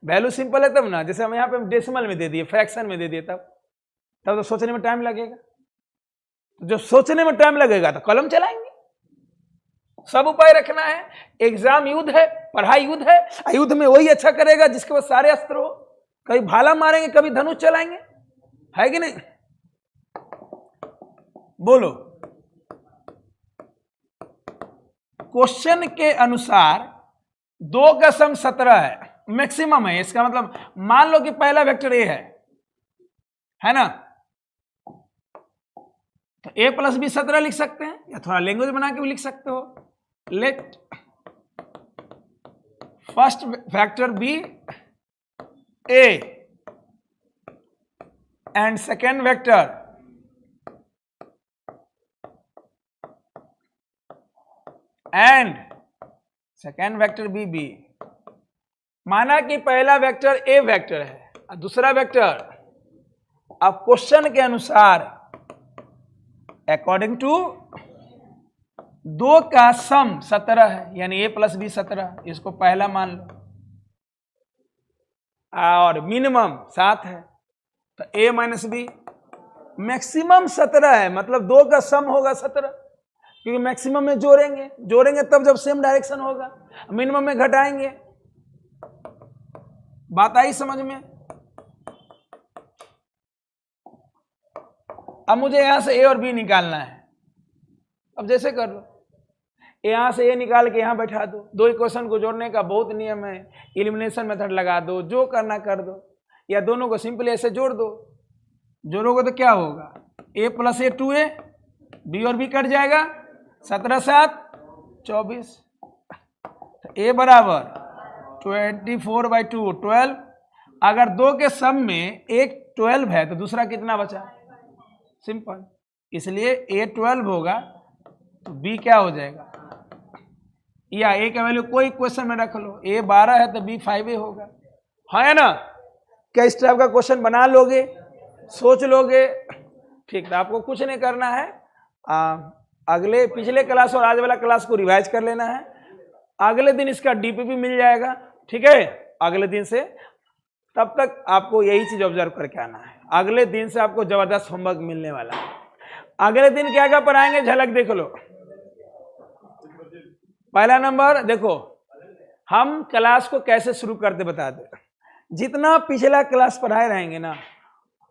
वैल्यू सिंपल है तब ना, जैसे हम यहाँ पे डेसिमल में दे दिए, फ्रैक्शन में दे दिए, तब तो सोचने में टाइम लगेगा। जो सोचने में टाइम लगेगा तो कलम चलाएंगे। सब उपाय रखना है, एग्जाम युद्ध है, पढ़ाई युद्ध है, युद्ध में वही अच्छा करेगा जिसके पास सारे अस्त्र हो। कभी भाला मारेंगे, कभी धनुष चलाएंगे, है कि नहीं? बोलो। क्वेश्चन के अनुसार 2 का सम 17 है, मैक्सिमम है। इसका मतलब मान लो कि पहला वेक्टर ए है ना, तो a प्लस बी 17 लिख सकते हैं, या थोड़ा लैंग्वेज बना के भी लिख सकते हो। Let first vector be a and second vector be b. माना कि पहला वेक्टर ए वेक्टर है और दूसरा वेक्टर, अब क्वेश्चन के अनुसार अकॉर्डिंग टू 2 का सम 17 है, यानी a प्लस बी 17, इसको पहला मान लो, और मिनिमम 7 है, तो a माइनस बी। मैक्सिमम 17 है, मतलब 2 का सम होगा 17, क्योंकि मैक्सिमम में जोड़ेंगे तब जब सेम डायरेक्शन होगा, मिनिमम में घटाएंगे। बात आई समझ में? अब मुझे यहां से ए और बी निकालना है। अब जैसे कर लो, यहां से ए निकाल के यहां बैठा दो, 2 इक्वेशन को जोड़ने का बहुत नियम है, एलिमिनेशन मेथड लगा दो, जो करना कर दो, या दोनों को सिंपली ऐसे जोड़ दो। जोड़ोगे तो क्या होगा, a plus a 2a, b और बी कट जाएगा, 17 7 24, तो a बराबर 24/2 12। अगर 2 के सम में एक 12 है तो दूसरा कितना बचा, सिंपल, इसलिए a 12 होगा तो b क्या हो जाएगा, या a का वैल्यू कोई क्वेश्चन में रख लो, a 12 है तो b 5a होगा, है ना? क्या इस टाइप का क्वेश्चन बना लोगे, सोच लोगे? ठीक है, आपको कुछ नहीं करना है, अगले पिछले क्लास और आज वाला क्लास को रिवाइज कर लेना है। अगले दिन इसका डीपीपी मिल जाएगा, ठीक है, अगले दिन से। तब तक आपको यही चीज ऑब्जर्व करके आना है, अगले दिन से आपको जबरदस्त होमवर्क मिलने वाला है। अगले दिन क्या क्या पढ़ाएंगे झलक देख लो। पहला नंबर देखो, हम क्लास को कैसे शुरू करते बता दे। जितना पिछला क्लास पढ़ाए रहेंगे ना,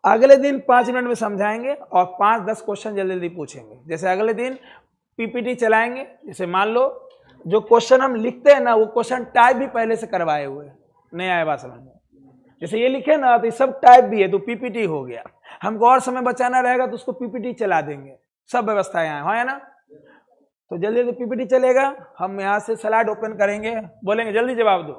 अगले दिन 5 मिनट में समझाएंगे और 5-10 क्वेश्चन जल्दी जल्दी पूछेंगे। जैसे अगले दिन पीपीटी चलाएंगे, जैसे मान लो जो क्वेश्चन हम लिखते हैं ना, वो क्वेश्चन टाइप भी पहले से करवाए हुए, नहीं आए बात समझ में। जैसे ये लिखे ना तो ये सब टाइप भी है, तो पीपीटी हो गया। हमको और समय बचाना रहेगा तो उसको पीपीटी चला देंगे, सब व्यवस्था यहाँ है ना। तो जल्दी जल्दी पीपीटी चलेगा, हम यहाँ से स्लाइड ओपन करेंगे, बोलेंगे जल्दी जवाब दो,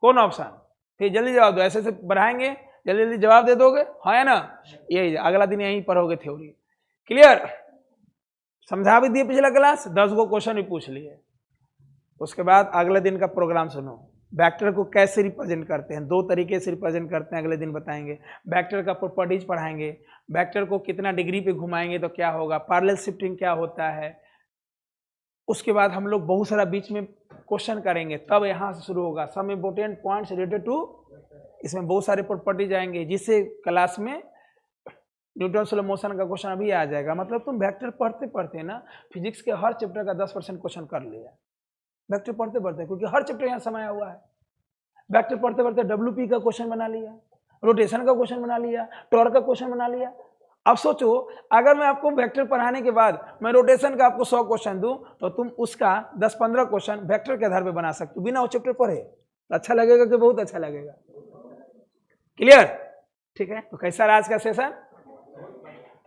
कौन ऑप्शन, फिर जल्दी जवाब दो, ऐसे ऐसे बढ़ाएंगे, जल्दी जल्दी जवाब दे दोगे, है ना। यही अगला दिन यहीं पढ़ोगे थ्योरी, क्लियर। समझा भी दिए पिछला क्लास, 10 गो क्वेश्चन भी पूछ लिए। उसके बाद अगले दिन का प्रोग्राम सुनो, वेक्टर को कैसे रिप्रेजेंट करते हैं, 2 तरीके से रिप्रेजेंट करते हैं, अगले दिन बताएंगे। वेक्टर का प्रॉपर्टीज पढ़ाएंगे, वेक्टर को कितना डिग्री पे घुमाएंगे तो क्या होगा, पैरेलल शिफ्टिंग क्या होता है। उसके बाद हम लोग बहुत सारा बीच में क्वेश्चन करेंगे तब यहाँ से शुरू होगा। Some important points related to, इसमें बहुत सारे प्रॉपर्टीज आएंगे जिससे क्लास में न्यूटन स्लो मोशन का क्वेश्चन अभी आ जाएगा। मतलब तुम वेक्टर पढ़ते पढ़ते ना फिजिक्स के हर चैप्टर का 10% क्वेश्चन कर लिया, वेक्टर पढ़ते पढ़ते, क्योंकि हर चैप्टर यहाँ समाया हुआ है। वेक्टर पढ़ते पढ़ते WP का क्वेश्चन बना लिया, रोटेशन का क्वेश्चन बना लिया, टॉर्क का क्वेश्चन बना लिया। अब सोचो अगर मैं आपको वेक्टर पढ़ाने के बाद मैं रोटेशन का आपको 100 क्वेश्चन दूं तो तुम उसका 10-15 क्वेश्चन वेक्टर के आधार पर बना सकते हो बिना वो चैप्टर पढ़े। अच्छा लगेगा कि बहुत अच्छा लगेगा? क्लियर? ठीक है, तो कैसा रहा आज का सेशन?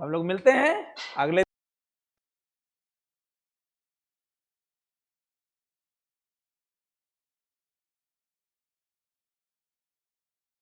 हम लोग मिलते हैं अगले